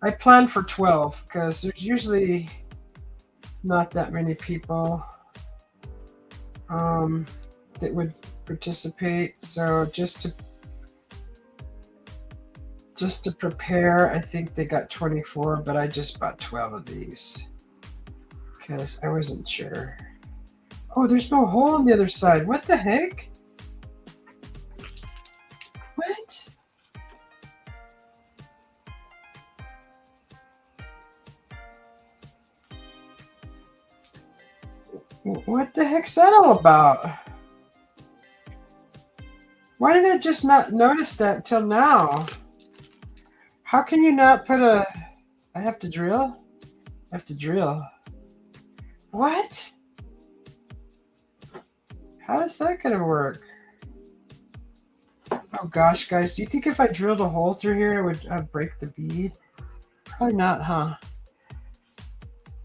I planned for 12, because there's usually not that many people that would participate. So just to prepare, I think they got 24, but I just bought 12 of these because I wasn't sure. Oh, there's no hole on the other side. What the heck? What? What the heck's that all about? Why did I just not notice that till now? How can you not put a... I have to drill? I have to drill. What? How is that gonna work? Oh gosh, guys, do you think if I drilled a hole through here, it would break the bead? Probably not, huh?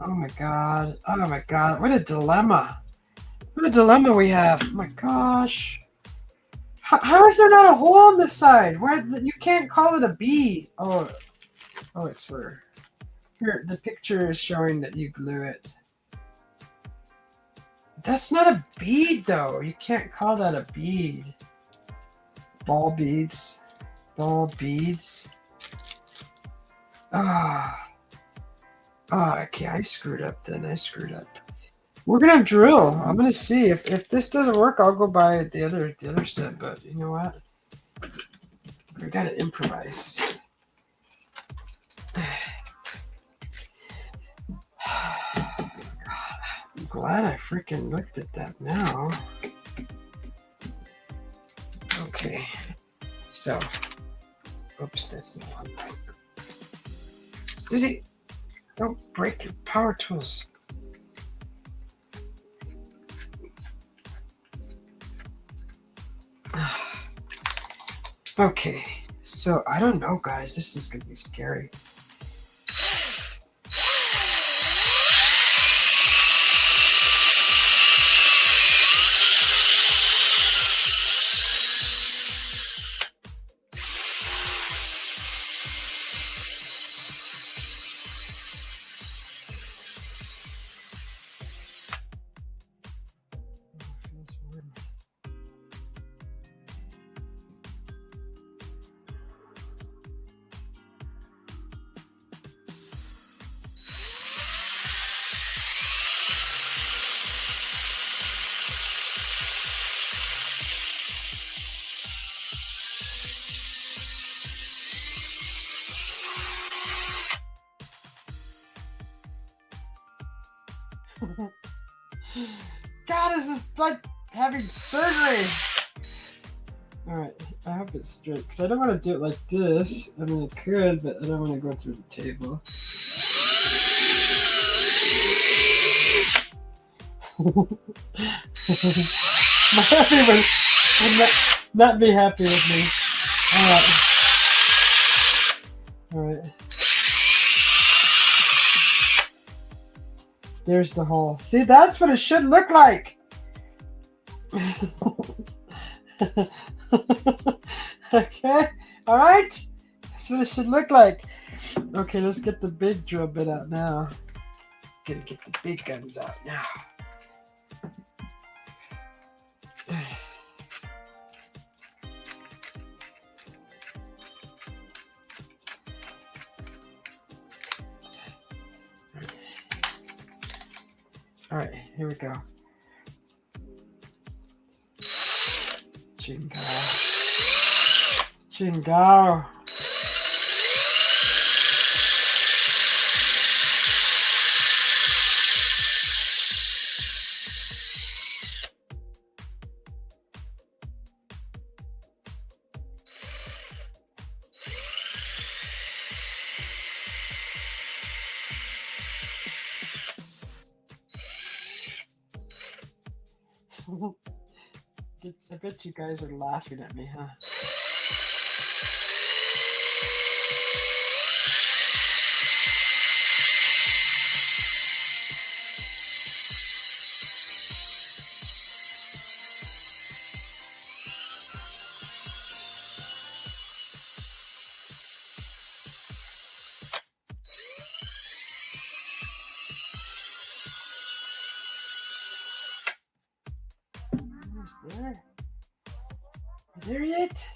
Oh my god. Oh my god. What a dilemma. What a dilemma we have. Oh my gosh. How is there not a hole on this side? Where you can't call it a bead. Oh, it's for... Here, the picture is showing that you glue it. That's not a bead, though. You can't call that a bead. Ball beads. Ball beads. Ah. Okay, I screwed up then. I screwed up. We're gonna drill. I'm gonna see if this doesn't work. I'll go buy the other set. But you know what? We gotta improvise. I'm glad I freaking looked at that now. Okay, so, oops, that's not one. Susie, don't break your power tools. Okay, so I don't know, guys. This is gonna be scary. God, this is like having surgery. Alright, I hope it's straight, because I don't want to do it like this. I mean, I could, but I don't want to go through the table. My husband would not be happy with me. Alright. There's the hole. See, that's what it should look like. Okay, alright. That's what it should look like. Okay, let's get the big drill bit out now. Gonna get the big guns out now. Alright, here we go. Jingo. Jingo. I bet you guys are laughing at me, huh? Almost there. There yet?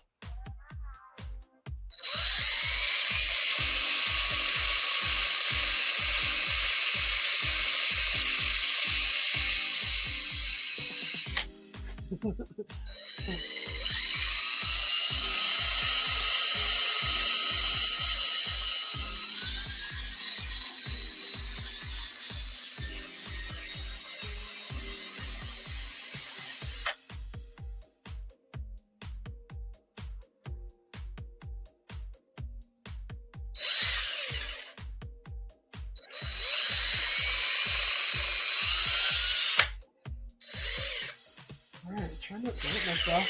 Alright, trying not to hit myself.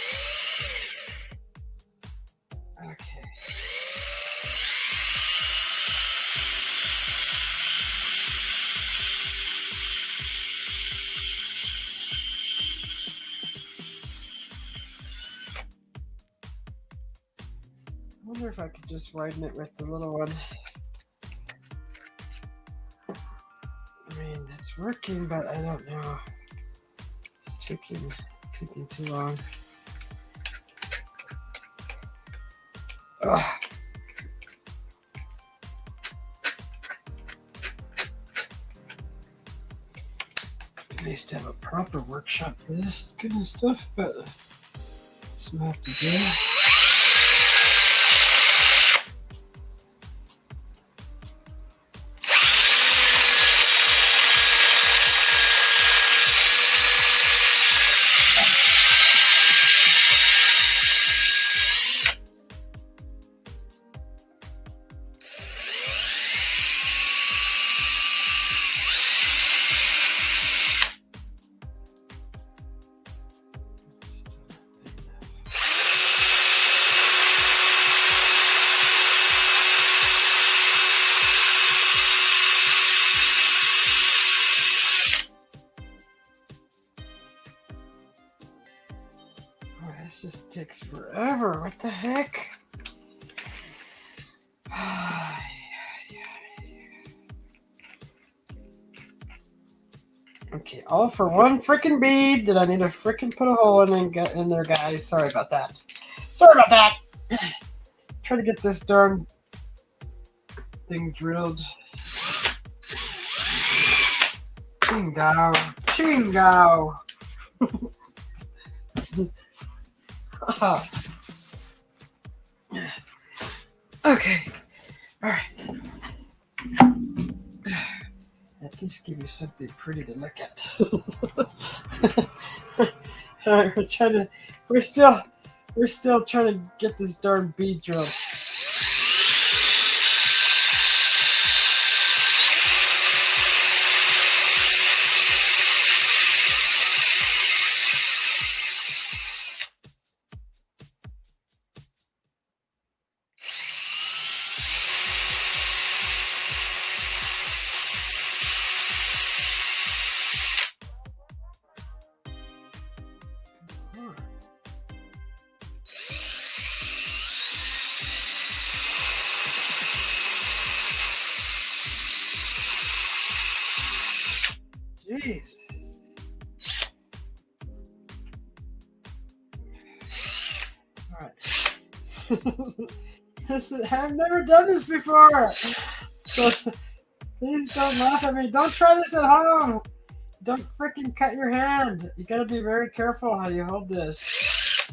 Okay. I wonder if I could just widen it with the little one. I mean, it's working, but I don't know. It's taking too long. Ugh. Nice to have a proper workshop for this kind of stuff, but some have to do. This just takes forever. What the heck? Okay, all for one freaking bead that I need to freaking put a hole in and get in there, guys. Sorry about that. Sorry about that. Try to get this darn thing drilled. Chingo. Chingo. Okay. All right. At least give you something pretty to look at. Alright, we're still trying to get this darn bead drilled. Jeez. Alright. I've never done this before. So please don't laugh at me. Don't try this at home. Don't freaking cut your hand. You gotta be very careful how you hold this.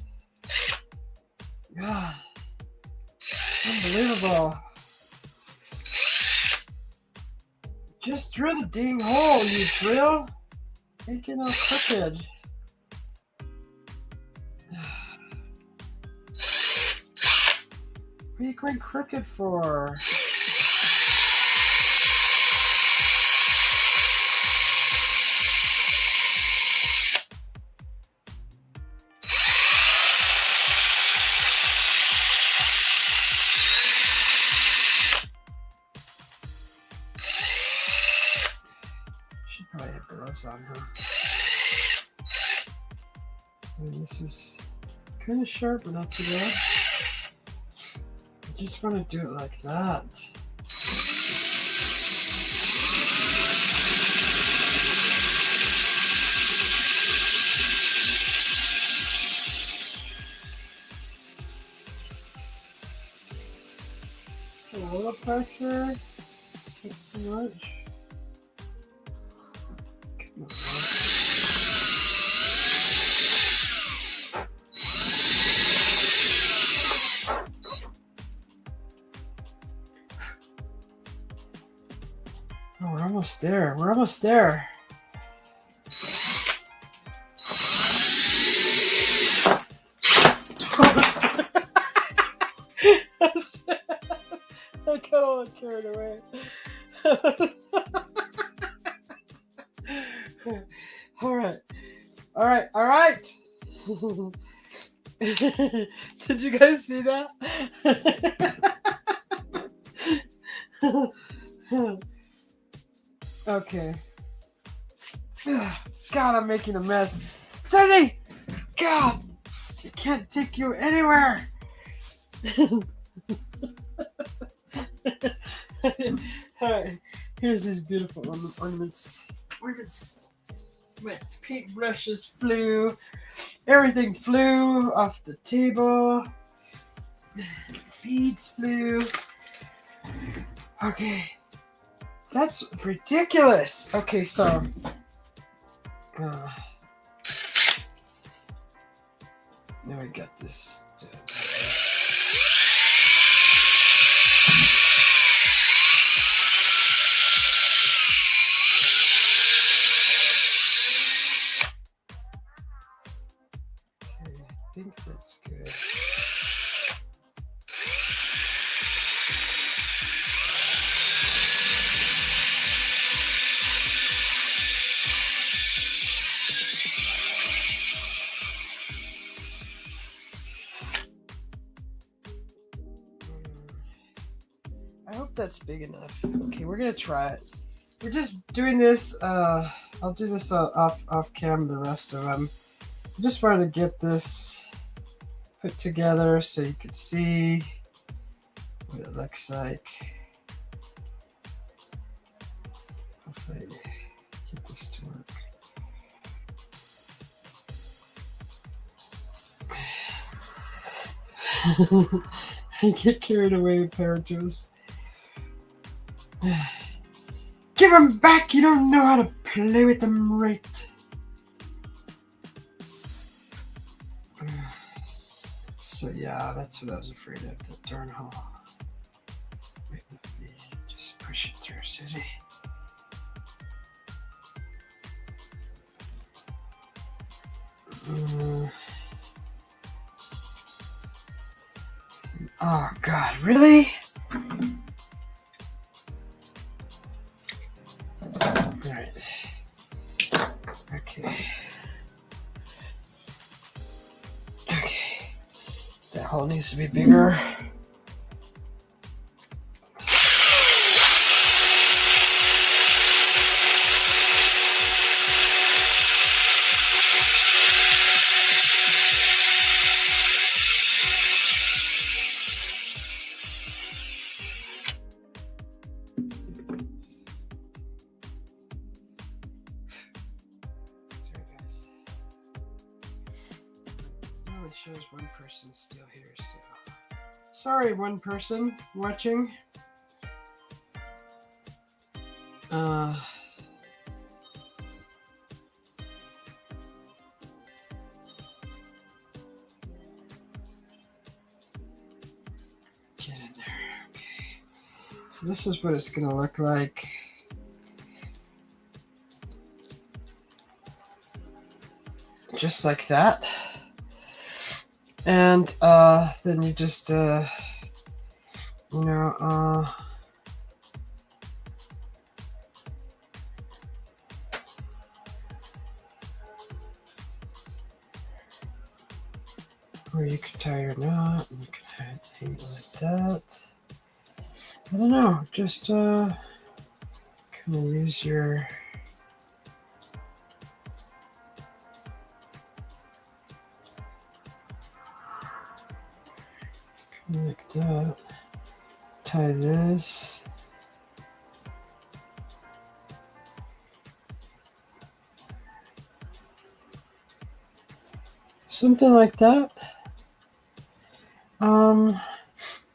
God. Unbelievable. Just drill the dang hole, you drill. Make it all crooked. What are you going crooked for? Should probably have gloves on, huh? I mean, this is kind of sharp, but not too bad. I just want to do it like that. A little pressure. Not too much. Come on. Oh, we're almost there. We're almost there. I got all carried away. All right. Did you guys see that? Okay. God, I'm making a mess. Susie! God! I can't take you anywhere! Alright, here's these beautiful ornaments. My paintbrushes flew. Everything flew off the table. Beads flew. Okay. That's ridiculous. Okay, so now we got this done. Okay, I think that's good. I hope that's big enough. Okay, we're gonna try it. We're just doing this. I'll do this off cam. The rest of them. I just wanted to get this put together so you could see what it looks like. Hopefully, get this to work. I get carried away with paratroopers. Give them back! You don't know how to play with them right. So yeah, that's what I was afraid of, that darn hole. Wait, let me just push it through, Susie. Oh God, really? All right. Okay. Okay. That hole needs to be bigger. It shows one person still here, so sorry, one person watching. Get in there. Okay. So this is what it's gonna look like. Just like that. And then you just or you could tie your knot and you can hang it like that. I don't know, just kind of use your like that. Tie this. Something like that.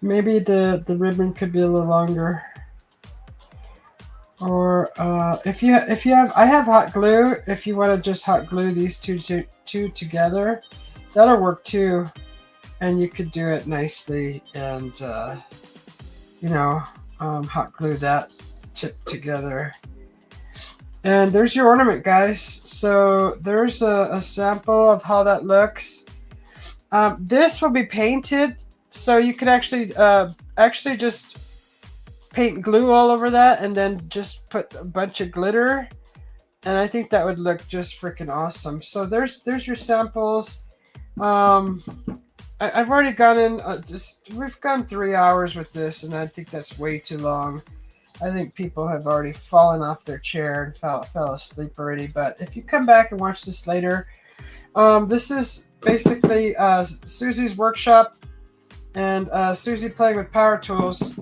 Maybe the ribbon could be a little longer. Or if you have, I have hot glue. If you want to just hot glue these two together, that'll work too. And you could do it nicely and hot glue that tip together. And there's your ornament, guys. So there's a sample of how that looks. This will be painted, so you could actually just paint glue all over that and then just put a bunch of glitter, and I think that would look just freaking awesome. So there's your samples. I've already gone in, we've gone 3 hours with this, and I think that's way too long. I think people have already fallen off their chair and fell asleep already. But if you come back and watch this later, this is basically Susie's workshop and Susie playing with power tools.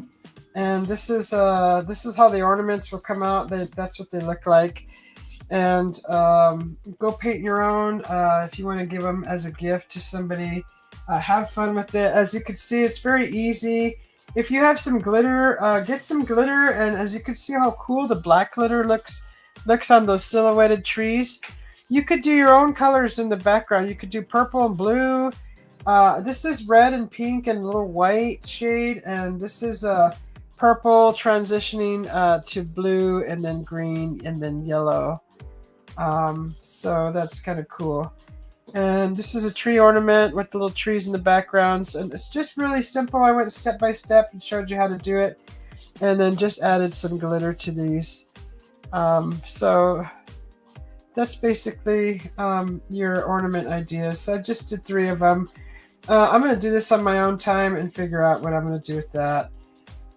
And this is how the ornaments will come out. That's what they look like. And go paint your own if you want to give them as a gift to somebody. Have fun with it. As you can see, it's very easy. If you have some glitter, get some glitter. And as you can see how cool the black glitter looks on those silhouetted trees. You could do your own colors in the background. You could do purple and blue. This is red and pink and a little white shade. And this is purple transitioning to blue and then green and then yellow. So that's kind of cool. And this is a tree ornament with the little trees in the backgrounds, and it's just really simple. I went step by step and showed you how to do it, and then just added some glitter to these. So that's basically your ornament ideas. So I just did 3 of them. I'm going to do this on my own time and figure out what I'm going to do with that.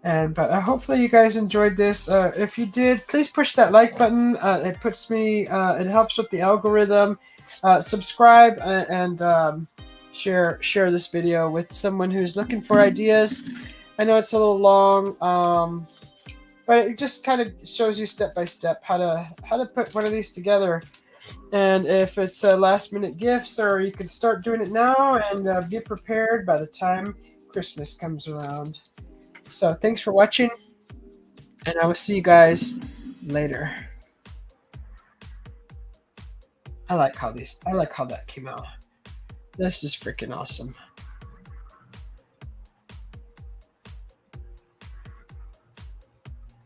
But hopefully you guys enjoyed this. If you did, please push that like button. It puts me, it helps with the algorithm. Subscribe and share this video with someone who's looking for ideas. I know it's a little long, but it just kind of shows you step by step how to put one of these together. And if it's last minute gifts, or you can start doing it now and be prepared by the time Christmas comes around. So thanks for watching, and I will see you guys later. I like how that came out. That's just freaking awesome.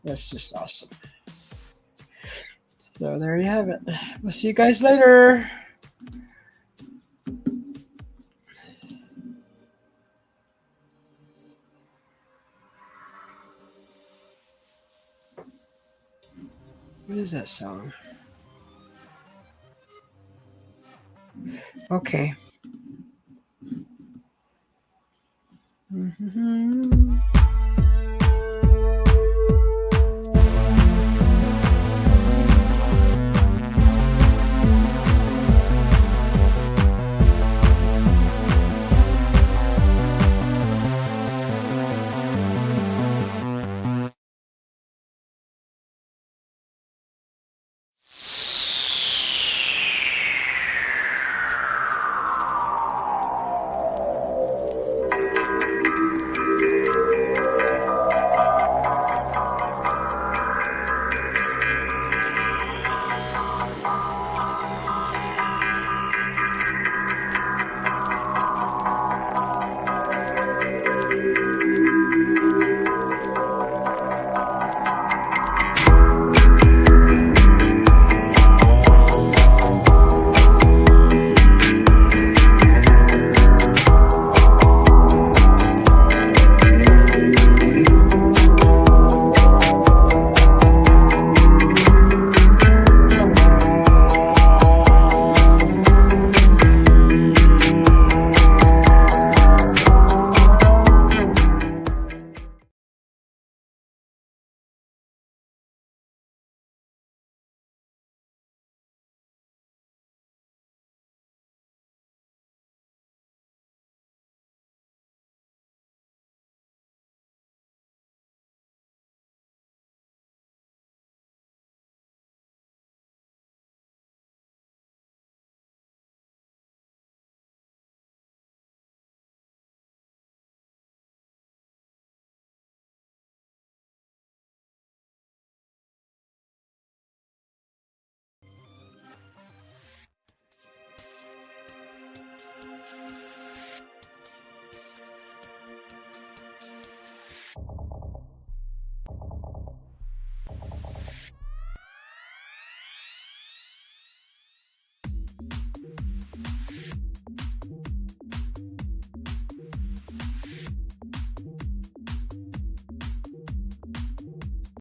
That's just awesome. So there you have it. We'll see you guys later. What is that song? Okay.